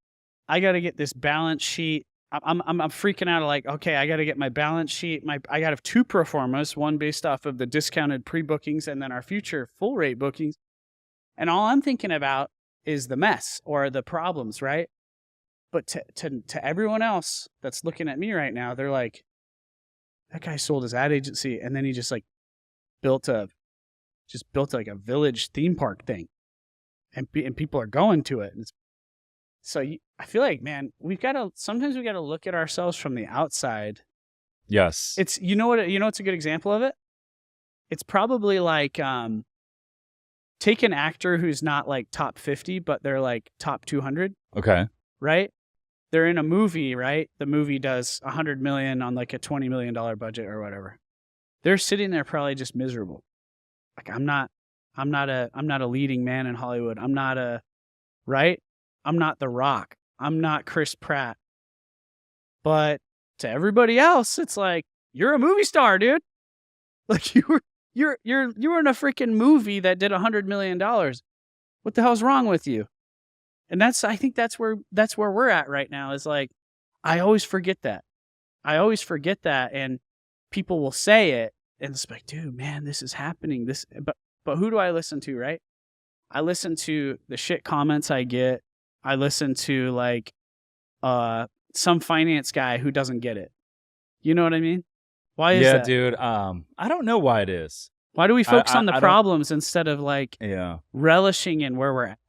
this balance sheet. I'm freaking out. Like, okay, I gotta get my balance sheet. I gotta have 2 pro formas, one based off of the discounted pre-bookings and then our future full rate bookings. And all I'm thinking about is the mess or the problems, right? But to everyone else that's looking at me right now, they're like, that guy sold his ad agency and then he just built like a village theme park thing, and people are going to it. I feel like, man, sometimes we gotta look at ourselves from the outside. Yes. It's, what's a good example of it? It's probably like, take an actor who's not like top 50, but they're like top 200, Okay. right? They're in a movie, right? The movie does 100 million on like a $20 million budget or whatever. They're sitting there probably just miserable. Like, I'm not a leading man in Hollywood. I'm not The Rock. I'm not Chris Pratt. But to everybody else, it's like, you're a movie star, dude. Like, you were in a freaking movie that did $100 million. What the hell's wrong with you? And I think that's where we're at right now, is like, I always forget that. And people will say it, and it's like, dude, man, this is happening. But who do I listen to, right? I listen to the shit comments I get. I listen to like some finance guy who doesn't get it. You know what I mean? Why is that? Yeah, dude. I don't know why it is. Why do we focus on the I don't- problems instead of like Yeah. relishing in where we're at?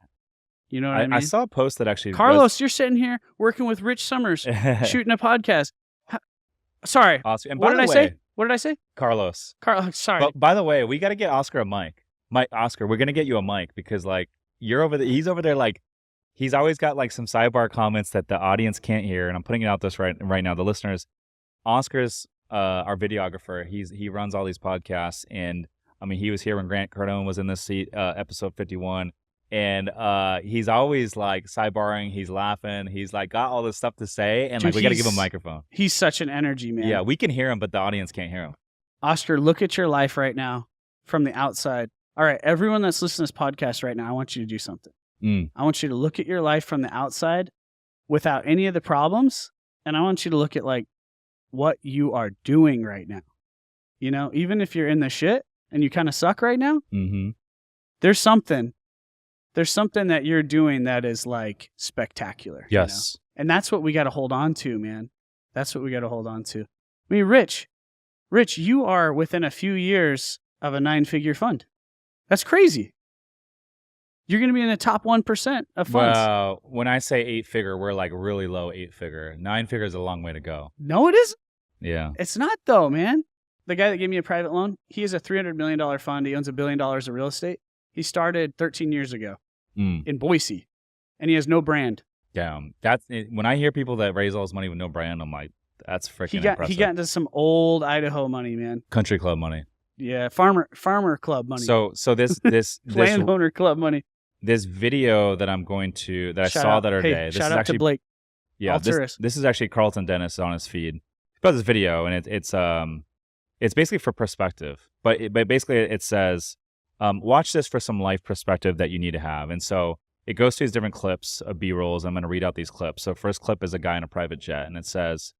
You know what I mean? I saw a post that actually Carlos, you're sitting here working with Rich Summers, shooting a podcast. Sorry. Oscar. And What by did the I way, say? What did I say? Carlos. Sorry. But by the way, we got to get Oscar a mic. Oscar, we're gonna get you a mic because like he's over there like he's always got like some sidebar comments that the audience can't hear, and I'm putting it out this right now. The listeners, Oscar's our videographer. He runs all these podcasts, and I mean he was here when Grant Cardone was in this seat, episode 51. And he's always like sidebarring, he's laughing, he's like got all this stuff to say, and Dude, like we got to give him a microphone. He's such an energy, man. Yeah, we can hear him, but the audience can't hear him. Oscar, look at your life right now from the outside. All right, everyone that's listening to this podcast right now, I want you to do something. I want you to look at your life from the outside without any of the problems, and I want you to look at like what you are doing right now. You know, even if you're in the shit and you kind of suck right now, there's something that you're doing that is like spectacular. Yes. You know? And that's what we got to hold on to, man. That's what we got to hold on to. I mean, Rich, you are within a few years of a 9-figure fund. That's crazy. You're going to be in the top 1% of funds. Well, when I say 8-figure, we're like really low 8-figure. 9-figure is a long way to go. No, it isn't. Yeah. It's not though, man. The guy that gave me a private loan, he has a $300 million fund. He owns $1 billion of real estate. He started 13 years ago in Boise, and he has no brand. Yeah. When I hear people that raise all this money with no brand, I'm like, that's freaking impressive. He got into some old Idaho money, man. Country club money. Yeah, farmer club money. So this landowner club money. This video that I saw the other day. This Shout is out actually to Blake. Yeah, this is actually Carlton Dennis on his feed. He put this video, and it's basically for perspective, but basically it says, watch this for some life perspective that you need to have. And so it goes to these different clips of B-rolls. I'm going to read out these clips. So first clip is a guy in a private jet, and it says,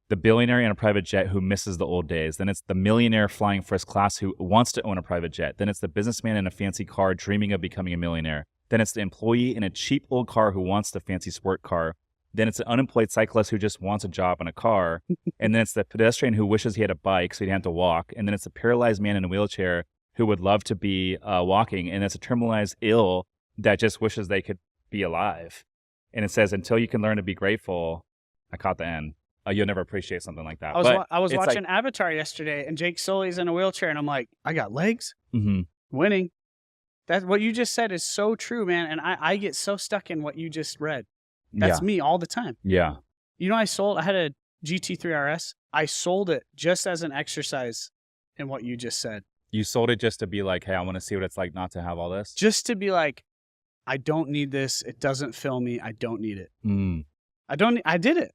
the billionaire in a private jet who misses the old days. Then it's the millionaire flying first class who wants to own a private jet. Then it's the businessman in a fancy car dreaming of becoming a millionaire. Then it's the employee in a cheap old car who wants the fancy sport car. Then it's the unemployed cyclist who just wants a job in a car. And then it's the pedestrian who wishes he had a bike so he'd have to walk. And then it's the paralyzed man in a wheelchair who would love to be walking. And it's a terminalized ill that just wishes they could be alive. And it says, until you can learn to be grateful, I caught the end. You'll never appreciate something like that. I was watching Avatar yesterday, and Jake Sully's in a wheelchair, and I'm like, I got legs. Winning. That what you just said is so true, man. And I get so stuck in what you just read. That's me all the time. Yeah. You know, I had a GT3 RS. I sold it just as an exercise in what you just said. You sold it just to be like, hey, I want to see what it's like not to have all this? Just to be like, I don't need this. It doesn't fill me. I don't need it. I did it.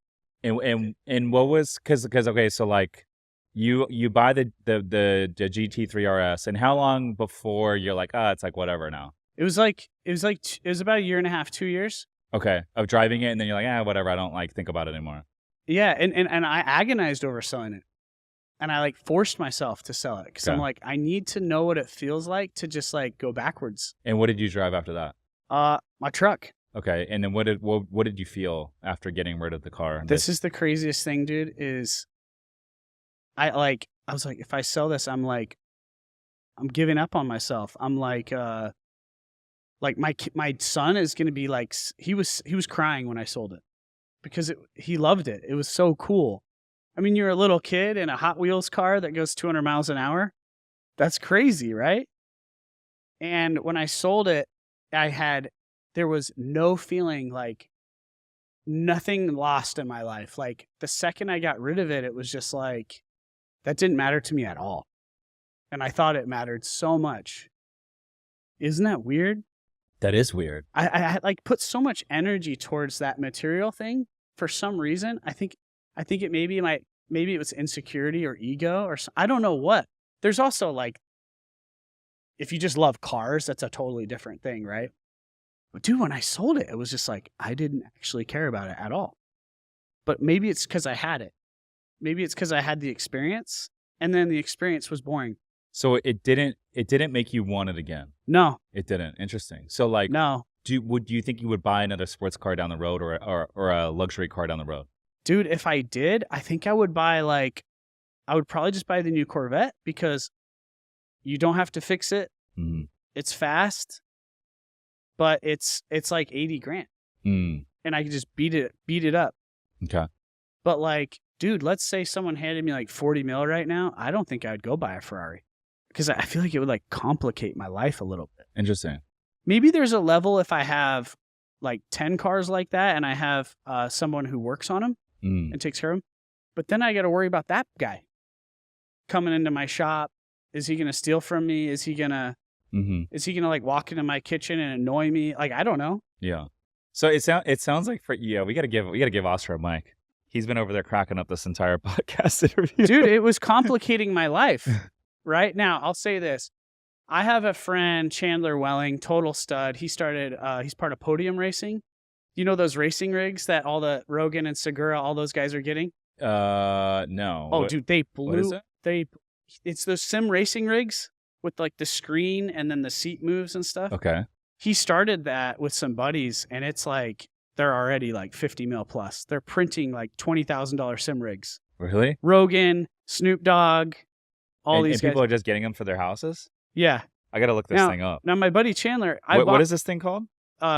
And what was, cause okay, so like you buy the GT3 RS, and how long before you're like, it's like whatever now? It was about 1.5 years, 2 years. Okay, of driving it, and then you're like, whatever, I don't like think about it anymore. Yeah, and I agonized over selling it, and I like forced myself to sell it because I'm like, I need to know what it feels like to just like go backwards. And what did you drive after that? My truck. Okay, and then what did you feel after getting rid of the car? This is the craziest thing, dude. Is I was like, if I sell this, I'm giving up on myself. I'm like my son is gonna be like, he was crying when I sold it because he loved it. It was so cool. I mean, you're a little kid in a Hot Wheels car that goes 200 miles an hour. That's crazy, right? And when I sold it, there was no feeling like nothing lost in my life. Like the second I got rid of it, it was just like, that didn't matter to me at all. And I thought it mattered so much. Isn't that weird? That is weird. I like put so much energy towards that material thing for some reason. I think it maybe it was insecurity or ego or I don't know what. There's also like, if you just love cars, that's a totally different thing, right? But dude, when I sold it, it was just like, I didn't actually care about it at all. But maybe it's because I had it. Maybe it's because I had the experience, and then the experience was boring. So it didn't make you want it again? No. It didn't. Interesting. So like, no. Do you think you would buy another sports car down the road or a luxury car down the road? Dude, if I did, I think I would probably just buy the new Corvette because you don't have to fix it. Mm-hmm. It's fast, but it's like 80 grand. Mm. And I could just beat it up. Okay. But like, dude, let's say someone handed me like 40 mil right now. I don't think I'd go buy a Ferrari because I feel like it would like complicate my life a little bit. Interesting. Maybe there's a level if I have like 10 cars like that and I have someone who works on them and takes care of them. But then I got to worry about that guy coming into my shop. Is he going to steal from me? Is he going to like walk into my kitchen and annoy me? Like, I don't know. Yeah. So it sounds like we got to give Oscar a mic. He's been over there cracking up this entire podcast interview. Dude, it was complicating my life. Right now, I'll say this. I have a friend, Chandler Welling, total stud. He's part of Podium Racing. You know those racing rigs that all the Rogan and Segura, all those guys are getting? No. Oh, dude, they blew. What is it? It's those sim racing rigs with like the screen and then the seat moves and stuff. Okay. He started that with some buddies, and it's like they're already like 50 mil plus. They're printing like $20,000 sim rigs. Really? Rogan, Snoop Dogg, all these guys. People are just getting them for their houses? Yeah. I got to look this thing up. Now, my buddy Chandler, what is this thing called?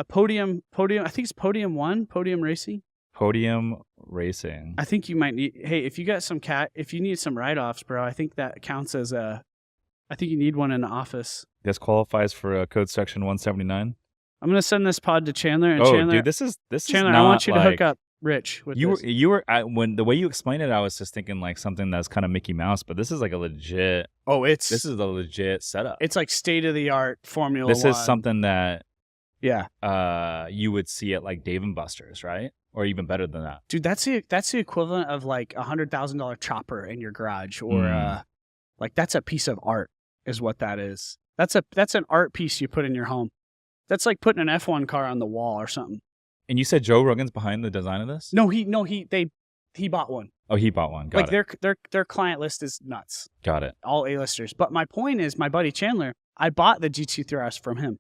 Podium. I think it's Podium 1, Podium Racing. Podium Racing. I think you might need, hey, if you got if you need some write-offs, bro, I think that counts as I think you need one in the office. This qualifies for code section 179. I'm going to send this pod to Chandler. And Chandler, dude, this is Chandler, not I want you to like, hook up Rich with this. You were when the way you explained it, I was just thinking like something that's kind of Mickey Mouse, but this is like a legit. Oh, this is a legit setup. It's like state of the art Formula This 1. is something that you would see at like Dave and Buster's, right? Or even better than that. Dude, that's the equivalent of like $100,000 chopper in your garage, or like that's a piece of art, is what that is. That's an art piece you put in your home. That's like putting an F1 car on the wall or something. And you said Joe Rogan's behind the design of this? No, he bought one. Oh, he bought one. Got it. Their client list is nuts. Got it. All A-listers. But my point is, my buddy Chandler, I bought the GT3 RS from him.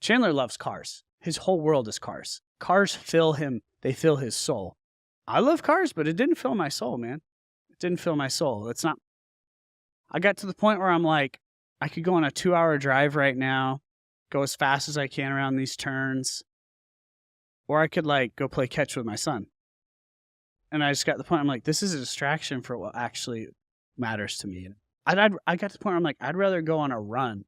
Chandler loves cars. His whole world is cars. Cars fill him. They fill his soul. I love cars, but it didn't fill my soul, man. It didn't fill my soul. It's not. I got to the point where I'm like, I could go on a 2-hour drive right now, go as fast as I can around these turns, or I could like go play catch with my son. And I just got to the point, I'm like, this is a distraction for what actually matters to me. I got to the point where I'm like, I'd rather go on a run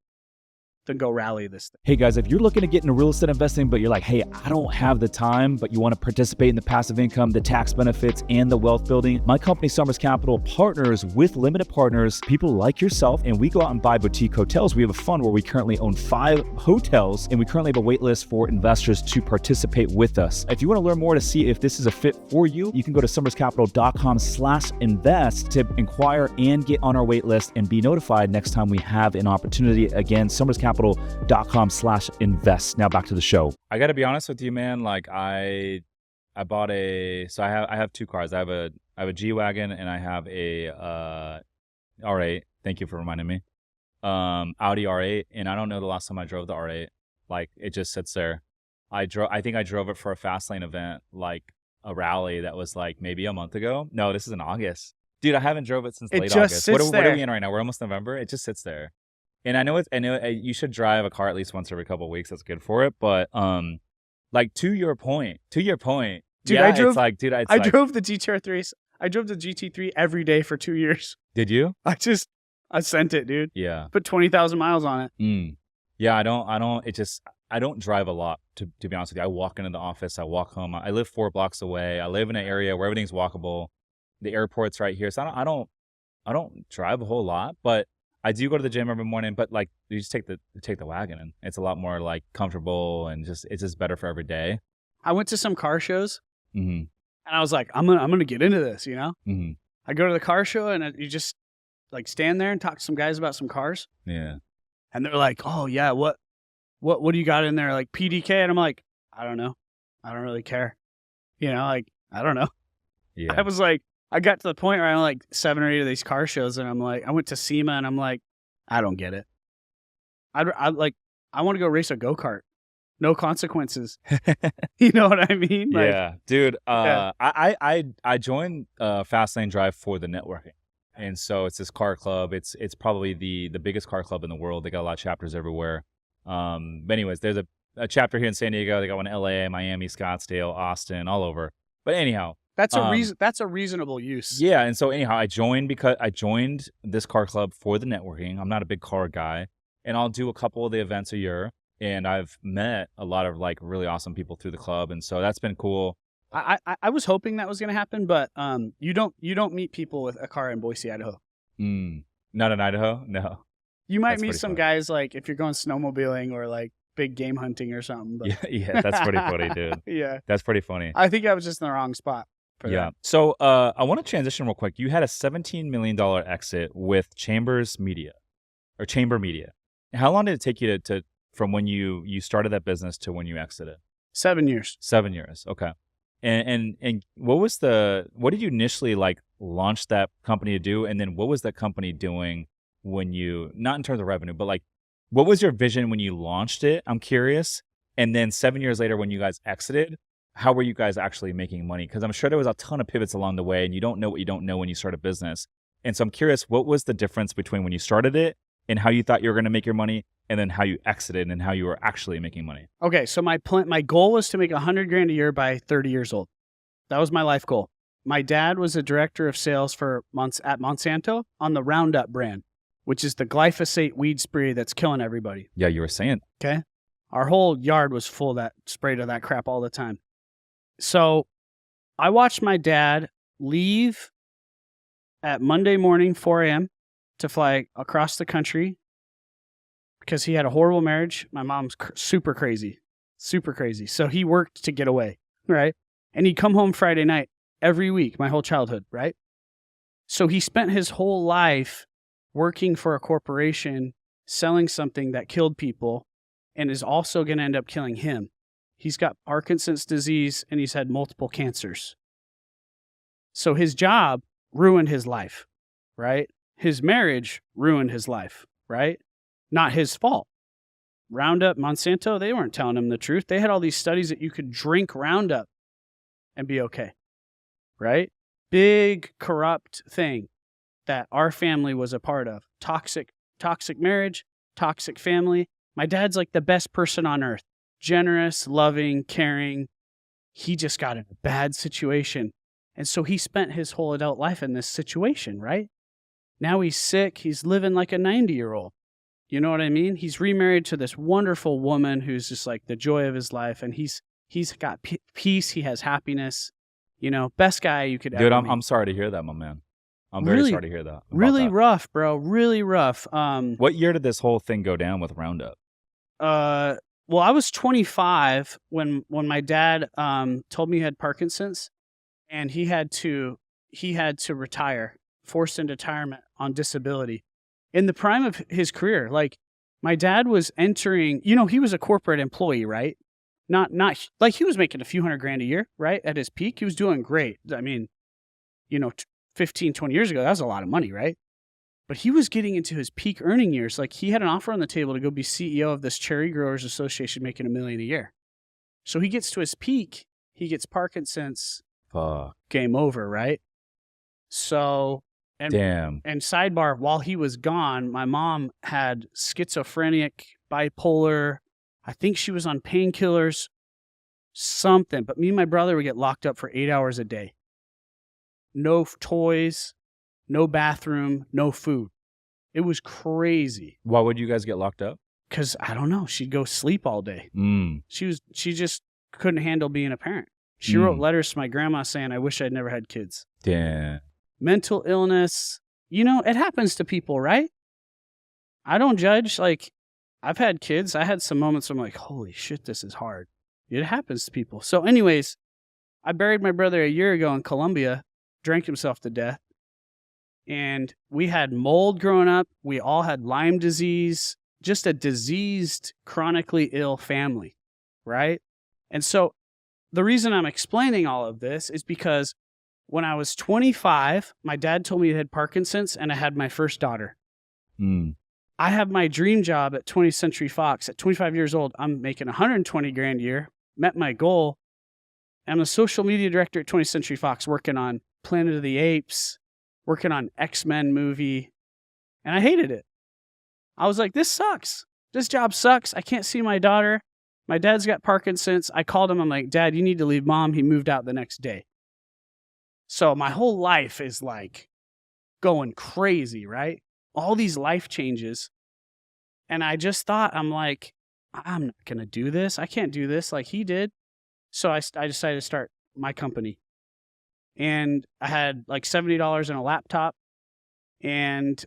than go rally this thing. Hey guys, if you're looking to get into real estate investing, but you're like, hey, I don't have the time, but you want to participate in the passive income, the tax benefits, and the wealth building, my company, Summers Capital, partners with limited partners, people like yourself, and we go out and buy boutique hotels. We have a fund where we currently own 5 hotels, and we currently have a wait list for investors to participate with us. If you want to learn more to see if this is a fit for you, you can go to summerscapital.com/invest to inquire and get on our wait list and be notified next time we have an opportunity. Again, summerscapital.com/invest. Now back to the show. I got to be honest with you, man. Like I bought I have 2 cars. I have a G-Wagon and I have a R8. Thank you for reminding me. Audi R8, and I don't know the last time I drove the R8. Like it just sits there. I think I drove it for a fast lane event, like a rally that was like maybe a month ago. No, this is in August. Dude, I haven't drove it since late August. What are we in right now? We're almost November. It just sits there. And I know you should drive a car at least once every couple of weeks. That's good for it. But like to your point, dude, yeah, I drove the GTR3. I drove the GT3 every day for 2 years. Did you? I sent it, dude. Yeah. Put 20,000 miles on it. Yeah, I don't drive a lot, to be honest with you. I walk into the office, I walk home. I live 4 blocks away. I live in an area where everything's walkable. The airport's right here. So I don't drive a whole lot, but I do go to the gym every morning. But like, you just take the wagon, and it's a lot more like comfortable, and it's just better for every day. I went to some car shows, Mm-hmm. and I was like, I'm gonna get into this, you know? Mm-hmm. I go to the car show, and you just like stand there and talk to some guys about some cars, Yeah. and they're like, "Oh yeah, what do you got in there, like PDK?" And I'm like, "I don't know, I don't really care, you know, like I don't know." Yeah. I was like, I got to the point where I went like 7 or 8 of these car shows, and I'm like, I went to SEMA, and I'm like, I don't get it. I want to go race a go-kart, no consequences. You know what I mean? Like, Yeah, dude. Yeah. I joined Fast Lane Drive for the networking, and so it's this car club. It's probably the biggest car club in the world. They got a lot of chapters everywhere. But anyways, there's a chapter here in San Diego. They got one in LA, Miami, Scottsdale, Austin, all over. But anyhow, that's a reason. That's a reasonable use. yeah. And so anyhow, I joined this car club for the networking. I'm not a big car guy, and I'll do a couple of the events a year. And I've met a lot of like really awesome people through the club, and so that's been cool. I was hoping that was going to happen, but you don't meet people with a car in Boise, Idaho. Not in Idaho, no. You might That's meet pretty some funny. guys like if you're going snowmobiling or like big game hunting or something. But Yeah, that's pretty funny, dude. yeah, That's pretty funny. I think I was just in the wrong spot for Yeah. that. So I want to transition real quick. You had a $17 million exit with Chamber Media. How long did it take you to from when you started that business to when you exited? 7 years. 7 years. Okay. And what did you initially like launch that company to do? And then what was that company doing when not in terms of revenue, but like, what was your vision when you launched it? I'm curious. And then 7 years later, when you guys exited, how were you guys actually making money? Because I'm sure there was a ton of pivots along the way, and you don't know what you don't know when you start a business. And so I'm curious, what was the difference between when you started it and how you thought you were going to make your money, and then how you exited and how you were actually making money? Okay, so my goal was to make $100,000 a year by 30 years old. That was my life goal. My dad was a director of sales at Monsanto on the Roundup brand, which is the glyphosate weed spray that's killing everybody. Yeah, you were saying. Okay. Our whole yard was full of that sprayed of that crap all the time. So I watched my dad leave at Monday morning, 4 a.m. to fly across the country because he had a horrible marriage. My mom's super crazy. So he worked to get away, right? And he'd come home Friday night every week, my whole childhood, right? So he spent his whole life working for a corporation, selling something that killed people and is also going to end up killing him. He's got Parkinson's disease and he's had multiple cancers. So his job ruined his life, right? His marriage ruined his life, right? Not his fault. Roundup, Monsanto, they weren't telling him the truth. They had all these studies that you could drink Roundup and be okay, right? Big corrupt thing that our family was a part of. Toxic marriage, toxic family. My dad's like the best person on earth. Generous, loving, caring. He just got in a bad situation. And so he spent his whole adult life in this situation, right? Now he's sick. He's living like a 90-year-old. You know what I mean? He's remarried to this wonderful woman who's just like the joy of his life. And he's got peace. He has happiness. You know, best guy you could ever Dude, meet. I'm sorry to hear that, my man. I'm very sorry to hear that. about Really that. rough, bro. Really rough. What year did this whole thing go down with Roundup? Well, I was 25 when my dad told me he had Parkinson's, and he had to retire, forced into retirement on disability. In the prime of his career, like my dad was entering, you know, he was a corporate employee, right? Not like he was making a few $100,000 a year, right? At his peak, he was doing great. I mean, you know, 15, 20 years ago, that was a lot of money, right? But he was getting into his peak earning years. Like he had an offer on the table to go be CEO of this Cherry Growers Association making $1 million a year. So he gets to his peak, he gets Parkinson's, Fuck. game over, right? So, Damn. and sidebar, while he was gone, my mom had schizophrenic, bipolar, I think she was on painkillers, something. But me and my brother would get locked up for 8 hours a day. No toys, no bathroom, no food. It was crazy Why would you guys get locked up? because I don't know, she'd go sleep all day. Mm. She just couldn't handle being a parent. She wrote letters to my grandma saying, I wish I'd never had kids. Damn. Mental illness, it happens to people, right? I don't judge. Like, I've had kids. I had some moments where I'm like, holy shit, this is hard. It happens to people. So anyways, I buried my brother a year ago in Colombia, drank himself to death. And we had mold growing up. We all had Lyme disease, just a diseased, chronically ill family, right? And so the reason I'm explaining all of this is because when I was 25, my dad told me he had Parkinson's and I had my first daughter. Mm. I have my dream job at 20th Century Fox. At 25 years old, I'm making $120,000 a year, met my goal. I'm a social media director at 20th Century Fox working on Planet of the Apes, working on X-Men movie, and I hated it. I was like, this sucks. This job sucks. I can't see my daughter. My dad's got Parkinson's. I called him. I'm like, Dad, you need to leave Mom. He moved out the next day. So my whole life is like going crazy, right? All these life changes. And I just thought, I'm like, I'm not going to do this. I can't do this like he did. So I decided to start my company. And I had like $70 in a laptop. And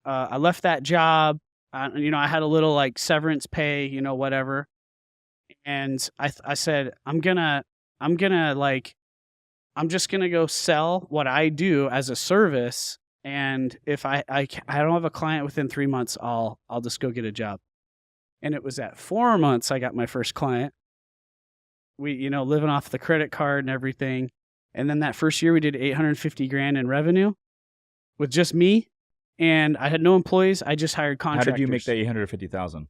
I left that job. I had a little like severance pay, whatever. And I said, I'm just gonna go sell what I do as a service. And if I don't have a client within 3 months, I'll just go get a job. And it was at 4 months I got my first client. We, living off the credit card and everything. And then that first year we did $850,000 in revenue with just me. And I had no employees. I just hired contractors. How did you make that $850,000?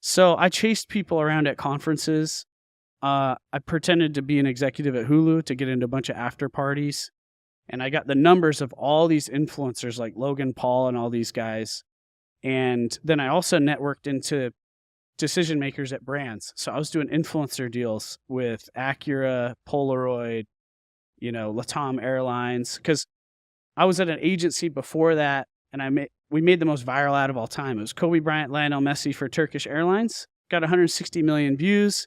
So I chased people around at conferences. I pretended to be an executive at Hulu to get into a bunch of after parties. And I got the numbers of all these influencers like Logan Paul and all these guys. And then I also networked into decision makers at brands. So I was doing influencer deals with Acura, Polaroid, Latam Airlines. Because I was at an agency before that. And we made the most viral ad of all time. It was Kobe Bryant, Lionel Messi for Turkish Airlines. Got 160 million views.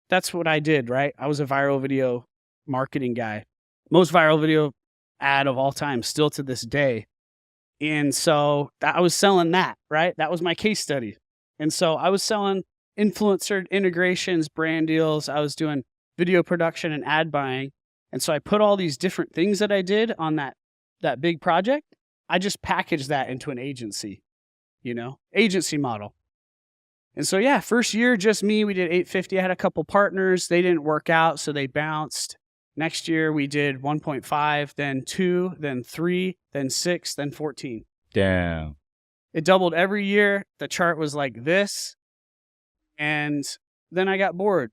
That's what I did, right? I was a viral video marketing guy. Most viral video ad of all time, still to this day. And so I was selling that, right? That was my case study. And so I was selling influencer integrations, brand deals. I was doing video production and ad buying. And so I put all these different things that I did on that big project. I just packaged that into an agency, agency model. And so, yeah, first year, just me, we did 850. I had a couple partners. They didn't work out, so they bounced. Next year, we did 1.5, then 2, then 3, then 6, then 14. Damn. It doubled every year. The chart was like this. And then I got bored.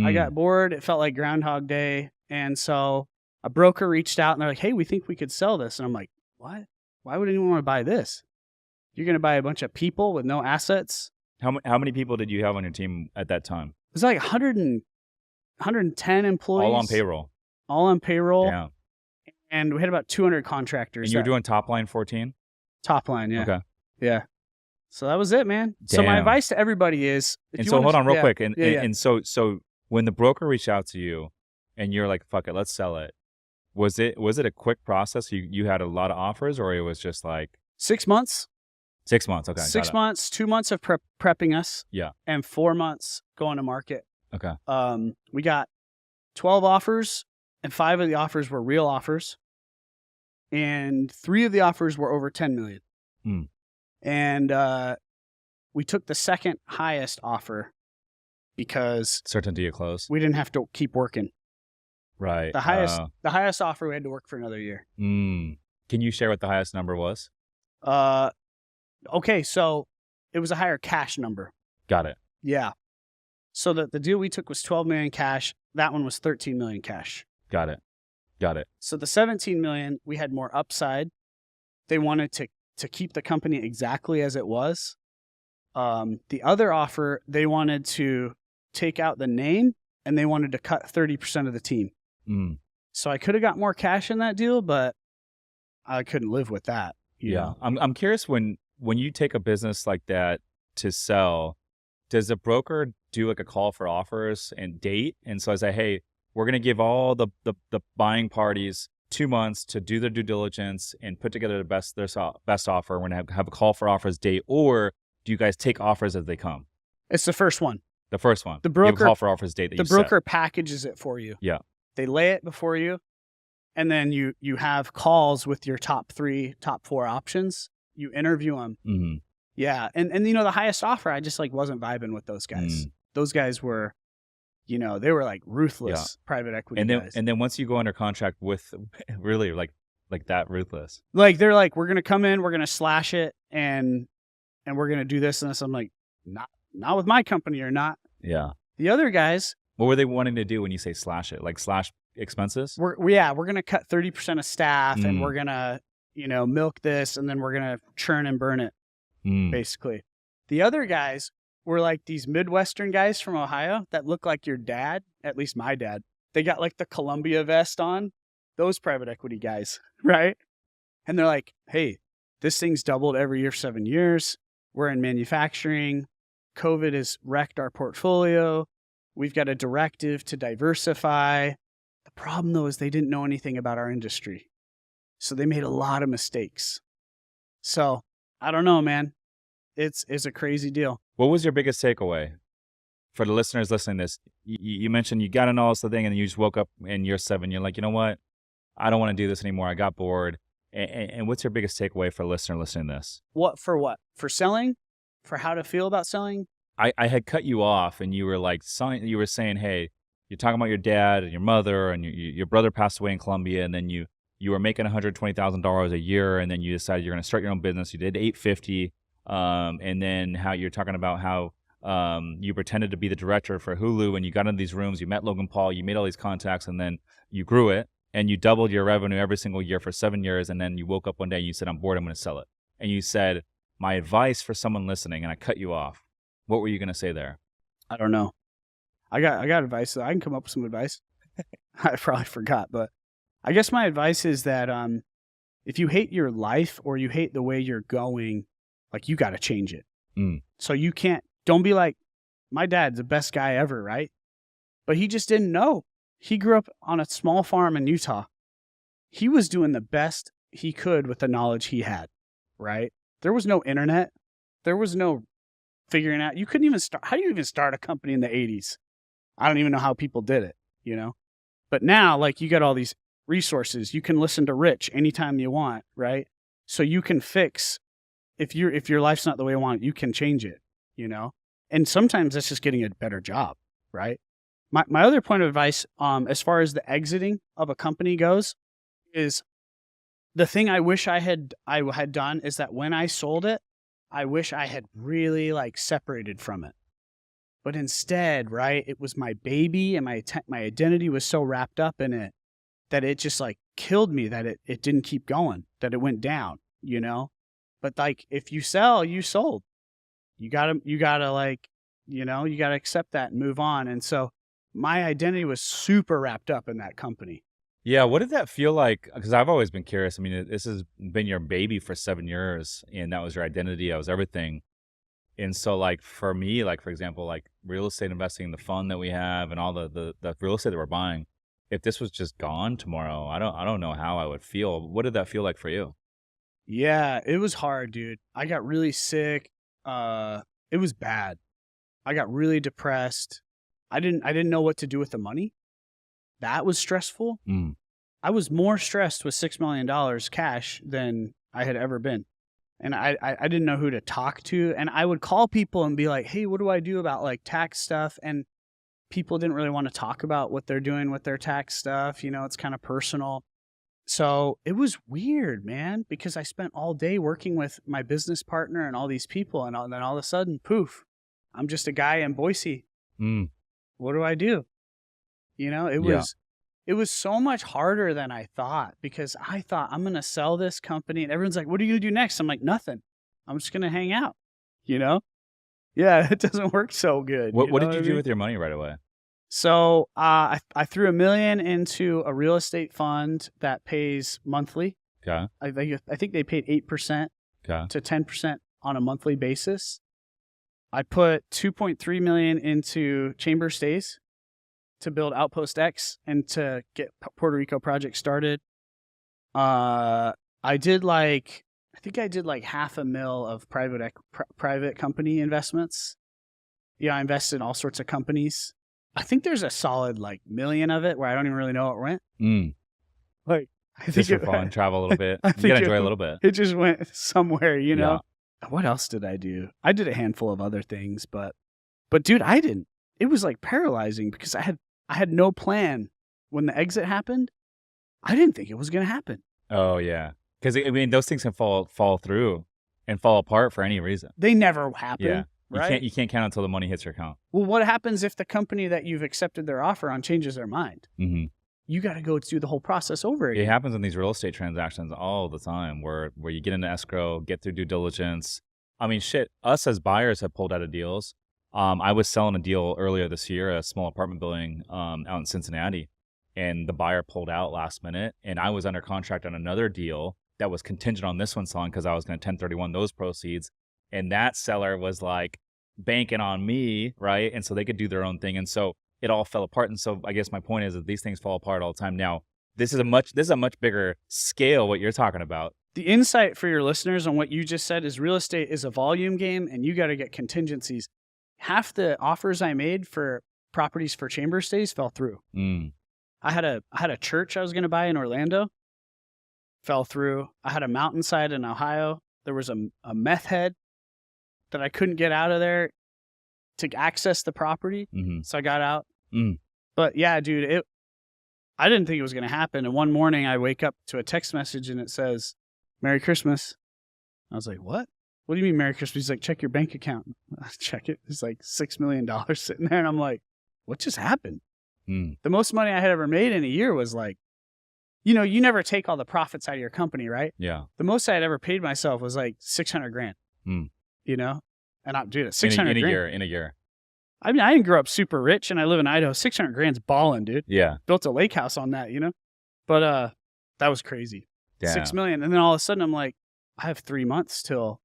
I got bored. It felt like Groundhog Day. And so a broker reached out, and they're like, hey, we think we could sell this. And I'm like, what? Why would anyone want to buy this? You're going to buy a bunch of people with no assets? How many people did you have on your team at that time? It was like 110 employees. All on payroll? All on payroll. Yeah. And we had about 200 contractors. And you were doing top line 14? Top line, yeah. Okay. Yeah. So that was it, man. Damn. So my advice to everybody is... hold on real quick. And so when the broker reached out to you and you're like, fuck it, let's sell it. Was it a quick process? You had a lot of offers, or it was just like 6 months? 6 months, okay. 6 months, 2 months of prepping us. Yeah. And 4 months going to market. Okay. We got 12 offers, and 5 of the offers were real offers. And 3 of the offers were over 10 million. And we took the second highest offer because certainty of close. We didn't have to keep working. Right. The highest offer, we had to work for another year. Can you share what the highest number was? Okay, so it was a higher cash number. Got it. Yeah. So the deal we took was 12 million cash. That one was 13 million cash. Got it. So the 17 million, we had more upside. They wanted to keep the company exactly as it was. The other offer, they wanted to take out the name, and they wanted to cut 30% of the team. So I could have got more cash in that deal, but I couldn't live with that. Yeah. I'm curious when you take a business like that to sell, does the broker do like a call for offers and date? And so I say, hey, we're going to give all the buying parties 2 months to do their due diligence and put together their best offer. We're going to have a call for offers date, or do you guys take offers as they come? It's the first one. The first one. The broker, you have a call for offers date that the you broker set. packages it for you. Yeah. They lay it before you, and then you have calls with your top 4 options. You interview them. Mm-hmm. Yeah, and you know, the highest offer, I just like wasn't vibing with those guys. Those guys were, you know, they were like ruthless private equity guys. And then once you go under contract with really like that ruthless, like they're like, we're gonna come in, we're gonna slash it, and we're gonna do this and this. I'm like, not with my company or not. Yeah. The other guys, what were they wanting to do when you say slash it? Like slash expenses? We're gonna cut 30% of staff, and we're gonna, you know, milk this, and then we're gonna churn and burn it. Basically. The other guys were like these Midwestern guys from Ohio that look like your dad, at least my dad. They got like the Columbia vest on, those private equity guys, right? And they're like, hey, this thing's doubled every year for 7 years. We're in manufacturing. COVID has wrecked our portfolio. We've got a directive to diversify. The problem, though, is they didn't know anything about our industry. So they made a lot of mistakes. So I don't know, man. It's a crazy deal. What was your biggest takeaway for the listeners listening to this? You mentioned you got into all this thing, and then you just woke up in year 7. You're like, you know what? I don't want to do this anymore. I got bored. And what's your biggest takeaway for a listener listening to this? What? For selling? For how to feel about selling? I had cut you off, and you were like, you were saying, hey, you're talking about your dad and your mother, and your brother passed away in Colombia, and then you were making $120,000 a year, and then you decided you're going to start your own business. You did $850. And then how you're talking about how you pretended to be the director for Hulu, and you got into these rooms, you met Logan Paul, you made all these contacts, and then you grew it, and you doubled your revenue every single year for 7 years, and then you woke up one day and you said, I'm bored, I'm going to sell it. And you said, my advice for someone listening, and I cut you off. What were you going to say there? I don't know. I got advice. I can come up with some advice. I probably forgot, but I guess my advice is that if you hate your life or you hate the way you're going, like, you got to change it. So don't be like, my dad's the best guy ever, right? But he just didn't know. He grew up on a small farm in Utah. He was doing the best he could with the knowledge he had, right? There was no internet. There was no figuring out. You couldn't even start. How do you even start a company in the 80s? I don't even know how people did it, you know? But now, like, you got all these resources. You can listen to Rich anytime you want, right? So you can fix. If your life's not the way you want it, you can change it, you know? And sometimes that's just getting a better job, right? My other point of advice, as far as the exiting of a company goes, is the thing I wish I had done is that when I sold it, I wish I had really like separated from it. But instead, right, it was my baby, and my identity was so wrapped up in it that it just like killed me, that it didn't keep going, that it went down, you know? But like, if you sell, you sold. You gotta like, you know, you gotta accept that and move on. And so my identity was super wrapped up in that company. Yeah, what did that feel like? Because I've always been curious. I mean, this has been your baby for 7 years, and that was your identity. That was everything. And so, like, for me, like, for example, like real estate investing, the fund that we have, and all the real estate that we're buying, if this was just gone tomorrow, I don't know how I would feel. What did that feel like for you? Yeah, it was hard, dude. I got really sick. It was bad. I got really depressed. I didn't know what to do with the money. That was stressful. I was more stressed with $6 million cash than I had ever been. And I didn't know who to talk to. And I would call people and be like, hey, what do I do about like tax stuff? And people didn't really want to talk about what they're doing with their tax stuff. You know, it's kind of personal. So it was weird, man, because I spent all day working with my business partner and all these people. And then all of a sudden, poof, I'm just a guy in Boise. What do I do? You know, it was so much harder than I thought, because I thought, I'm going to sell this company, and everyone's like, what are you going to do next? I'm like, nothing. I'm just going to hang out, you know? Yeah, it doesn't work so good. What did you do with your money right away? So I threw $1 million into a real estate fund that pays monthly. Okay. I think they paid 8% to 10% on a monthly basis. I put 2.3 million into chamber stays to build Outpost X and to get Puerto Rico project started. I think I did like $500,000 of private company investments. Yeah, I invested in all sorts of companies. I think there's a solid like $1 million of it where I don't even really know where it went. Like, I think Just for fun, travel a little bit. You gotta enjoy a little bit. It just went somewhere, you know. What else did I do? I did a handful of other things, but dude, I didn't. It was like paralyzing because I had no plan when the exit happened. I didn't think it was going to happen. Oh yeah, because I mean those things can fall through and fall apart for any reason. They never happen. Yeah, right? You can't count until the money hits your account. Well, what happens if the company that you've accepted their offer on changes their mind? Mm-hmm. You got to go do the whole process over again. It happens in these real estate transactions all the time where you get into escrow, get through due diligence. I mean, shit, us as buyers have pulled out of deals. I was selling a deal earlier this year, a small apartment building out in Cincinnati, and the buyer pulled out last minute. And I was under contract on another deal that was contingent on this one selling because I was going to 1031 those proceeds. And that seller was like banking on me, right? And so they could do their own thing. And so it all fell apart. And so I guess my point is that these things fall apart all the time. Now, this is a much bigger scale, what you're talking about. The insight for your listeners on what you just said is real estate is a volume game and you got to get contingencies. Half the offers I made for properties for chamber stays fell through. I had a church I was going to buy in Orlando, fell through. I had a mountainside in Ohio. There was a meth head that I couldn't get out of there to access the property. So I got out. But yeah, dude, I didn't think it was going to happen. And one morning I wake up to a text message and it says, "Merry Christmas." I was like, "What? What do you mean Merry Christmas?" He's like, "Check your bank account." I check it. There's like $6 million sitting there. And I'm like, what just happened? The most money I had ever made in a year was like, you know, you never take all the profits out of your company, right? Yeah. The most I had ever paid myself was like $600,000, you know? And I'm doing it. $600,000 in a year. I mean, I didn't grow up super rich and I live in Idaho. $600,000's balling, dude. Yeah. Built a lake house on that, you know? But that was crazy. Damn. $6 million. And then all of a sudden I'm like, I have 3 months till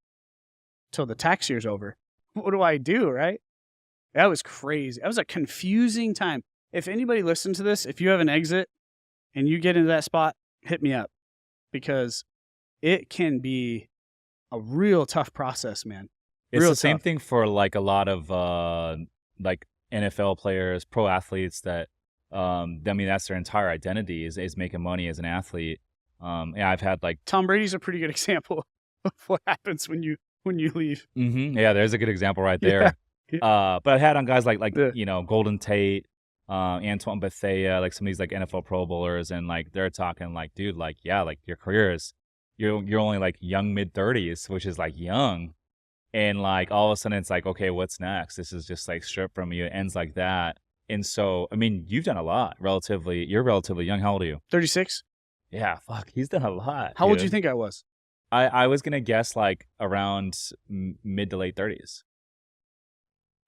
the tax year's over. What do I do, right? That was crazy. That was a confusing time. If anybody listens to this, if you have an exit and you get into that spot, hit me up because it can be a real tough process, man. It's the same thing for like a lot of like NFL players, pro athletes that I mean that's their entire identity is making money as an athlete. Yeah, I've had like Tom Brady's a pretty good example of what happens when you leave. Yeah, there's a good example right there. Yeah. But I had on guys like you know, Golden Tate, Antoine Bethea, like some of these like NFL Pro Bowlers, and like they're talking like, dude, like yeah, like your career is you're only like young mid-30s, which is like young, and like all of a sudden it's like, okay, what's next? This is just like stripped from you. It ends like that. And so I mean, you've done a lot. You're relatively young. How old are you? 36. Yeah, fuck, he's done a lot. How old do you think I was? I was gonna guess like around mid to late 30s.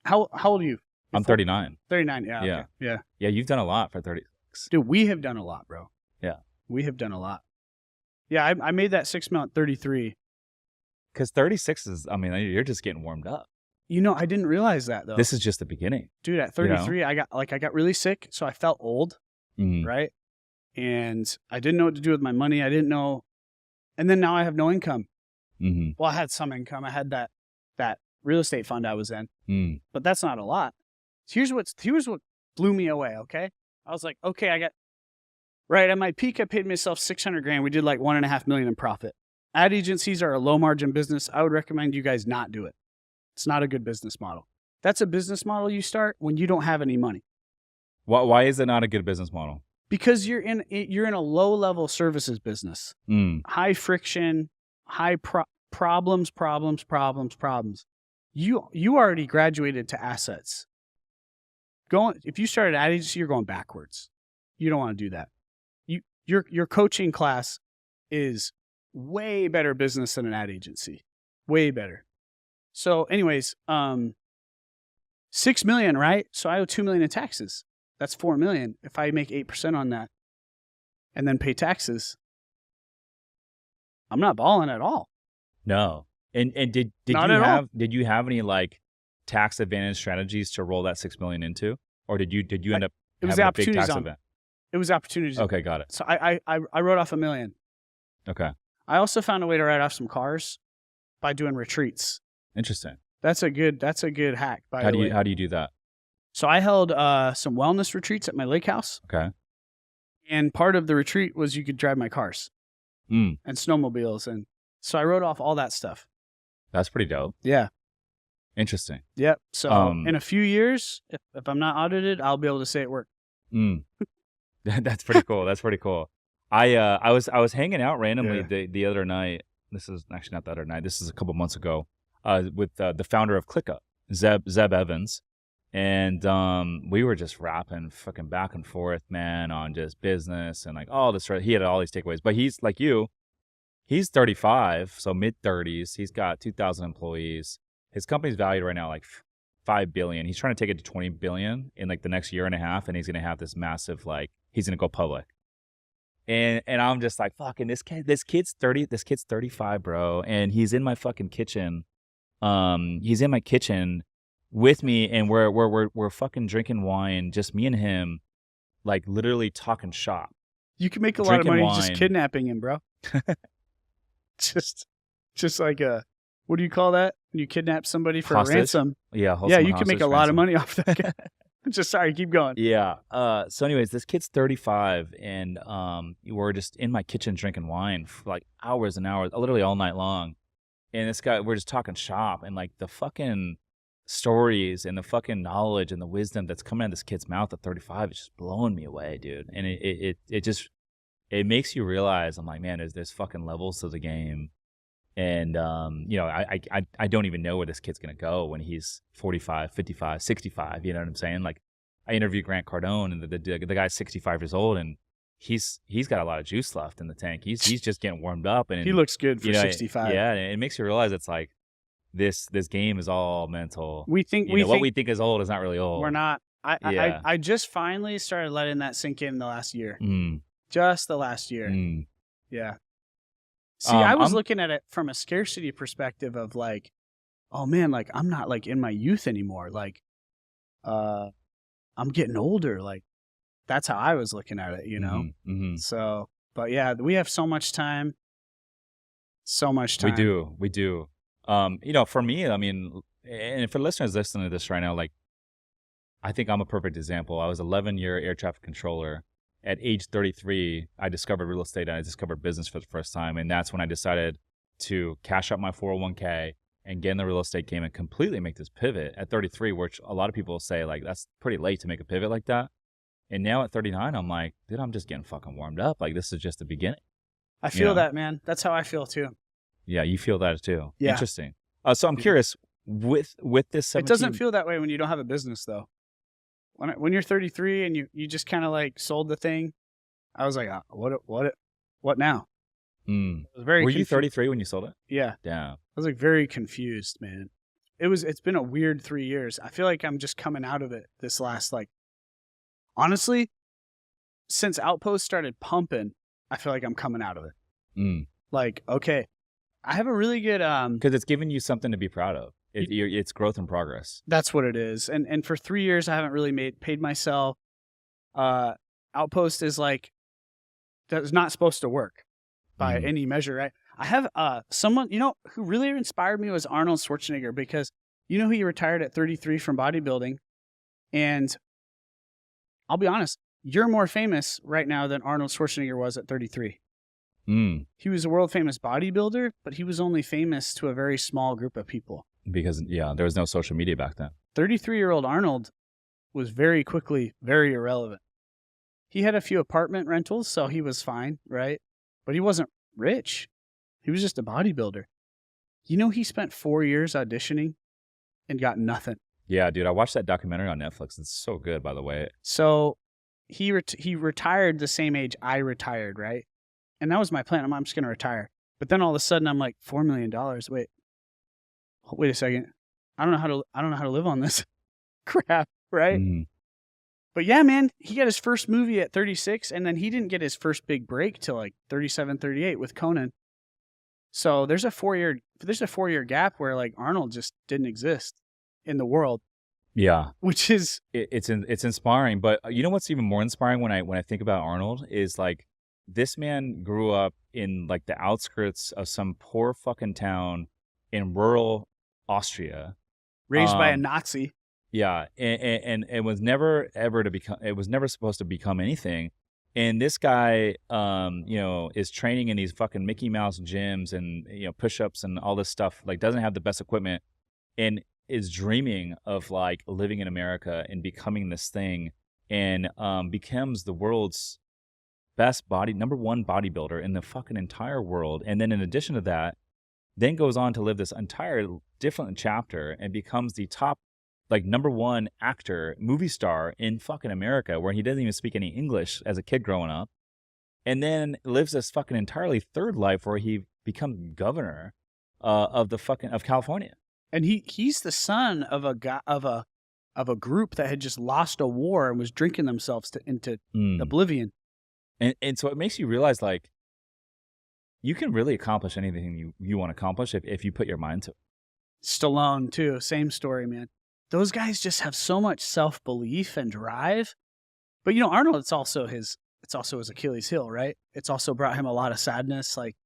How old are you? I'm 39. 39, yeah. Yeah. Okay. Yeah. Yeah, you've done a lot for 36. Dude, we have done a lot, bro. Yeah. We have done a lot. Yeah, I made that 6 mil at 33. Because 36 is, I mean, you're just getting warmed up. You know, I didn't realize that though. This is just the beginning. Dude, at 33, I got really sick, so I felt old, Mm-hmm. right? And I didn't know what to do with my money. I didn't know. And then now I have no income. Mm-hmm. Well, I had some income. I had that real estate fund I was in, but that's not a lot. Here's what blew me away. Okay. I was like, okay, right at my peak, I paid myself $600,000. We did like $1.5 million in profit. Ad agencies are a low margin business. I would recommend you guys not do it. It's not a good business model. That's a business model you start when you don't have any money. Why is it not a good business model? Because you're in a low level services business. High friction, high problems. You already graduated to assets. If you started ad agency, you're going backwards. You don't want to do that. Your coaching class is way better business than an ad agency. Way better. So anyways, 6 million, right? So I owe 2 million in taxes. That's 4 million. If I make 8% on that and then pay taxes, I'm not balling at all. No. And did Not you at all. have any like tax advantage strategies to roll that $6 million into, or did you end up It was the having a big opportunity tax zone. event? It was the opportunity zone. Okay, got it. So I wrote off $1 million. Okay, I also found a way to write off some cars by doing retreats. interesting. That's a good hack. By the way. How do you do that? So I held some wellness retreats at my lake house, Okay. and part of the retreat was you could drive my cars Mm, and snowmobiles, and so I wrote off all that stuff. that's pretty dope. Yeah. Interesting. Yep. So in a few years, if I'm not audited, I'll be able to say it worked. Mm. That's pretty cool. That's pretty cool. I was hanging out randomly the other night. This is actually not the other night. This is a couple months ago. With the founder of ClickUp, Zeb Evans, and we were just rapping fucking back and forth, man, on just business and like all this. He had all these takeaways, but he's like you. He's 35, so mid-30s. He's got 2,000 employees. His company's valued right now like $5 billion. He's trying to take it to $20 billion in like the next year and a half, and he's gonna have this massive like he's gonna go public. And I'm just like, fucking this kid's 30. This kid's 35, bro, and he's in my fucking kitchen. He's in my kitchen with me, and we're fucking drinking wine, just me and him, like literally talking shop. You can make a lot of money Drinking just wine. kidnapping him, bro. just like what do you call that? When you kidnap somebody for Hostage? a ransom. Yeah, Yeah, you can make hostage a lot of ransom. money off that guy. Just sorry, keep going. Yeah. So anyways, this kid's 35, and we're just in my kitchen drinking wine for like hours and hours, literally all night long. And this guy, we're just talking shop, and like the fucking stories and the fucking knowledge and the wisdom that's coming out of this kid's mouth at 35 is just blowing me away, dude. And it just makes you realize, I'm like, man, there's fucking levels to the game. And you know, I don't even know where this kid's gonna go when he's 45, 55, 65. You know what I'm saying? Like, I interviewed Grant Cardone, and the guy's 65 years old, and he's got a lot of juice left in the tank. He's just getting warmed up, and He looks good for you know, 65. Yeah, and it makes you realize it's like this game is all mental. We think What we think is old is not really old. we're not. Yeah. I just finally started letting that sink in the last year. Mm, Just the last year. mm. Yeah. See, I was I'm- looking at it from a scarcity perspective of like, oh man, like I'm not like in my youth anymore. Like, I'm getting older. Like, that's how I was looking at it, you know? Mhm. So, but yeah, we have so much time. So much time. We do. You know, for me, I mean, and for listeners listening to this right now, like, I think I'm a perfect example. I was 11-year air traffic controller. At age 33, I discovered real estate, and I discovered business for the first time. And that's when I decided to cash out my 401k and get in the real estate game and completely make this pivot at 33, which a lot of people say, like, that's pretty late to make a pivot like that. And now at 39, I'm like, dude, I'm just getting fucking warmed up. Like, this is just the beginning. I feel Yeah. that, man. That's how I feel too. Yeah, you feel that too. Yeah. Interesting. So I'm curious, with this 17... It doesn't feel that way when you don't have a business, though. When you're 33 and you just kind of like sold the thing, I was like, what now? Mm. I was very Were you 33 when you sold it? Yeah, Yeah. I was like very confused, man. It's been a weird 3 years. I feel like I'm just coming out of it this last, like, honestly, since Outpost started pumping, I feel like I'm coming out of it. Mm. Like, okay, I have a really good Because it's giving you something to be proud of. It's growth and progress. That's what it is. And for 3 years, I haven't really paid myself. Outpost is like, that's not supposed to work by any measure, right? I have someone, you know, who really inspired me was Arnold Schwarzenegger, because you know he retired at 33 from bodybuilding. And I'll be honest, you're more famous right now than Arnold Schwarzenegger was at 33. Mm. He was a world famous bodybuilder, but he was only famous to a very small group of people. Because, yeah, there was no social media back then. 33-year-old Arnold was very quickly very irrelevant. He had a few apartment rentals, so he was fine, right? But he wasn't rich. He was just a bodybuilder. You know, he spent 4 years auditioning and got nothing. Yeah, dude, I watched that documentary on Netflix. It's so good, by the way. So he retired the same age I retired, right? And that was my plan. I'm just going to retire. But then all of a sudden, I'm like, $4 million. Wait a second. I don't know how to live on this crap, right? Mm. But yeah, man, he got his first movie at 36, and then he didn't get his first big break till like 37, 38 with Conan. So there's a 4 year gap where like Arnold just didn't exist. in the world, Yeah. which is It's inspiring. But you know what's even more inspiring when I think about Arnold is like this man grew up in like the outskirts of some poor fucking town in rural Austria. raised by a Nazi. Yeah, and it was never ever to become. It was never supposed to become anything. And this guy, is training in these fucking Mickey Mouse gyms and push-ups and all this stuff. Like, doesn't have the best equipment, and is dreaming of like living in America and becoming this thing, and becomes the world's best number one bodybuilder in the fucking entire world. And then in addition to that, then goes on to live this entire different chapter and becomes the top like number one actor, movie star in fucking America, where he doesn't even speak any English as a kid growing up. And then lives this fucking entirely third life where he becomes governor of California. And he's the son of a guy of a group that had just lost a war and was drinking themselves into oblivion. And so it makes you realize like you can really accomplish anything you want to accomplish if you put your mind to it. Stallone too, same story, man. Those guys just have so much self-belief and drive. But Arnold, it's also his Achilles heel, right? It's also brought him a lot of sadness. Like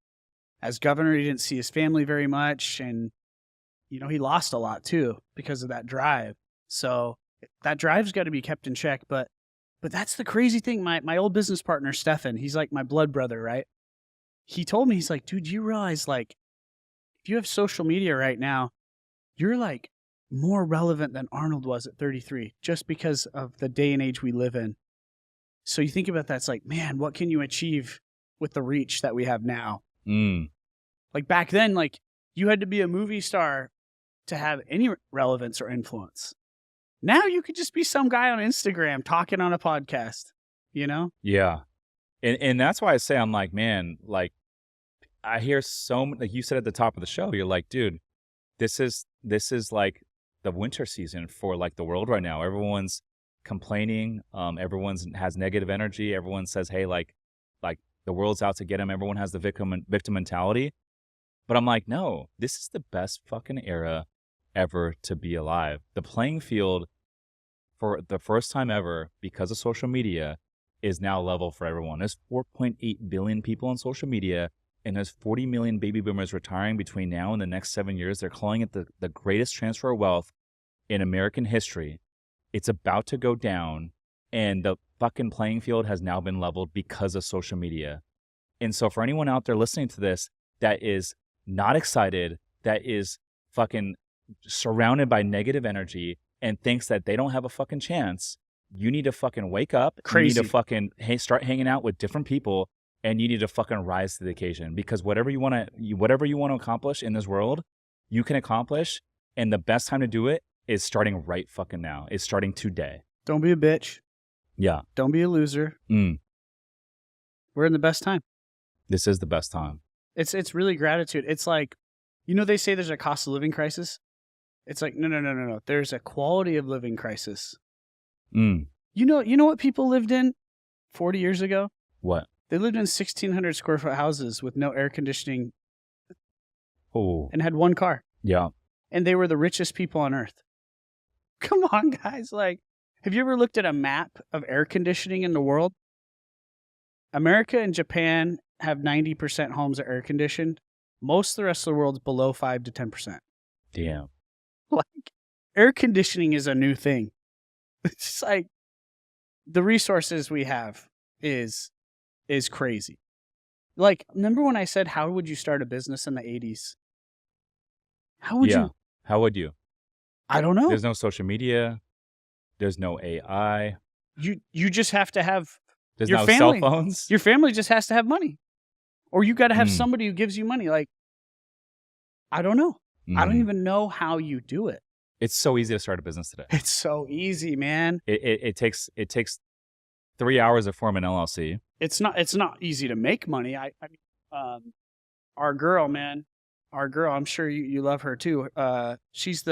as governor, he didn't see his family very much, and he lost a lot too because of that drive. So that drive's got to be kept in check. But that's the crazy thing. My old business partner, Stefan, he's like my blood brother, right? He told me, he's like, dude, you realize like if you have social media right now, you're like more relevant than Arnold was at 33, just because of the day and age we live in. So you think about that, it's like, man, what can you achieve with the reach that we have now? Like back then, like you had to be a movie star to have any relevance or influence. Now you could just be some guy on Instagram talking on a podcast, Yeah. And that's why I say, I'm like, man, like I hear like you said at the top of the show, you're like, dude, this is like the winter season for like the world right now. Everyone's complaining. Everyone's has negative energy. Everyone says, hey, like the world's out to get them. Everyone has the victim mentality. But I'm like, no, this is the best fucking era ever to be alive. The playing field for the first time ever, because of social media, is now level for everyone. There's 4.8 billion people on social media, and there's 40 million baby boomers retiring between now and the next 7 years. They're calling it the greatest transfer of wealth in American history. It's about to go down, and the fucking playing field has now been leveled because of social media. And so for anyone out there listening to this that is not excited, that is fucking surrounded by negative energy and thinks that they don't have a fucking chance, you need to fucking wake up. Crazy. You need to fucking start hanging out with different people, and you need to fucking rise to the occasion, because whatever you want to accomplish in this world, you can accomplish. And the best time to do it is starting right fucking now. It's starting today. Don't be a bitch. Yeah. Don't be a loser. We're in the best time. This is the best time. It's really gratitude. It's like, they say there's a cost of living crisis. It's like, no. There's a quality of living crisis. You know what people lived in 40 years ago? What? They lived in 1,600 square foot houses with no air conditioning. Oh. And had one car. Yeah. And they were the richest people on earth. Come on, guys. Like, have you ever looked at a map of air conditioning in the world? America and Japan have 90% homes that are air conditioned. Most of the rest of the world's below 5 to 10%. Damn. Like, air conditioning is a new thing. It's like the resources we have is crazy. Like, remember when I said, how would you start a business in the 80s? How would you? How would you? I don't know. There's no social media. There's no AI. You just have to have There's your no family, cell phones. Your family just has to have money. Or you got to have somebody who gives you money. Like, I don't know. I don't even know how you do it. It's so easy to start a business today. It's so easy, man. It takes 3 hours to form an LLC. It's not easy to make money. Our girl, I'm sure you love her too. She's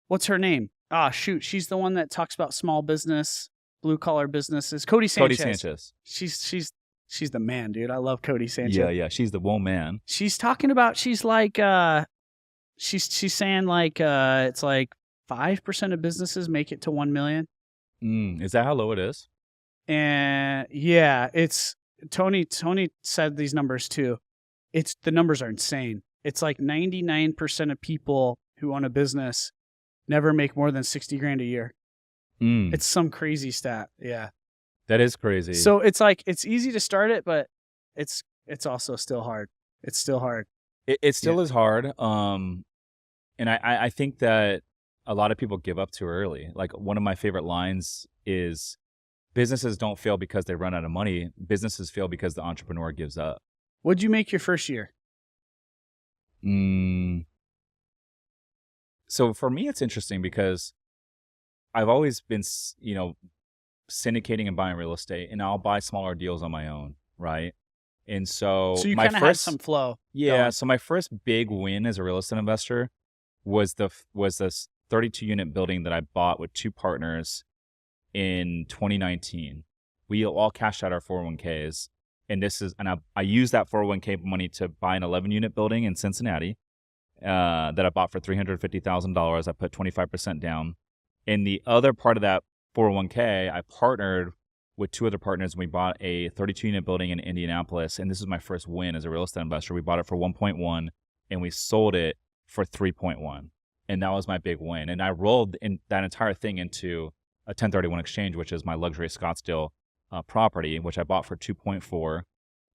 what's her name? She's the one that talks about small business, blue collar businesses. Cody Sanchez. She's the man, dude. I love Cody Sanchez. Yeah. She's the woman. She's talking about, she's like, she's saying like, it's like 5% of businesses make it to 1 million. Is that how low it is? And yeah, it's Tony said these numbers too. The numbers are insane. It's like 99% of people who own a business never make more than 60 grand a year. It's some crazy stat. Yeah. That is crazy. So it's like, it's easy to start it, but it's also still hard. It's still hard. It still is hard. And I think that a lot of people give up too early. Like one of my favorite lines is, businesses don't fail because they run out of money. Businesses fail because the entrepreneur gives up. What'd you make your first year? So for me, it's interesting because I've always been, syndicating and buying real estate, and I'll buy smaller deals on my own, right? And so you my kind of had some flow. Yeah. going. So my first big win as a real estate investor was this 32-unit building that I bought with two partners in 2019. We all cashed out our 401ks, and I used that 401k money to buy an 11-unit building in Cincinnati that I bought for $350,000. I put 25% down. In the other part of that 401k, I partnered with two other partners, and we bought a 32-unit building in Indianapolis. And this is my first win as a real estate investor. We bought it for 1.1, and we sold it for 3.1. And that was my big win. And I rolled in that entire thing into a 1031 exchange, which is my luxury Scottsdale property, which I bought for 2.4.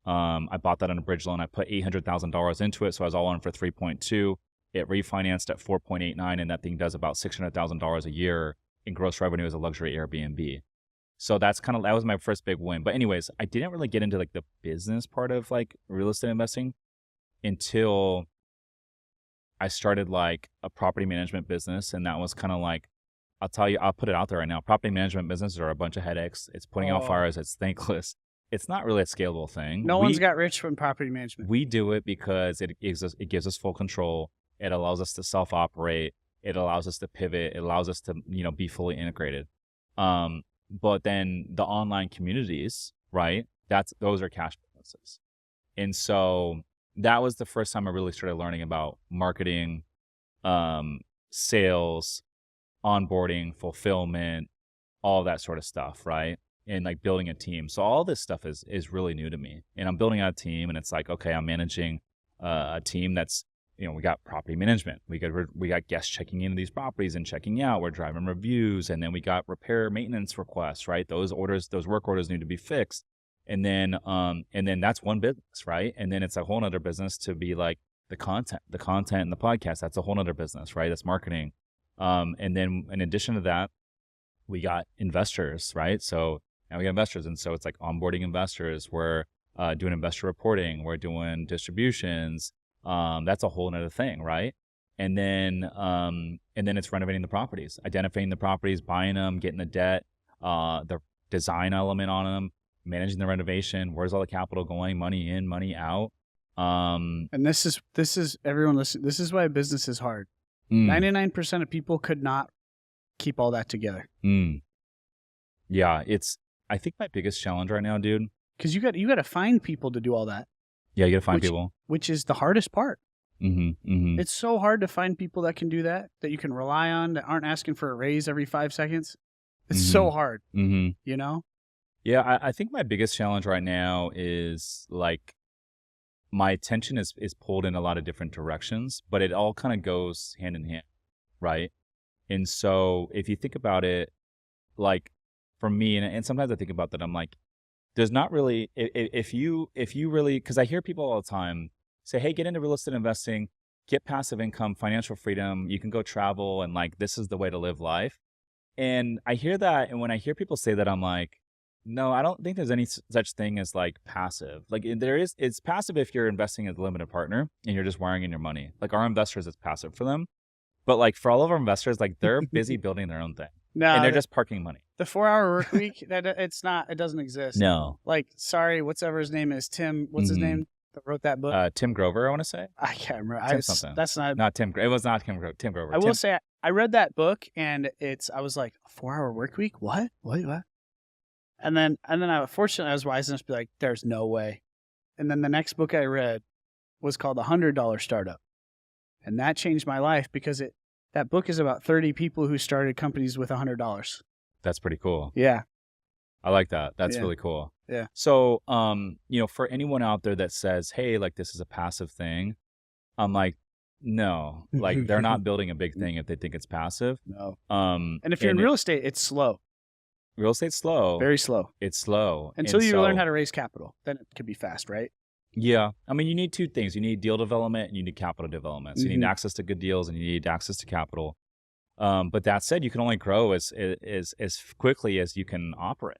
I bought that on a bridge loan. I put $800,000 into it, so I was all in for 3.2. It refinanced at 4.89, and that thing does about $600,000 a year in gross revenue as a luxury Airbnb. So that was my first big win. But anyways, I didn't really get into like the business part of like real estate investing until I started like a property management business, and that was kind of like, I'll put it out there right now. Property management businesses are a bunch of headaches. It's putting out fires. It's thankless. It's not really a scalable thing. No one's got rich from property management. We do it because it gives us full control. It allows us to self-operate. It allows us to pivot. It allows us to, be fully integrated. But then the online communities, right? Those are cash businesses. And so that was the first time I really started learning about marketing, sales, onboarding, fulfillment, all that sort of stuff, right? And like building a team. So all this stuff is really new to me. And I'm building out a team, and it's like, okay, I'm managing a team that's, we got property management. We got guests checking into these properties and checking out. We're driving reviews, and then we got repair maintenance requests, right? Those work orders need to be fixed. And then that's one business, right? And then it's a whole other business to be like the content and the podcast. That's a whole other business, right? That's marketing. And then in addition to that, we got investors, right? So now we got investors. And so it's like onboarding investors. We're doing investor reporting. We're doing distributions. That's a whole nother thing, right? And then it's renovating the properties, identifying the properties, buying them, getting the debt, the design element on them, managing the renovation. Where's all the capital going? Money in, money out. And this is everyone listen. This is why business is hard. 99% of people could not keep all that together. Yeah, I think my biggest challenge right now, dude. Because you got to find people to do all that. Yeah, you got to find people. Which is the hardest part. Mm-hmm. It's so hard to find people that can do that you can rely on, that aren't asking for a raise every 5 seconds. It's so hard, Yeah, I think my biggest challenge right now is like my attention is pulled in a lot of different directions, but it all kind of goes hand in hand, right? And so if you think about it, like for me, and sometimes I think about that, I'm like, there's not really, if you really, because I hear people all the time say, hey, get into real estate investing, get passive income, financial freedom, you can go travel, and like, this is the way to live life. And I hear that, and when I hear people say that, I'm like, no, I don't think there's any such thing as like passive. Like it's passive if you're investing as a limited partner and you're just wiring in your money. Like our investors, it's passive for them. But like for all of our investors, like they're busy building their own thing. No, and they're just parking money. The 4-hour work week, it doesn't exist. No. Like, sorry, whatever his name is, Tim, what's his name that wrote that book? Tim Grover, I want to say. I can't remember. Tim something. That's not Tim. It was not Tim Grover. I will say, I read that book, and I was like, a 4-hour work week? What? And then fortunately, I was wise enough to be like, there's no way. And then the next book I read was called $100 Startup. And that changed my life because That book is about 30 people who started companies with $100. That's pretty cool. Yeah. I like that. That's Yeah. really cool. Yeah. So, for anyone out there that says, hey, like this is a passive thing, I'm like, no, like they're not building a big thing if they think it's passive. No. And if you're in real estate, it's slow. Real estate's slow. Very slow. It's slow. Until you learn how to raise capital. Then it could be fast, right? Yeah. I mean, you need two things. You need deal development and you need capital development. So you need access to good deals and you need access to capital. But that said, you can only grow as quickly as you can operate.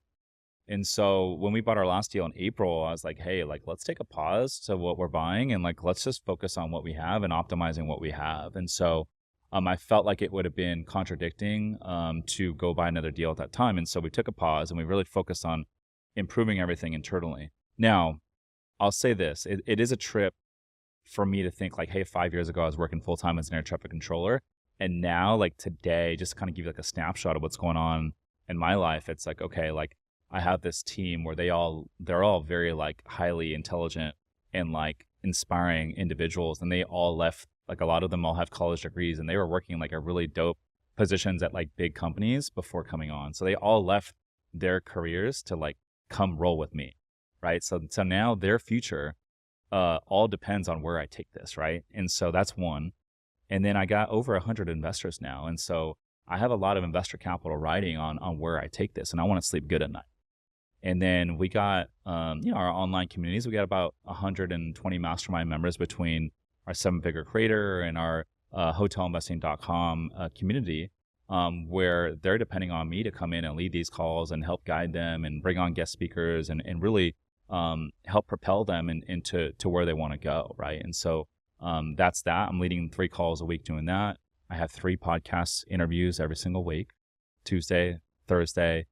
And so when we bought our last deal in April, I was like, hey, like, let's take a pause to what we're buying and like, let's just focus on what we have and optimizing what we have. And so I felt like it would have been contradicting to go buy another deal at that time. And so we took a pause and we really focused on improving everything internally. Now, I'll say this, it is a trip for me to think like, hey, 5 years ago, I was working full-time as an air traffic controller. And now, like today, just to kind of give you like a snapshot of what's going on in my life, it's like, okay, like I have this team where they're all very like highly intelligent and like inspiring individuals. And they all left, like a lot of them all have college degrees and they were working like a really dope positions at like big companies before coming on. So they all left their careers to like come roll with me. Right. So now their future all depends on where I take this. Right. And so that's one. And then I got over 100 investors now. And so I have a lot of investor capital riding on where I take this and I want to sleep good at night. And then we got, our online communities. We got about 120 mastermind members between our 7-figure creator and our hotelinvesting.com community, where they're depending on me to come in and lead these calls and help guide them and bring on guest speakers and really help propel them into where they want to go, right? And so that's that. I'm leading 3 calls a week doing that. I have 3 podcast interviews every single week, Tuesday, Thursday,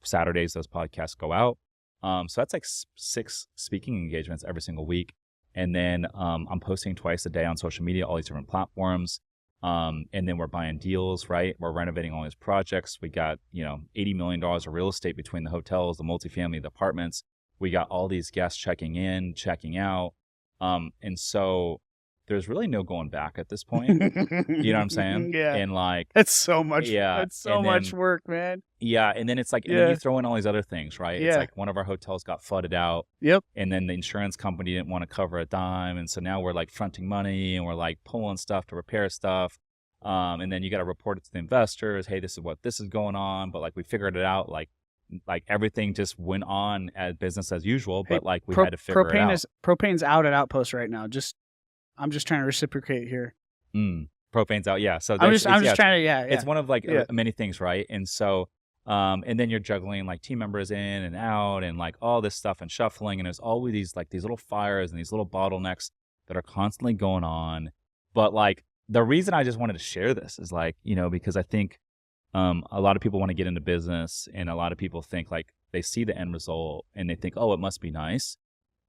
Saturdays, those podcasts go out. So that's like 6 speaking engagements every single week. And then I'm posting twice a day on social media, all these different platforms. And then we're buying deals, right? We're renovating all these projects. We got, $80 million of real estate between the hotels, the multifamily, the apartments. We got all these guests checking in, checking out. And so there's really no going back at this point. You know what I'm saying? Yeah. And like, that's so much. Yeah. That's so much work, man. Yeah. And then it's like, and then you throw in all these other things, right? Yeah. It's like one of our hotels got flooded out. Yep. And then the insurance company didn't want to cover a dime. And so now we're like fronting money and we're like pulling stuff to repair stuff. And then you got to report it to the investors. Hey, this is going on. But like we figured it out. Like everything just went on as business as usual. But like we had to figure it out. Propane's out at Outpost right now. I'm just trying to reciprocate here. Propane's out. Yeah. So I'm just trying to, yeah. It's one of like many things, right? And so, and then you're juggling like team members in and out and like all this stuff and shuffling. And there's always these little fires and these little bottlenecks that are constantly going on. But like the reason I just wanted to share this is like, because I think a lot of people want to get into business and a lot of people think like they see the end result and they think, oh, it must be nice.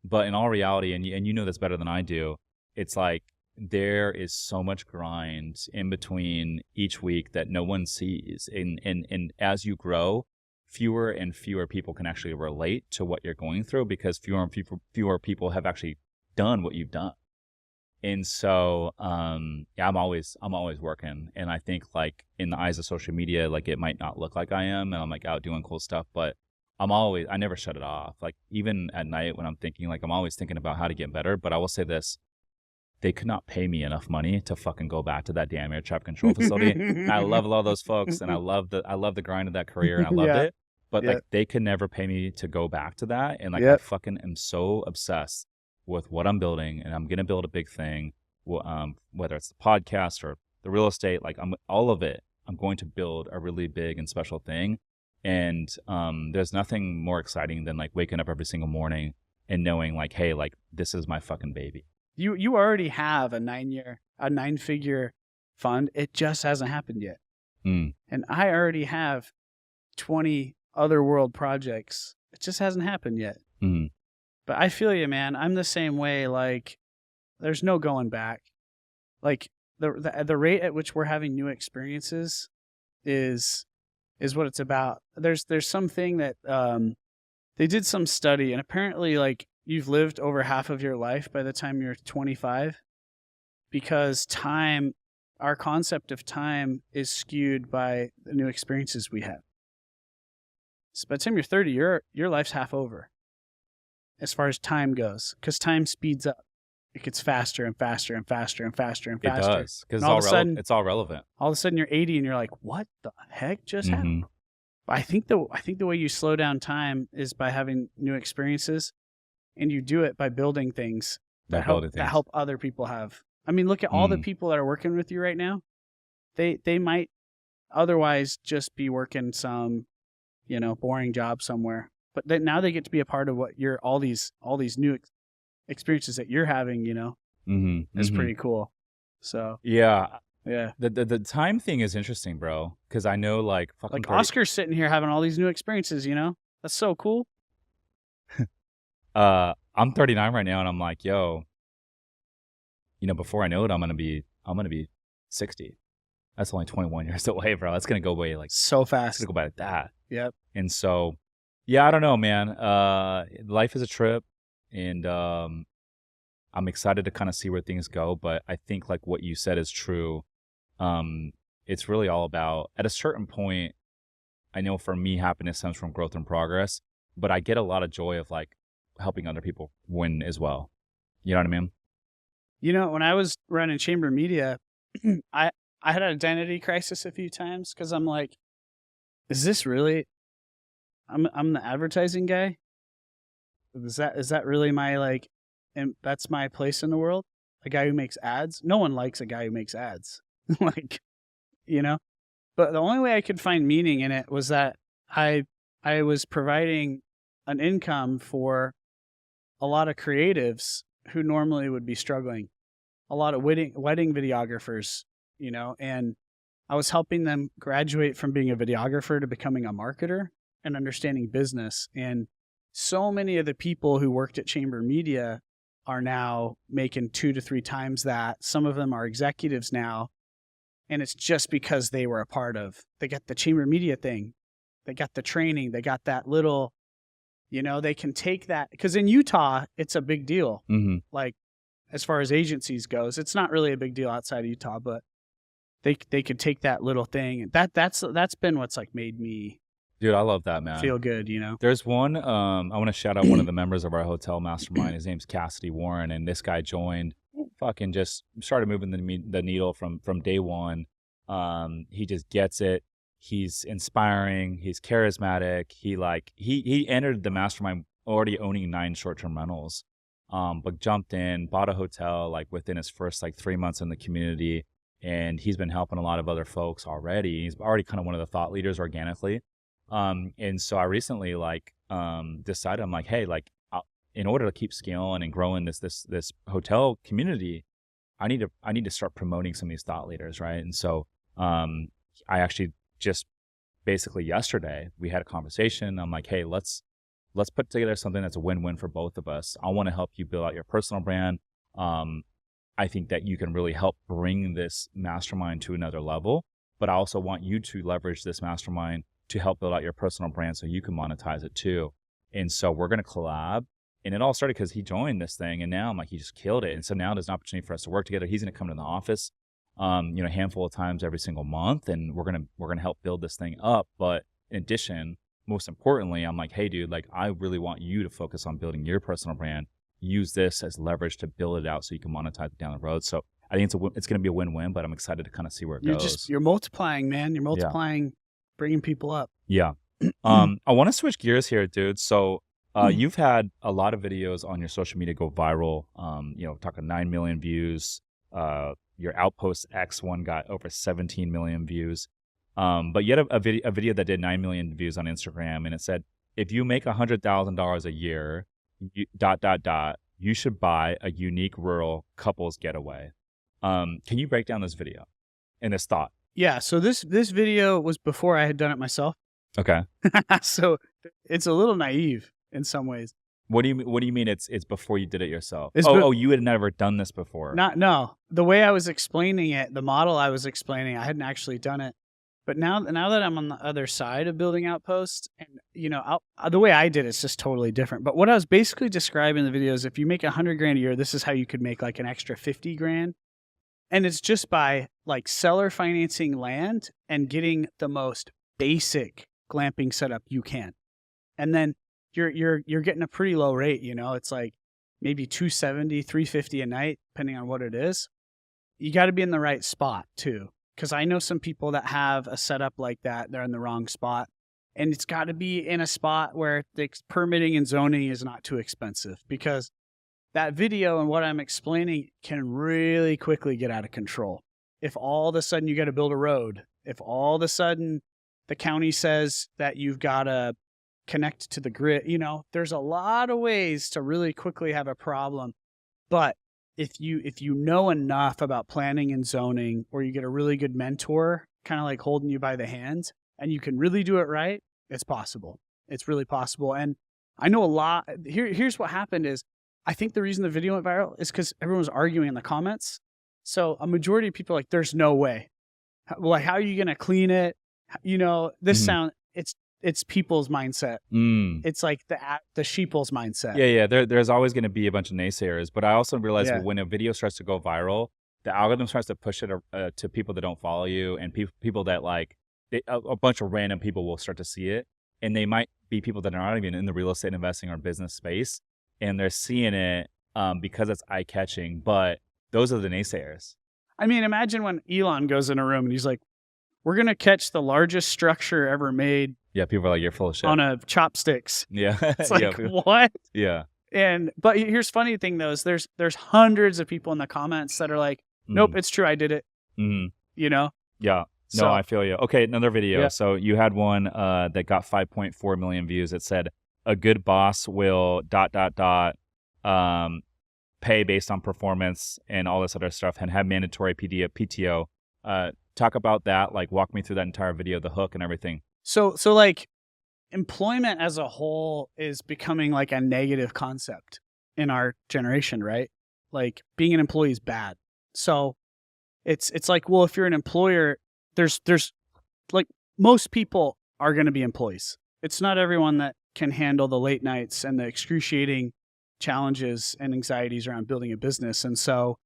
But in all reality, and you know this better than I do, it's like there is so much grind in between each week that no one sees. And as you grow, fewer and fewer people can actually relate to what you're going through because fewer people have actually done what you've done. And so, I'm always working. And I think like in the eyes of social media, like it might not look like I am and I'm like out doing cool stuff, but I never shut it off. Like even at night when I'm thinking, like I'm always thinking about how to get better. But I will say this, they could not pay me enough money to fucking go back to that damn air traffic control facility. And I love a lot of those folks and I love the grind of that career and I loved it. But like they could never pay me to go back to that. And like I fucking am so obsessed with what I'm building and I'm going to build a big thing, whether it's the podcast or the real estate, like all of it, I'm going to build a really big and special thing. And there's nothing more exciting than like waking up every single morning and knowing like, hey, like this is my fucking baby. You already have a 9-figure fund. It just hasn't happened yet. And I already have 20 other world projects. It just hasn't happened yet. But I feel you, man. I'm the same way. Like, there's no going back. Like the rate at which we're having new experiences is what it's about. There's something that they did some study, and apparently, like, you've lived over half of your life by the time you're 25, because time our concept of time is skewed by the new experiences we have. So by the time you're 30, your life's half over as far as time goes, because time speeds up. It gets faster and faster and faster and faster and It faster. does, because it's all relevant. All of a sudden you're 80 and you're like, what the heck just happened? But I think the way you slow down time is by having new experiences, and you do it by building things that help other people have. I mean, look at all the people that are working with you right now. They might otherwise just be working some, boring job somewhere, but now they get to be a part of what all these new experiences that you're having. Is pretty cool. So yeah. Yeah. The time thing is interesting, bro, because I know like fucking Oscar's sitting here having all these new experiences. That's so cool. I'm 39 right now, and I'm like, yo, before I know it, I'm gonna be 60. That's only 21 years away, bro. That's gonna go away like so fast. It's gonna go by like that. Yep. And so, yeah, I don't know, man. Life is a trip, and I'm excited to kind of see where things go. But I think like what you said is true. It's really all about, at a certain point, I know for me, happiness comes from growth and progress, but I get a lot of joy of like helping other people win as well. You know what I mean? When I was running Chamber Media, I had an identity crisis a few times, because I'm like, is this really, I'm the advertising guy? Is that really my like, and that's my place in the world? A guy who makes ads? No one likes a guy who makes ads. Like, but the only way I could find meaning in it was that I was providing an income for a lot of creatives who normally would be struggling, a lot of wedding videographers, and I was helping them graduate from being a videographer to becoming a marketer and understanding business. And so many of the people who worked at Chamber Media are now making 2 to 3 times that. Some of them are executives now. And it's just because they were a part of, they got the Chamber Media thing. They got the training. They got that little, they can take that. Because in Utah, it's a big deal. Like, as far as agencies goes, it's not really a big deal outside of Utah, but they could take that little thing. That's been what's like made me, dude, I love that, man. Feel good, There's one, I want to shout out one of the members of our hotel mastermind. His name's Cassidy Warren, and this guy joined, fucking just started moving the needle from day one. He just gets it. He's inspiring. He's charismatic. He entered the mastermind already owning 9 short-term rentals, but jumped in, bought a hotel like within his first like 3 months in the community, and he's been helping a lot of other folks already. He's already kind of one of the thought leaders organically. And so I recently decided, I'm like, hey, in order to keep scaling and growing this hotel community, I need to start promoting some of these thought leaders, right? And so I actually just basically yesterday we had a conversation. I'm like, hey, let's put together something that's a win-win for both of us. I want to help you build out your personal brand. I think that you can really help bring this mastermind to another level, but I also want you to leverage this mastermind to help build out your personal brand so you can monetize it too. And so we're going to collab. And it all started because he joined this thing, and now I'm like, he just killed it. And so now there's an opportunity for us to work together. He's going to come to the office, a handful of times every single month, and we're going to help build this thing up. But in addition, most importantly, I'm like, hey, dude, like I really want you to focus on building your personal brand. Use this as leverage to build it out so you can monetize it down the road. So I think it's going to be a win-win, but I'm excited to kind of see where it goes. You're multiplying, man. You're multiplying, bringing people up. Yeah. I want to switch gears here, dude. So you've had a lot of videos on your social media go viral. Talking 9 million views. Your Outpost X one got over 17 million views. But you had a video that did 9 million views on Instagram, and it said, if you make $100,000 a year, you should buy a unique rural couples getaway. Can you break down this video and this thought? Yeah. So this video was before I had done it myself. Okay. So it's a little naive in some ways. What do you mean it's before you did it yourself? You had never done this before. No. The way I was explaining it, the model I was explaining, I hadn't actually done it. But now that I'm on the other side of building Outpost, and the way I did it's just totally different. But what I was basically describing in the video is, if you make $100,000 a year, this is how you could make like an extra $50,000. And it's just by like seller financing land and getting the most basic glamping setup you can. And then you're getting a pretty low rate, you know, it's like maybe $270, $350 a night, depending on what it is. You got to be in the right spot too. Because I know some people that have a setup like that, they're in the wrong spot. And it's got to be in a spot where the permitting and zoning is not too expensive, because that video and what I'm explaining can really quickly get out of control. If all of a sudden you got to build a road, if all of a sudden the county says that you've got to connect to the grid, you know, there's a lot of ways to really quickly have a problem. But if you know enough about planning and zoning, or you get a really good mentor kind of like holding you by the hand, and you can really do it right, it's possible. It's really possible. And I know a lot. Here's what happened is, I think the reason the video went viral is because everyone was arguing in the comments. So a majority of people are like, there's no way. Like, how are you going to clean it? You know, this sound, it's people's mindset. It's like the sheeple's mindset. Yeah. There's always going to be a bunch of naysayers, but I also realize when a video starts to go viral, the algorithm starts to push it to people that don't follow you, and people that like, a bunch of random people will start to see it, and they might be people that are not even in the real estate investing or business space, and they're seeing it because it's eye-catching, but those are the naysayers. I mean, imagine when Elon goes in a room and he's like, we're going to catch the largest structure ever made. Yeah, people are like, you're full of shit. On a chopsticks. Yeah. It's like, what? Yeah. But here's funny thing though, is there's hundreds of people in the comments that are like, nope, it's true, I did it. You know? Yeah. No, I feel you. Okay, another video. So you had one that got 5.4 million views. It said, a good boss will ... pay based on performance and all this other stuff, and have mandatory PTO. Talk about that. Like, walk me through that entire video, the hook and everything. So like, employment as a whole is becoming like a negative concept in our generation, right? Like, being an employee is bad. So it's like, well, if you're an employer, there's like, most people are going to be employees. It's not everyone that can handle the late nights and the excruciating challenges and anxieties around building a business. And so,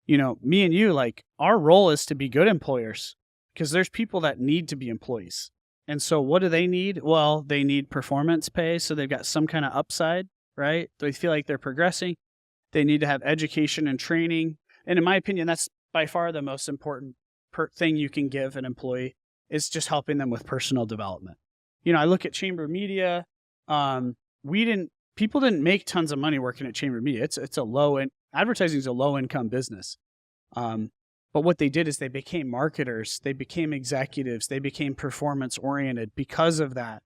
you know, me and you, like, our role is to be good employers, because there's people that need to be employees. And so what do they need? Well, they need performance pay, so they've got some kind of upside, right? They feel like they're progressing. They need to have education and training. And in my opinion, that's by far the most important thing you can give an employee, is just helping them with personal development. You know, I look at Chamber Media. People didn't make tons of money working at Chamber Media. It's a advertising is a low income business. But what they did is they became marketers, they became executives, they became performance oriented because of that.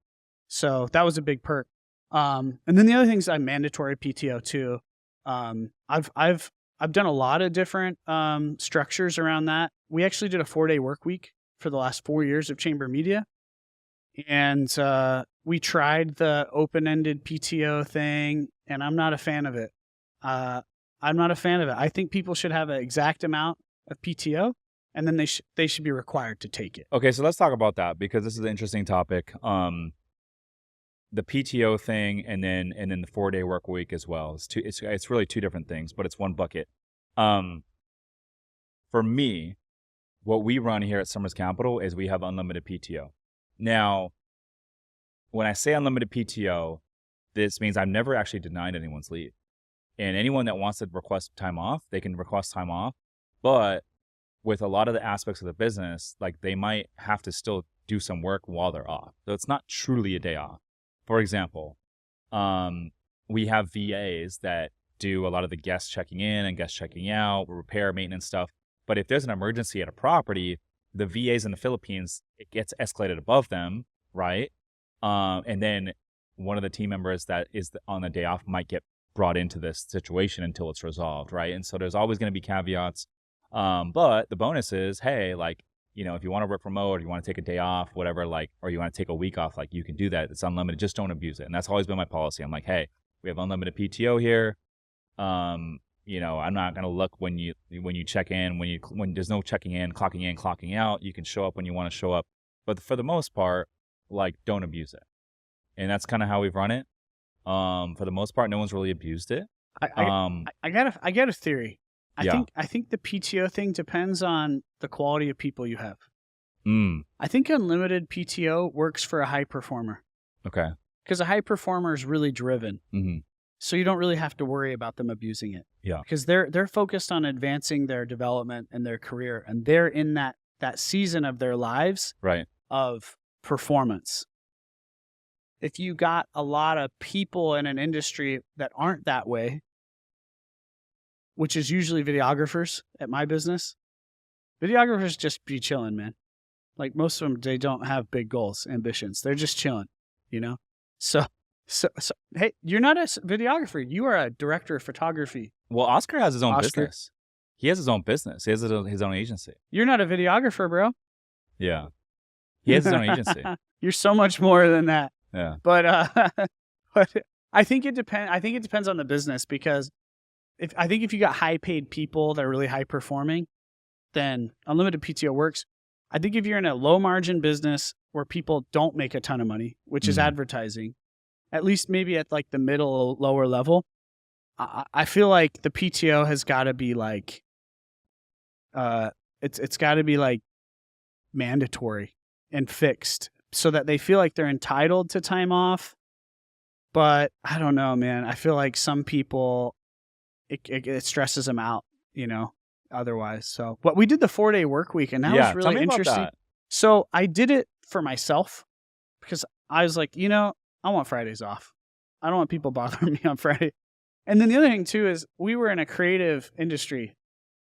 So that was a big perk. And then the other thing is mandatory PTO too. I've done a lot of different structures around that. We actually did a 4-day work week for the last 4 years of Chamber Media. And we tried the open-ended PTO thing, and I'm not a fan of it. I think people should have an exact amount of PTO, and then they should be required to take it. Okay, so let's talk about that, because this is an interesting topic. The PTO thing, and then the 4-day work week as well. It's really two different things, but it's one bucket. For me, what we run here at Summers Capital is we have unlimited PTO. Now, when I say unlimited PTO, this means I've never actually denied anyone's leave. And anyone that wants to request time off, they can request time off. But with a lot of the aspects of the business, like, they might have to still do some work while they're off. So it's not truly a day off. For example, we have VAs that do a lot of the guest checking in and guest checking out, repair, maintenance stuff. But if there's an emergency at a property, the VAs in the Philippines, it gets escalated above them, right? And then one of the team members that is on the day off might get brought into this situation until it's resolved, right? And so there's always going to be caveats. But the bonus is, hey, like, you know, if you want to work remote, or you want to take a day off, whatever, like, or you want to take a week off, like, you can do that. It's unlimited. Just don't abuse it. And that's always been my policy. I'm like, hey, we have unlimited PTO here. You know, I'm not going to look when you check in, when there's no checking in, clocking out. You can show up when you want to show up. But for the most part, like, don't abuse it. And that's kind of how we've run it. For the most part, no one's really abused it. I got a theory. I think the PTO thing depends on the quality of people you have. Mm. I think unlimited PTO works for a high performer. Okay. Because a high performer is really driven. Mm-hmm. So you don't really have to worry about them abusing it. Yeah. Because they're focused on advancing their development and their career. And they're in that season of their lives Right. of performance. If you got a lot of people in an industry that aren't that way, which is usually videographers at my business, videographers just be chilling, man. Like most of them, they don't have big goals, ambitions. They're just chilling, you know? So hey, you're not a videographer. You are a director of photography. Well, Oscar has his own Oscar. business. He has his own business. He has his own agency. You're not a videographer, bro. Yeah. He has his own agency. You're so much more than that. Yeah. But I think it depends. I think it depends on the business, because if you got high paid people that are really high performing, then unlimited PTO works. I think if you're in a low margin business where people don't make a ton of money, which is advertising, at least maybe at like the middle, lower level, I feel like the PTO has got to be like, it's got to be like mandatory and fixed so that they feel like they're entitled to time off. But I don't know, man. I feel like some people, it stresses them out, you know, otherwise. So we did the 4-day work week, and that was really tell me interesting. about that. So I did it for myself because I was like, you know, I want Fridays off. I don't want people bothering me on Friday. And then the other thing too is we were in a creative industry,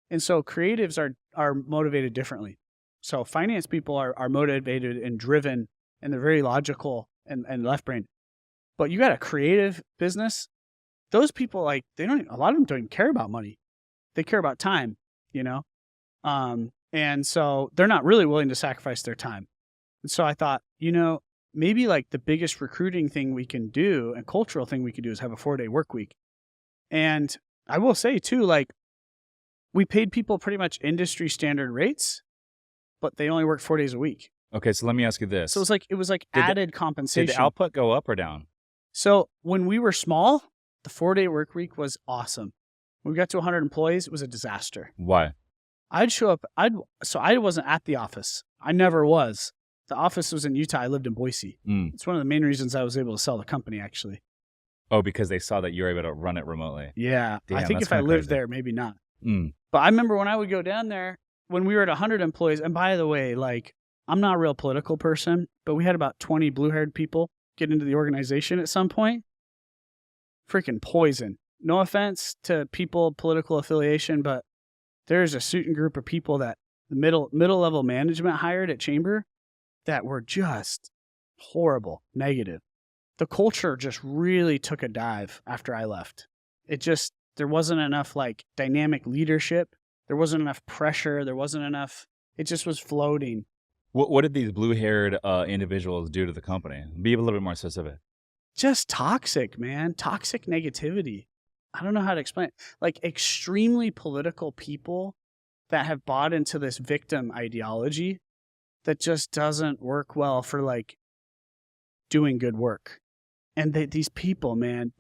and so creatives are motivated differently. So finance people are motivated and driven, and they're very logical and left brained. But you got a creative business, those people, like, a lot of them don't even care about money. They care about time, you know? And so they're not really willing to sacrifice their time. And so I thought, you know, maybe like the biggest recruiting thing we can do and cultural thing we could do is have a 4-day work week. And I will say too, like, we paid people pretty much industry standard rates, but they only work 4 days a week. Okay, so let me ask you this. So it was like added compensation. Did the output go up or down? So when we were small, the 4-day work week was awesome. When we got to 100 employees, it was a disaster. Why? I'd show up. So I wasn't at the office. I never was. The office was in Utah. I lived in Boise. It's one of the main reasons I was able to sell the company, actually. Oh, because they saw that you were able to run it remotely. Yeah. Damn, I think that's if I kinda lived crazy. there, maybe not. But I remember when I would go down there, when we were at 100 employees, and by the way, like, I'm not a real political person, but we had about 20 blue-haired people get into the organization at some point. Freaking poison. No offense to people, political affiliation, but there's a certain group of people that the middle-level management hired at Chamber that were just horrible, negative. The culture just really took a dive after I left. There wasn't enough like dynamic leadership. There wasn't enough pressure. There wasn't enough. It just was floating. What did these blue-haired individuals do to the company? Be a little bit more specific. Just toxic, man. Toxic negativity. I don't know how to explain it. Like extremely political people that have bought into this victim ideology that just doesn't work well for like doing good work. And these people, man,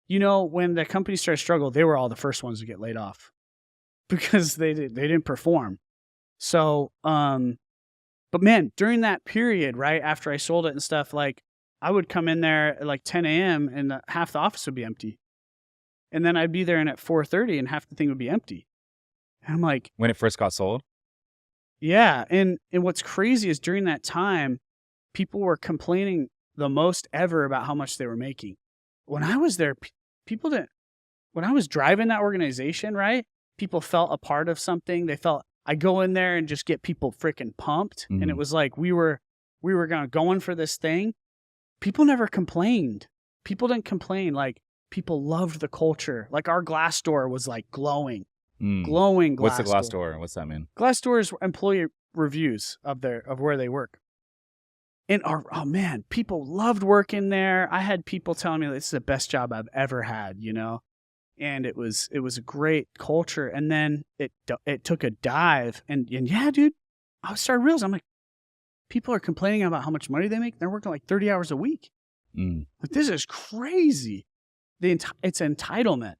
you know, when the company started to struggle, they were all the first ones to get laid off because they didn't perform. So, but man, during that period, right after I sold it and stuff, like I would come in there at like 10 a.m. and half the office would be empty. And then I'd be there and at 4:30 and half the thing would be empty. And I'm like, When it first got sold? yeah. And what's crazy is during that time, people were complaining the most ever about how much they were making. When I was there, people didn't, when I was driving that organization, right? People felt a part of something. They felt, I go in there and just get people freaking pumped. And it was like, we were going for this thing. People never complained. People didn't complain. Like people loved the culture. Like our Glassdoor was like glowing. Glowing Glassdoor. What's the Glassdoor? What's that mean? Glassdoor is employee reviews of where they work. And oh man, people loved working there. I had people telling me this is the best job I've ever had, you know? And it was a great culture. And then it took a dive. And yeah, dude, I started realizing, I'm like, people are complaining about how much money they make. They're working like 30 hours a week. Like, this is crazy. It's entitlement.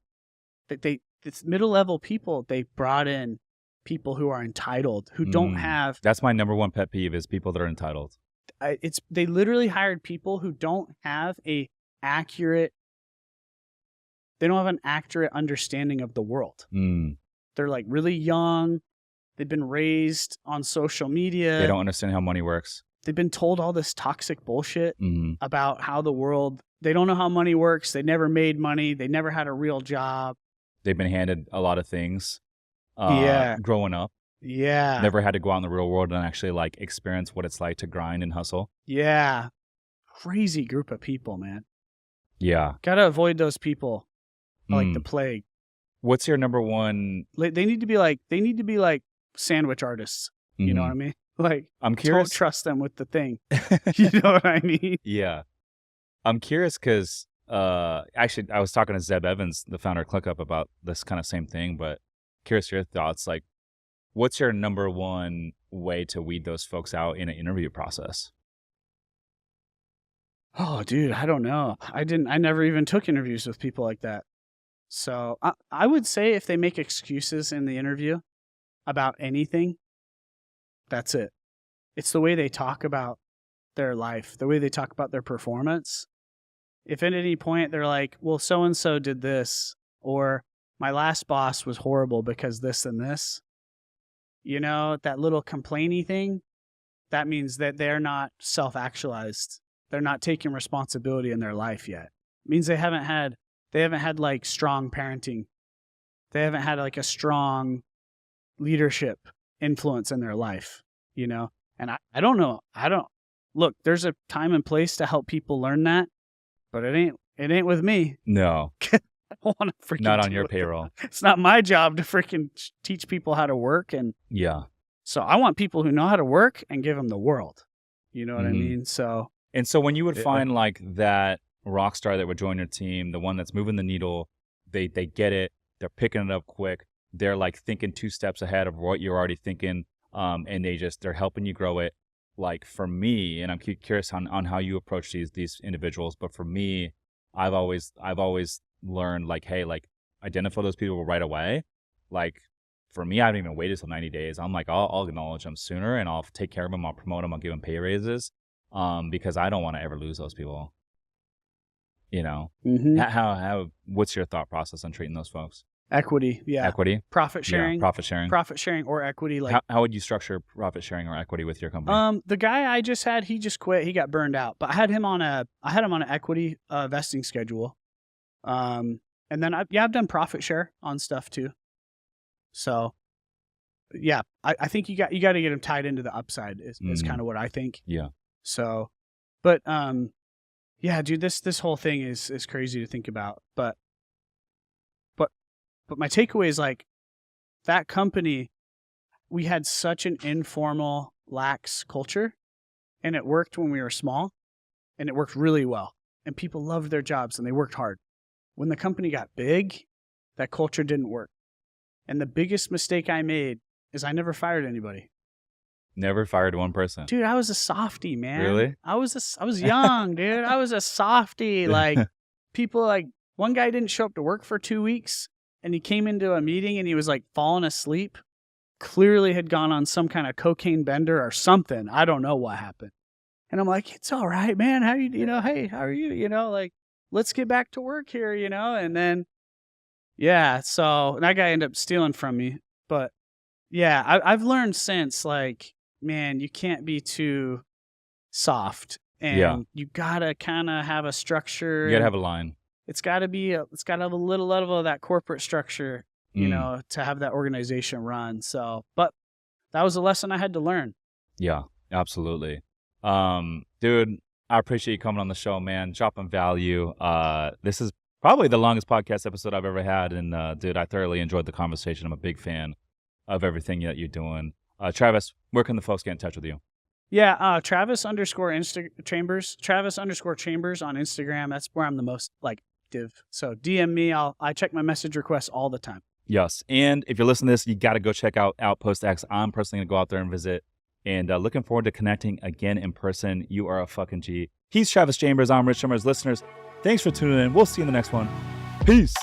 That this middle-level people, they brought in people who are entitled, who don't have. That's my number one pet peeve is people that are entitled. They literally hired people who don't have an accurate understanding of the world. They're like really young. They've been raised on social media. They don't understand how money works. They've been told all this toxic bullshit about how the world, they don't know how money works. They never made money. They never had a real job. They've been handed a lot of things growing up. Yeah. Never had to go out in the real world and actually like experience what it's like to grind and hustle. Yeah. Crazy group of people, man. Yeah. Gotta avoid those people like the plague. What's your number one? They need to be like sandwich artists. You know what I mean? Like, I'm curious. Don't trust them with the thing. You know what I mean? Yeah. I'm curious because actually I was talking to Zeb Evans, the founder of ClickUp, about this kind of same thing, but curious your thoughts. Like, what's your number one way to weed those folks out in an interview process? Oh, dude, I don't know. I never even took interviews with people like that. So I would say if they make excuses in the interview about anything, that's it. It's the way they talk about their life, the way they talk about their performance. If at any point they're like, well, so-and-so did this, or my last boss was horrible because this and this, you know, that little complainy thing, that means that they're not self-actualized. They're not taking responsibility in their life yet. It means they haven't had like strong parenting. They haven't had like a strong leadership influence in their life, you know? And I don't know. Look, there's a time and place to help people learn that, but it ain't with me. No. I don't want to freaking not on your payroll. It's not my job to freaking teach people how to work. And yeah. So I want people who know how to work and give them the world. You know what I mean? So. And so when you would find like that rock star that would join your team, the one that's moving the needle, they get it, they're picking it up quick, they're like thinking 2 steps ahead of what you're already thinking, and they're helping you grow it. Like for me, and I'm curious on how you approach these individuals, but for me, I've always learned like, hey, like identify those people right away. Like for me, I haven't even waited till 90 days. I'm like, I'll acknowledge them sooner and I'll take care of them. I'll promote them. I'll give them pay raises. Because I don't want to ever lose those people. You know, how what's your thought process on treating those folks? Equity, yeah. Equity, profit sharing, or equity. Like, how would you structure profit sharing or equity with your company? The guy I just had, he just quit. He got burned out, but I had him on an equity vesting schedule. And then I've done profit share on stuff too. So, yeah, I think you got to get him tied into the upside is kind of what I think. Yeah. So, but yeah, dude, this whole thing is crazy to think about. But my takeaway is like that company, we had such an informal, lax culture, and it worked when we were small, and it worked really well, and people loved their jobs and they worked hard. When the company got big, that culture didn't work, and the biggest mistake I made is I never fired anybody. Never fired one person. Dude, I was a softie, man. Really? I was young, dude. I was a softie. Like, people, like, one guy didn't show up to work for 2 weeks, and he came into a meeting and he was like falling asleep. Clearly had gone on some kind of cocaine bender or something. I don't know what happened. And I'm like, it's all right, man. How hey, how are you? You know, like, let's get back to work here, you know? And then, yeah, so that guy ended up stealing from me. But yeah, I've learned since, like, man, you can't be too soft, and you gotta kind of have a structure. You gotta have a line. It's gotta have a little level of that corporate structure, you know, to have that organization run. So, but that was a lesson I had to learn. Yeah, absolutely. Dude, I appreciate you coming on the show, man. Dropping value. This is probably the longest podcast episode I've ever had, and dude, I thoroughly enjoyed the conversation. I'm a big fan of everything that you're doing. Travis, where can the folks get in touch with you? Yeah, Travis _Chambers. Travis _Chambers on Instagram. That's where I'm the most like active. So DM me. I check my message requests all the time. Yes, and if you're listening to this, you got to go check out Outpost X. I'm personally gonna go out there and visit, and looking forward to connecting again in person. You are a fucking G. He's Travis Chambers. I'm Rich Summers. Listeners, thanks for tuning in. We'll see you in the next one. Peace.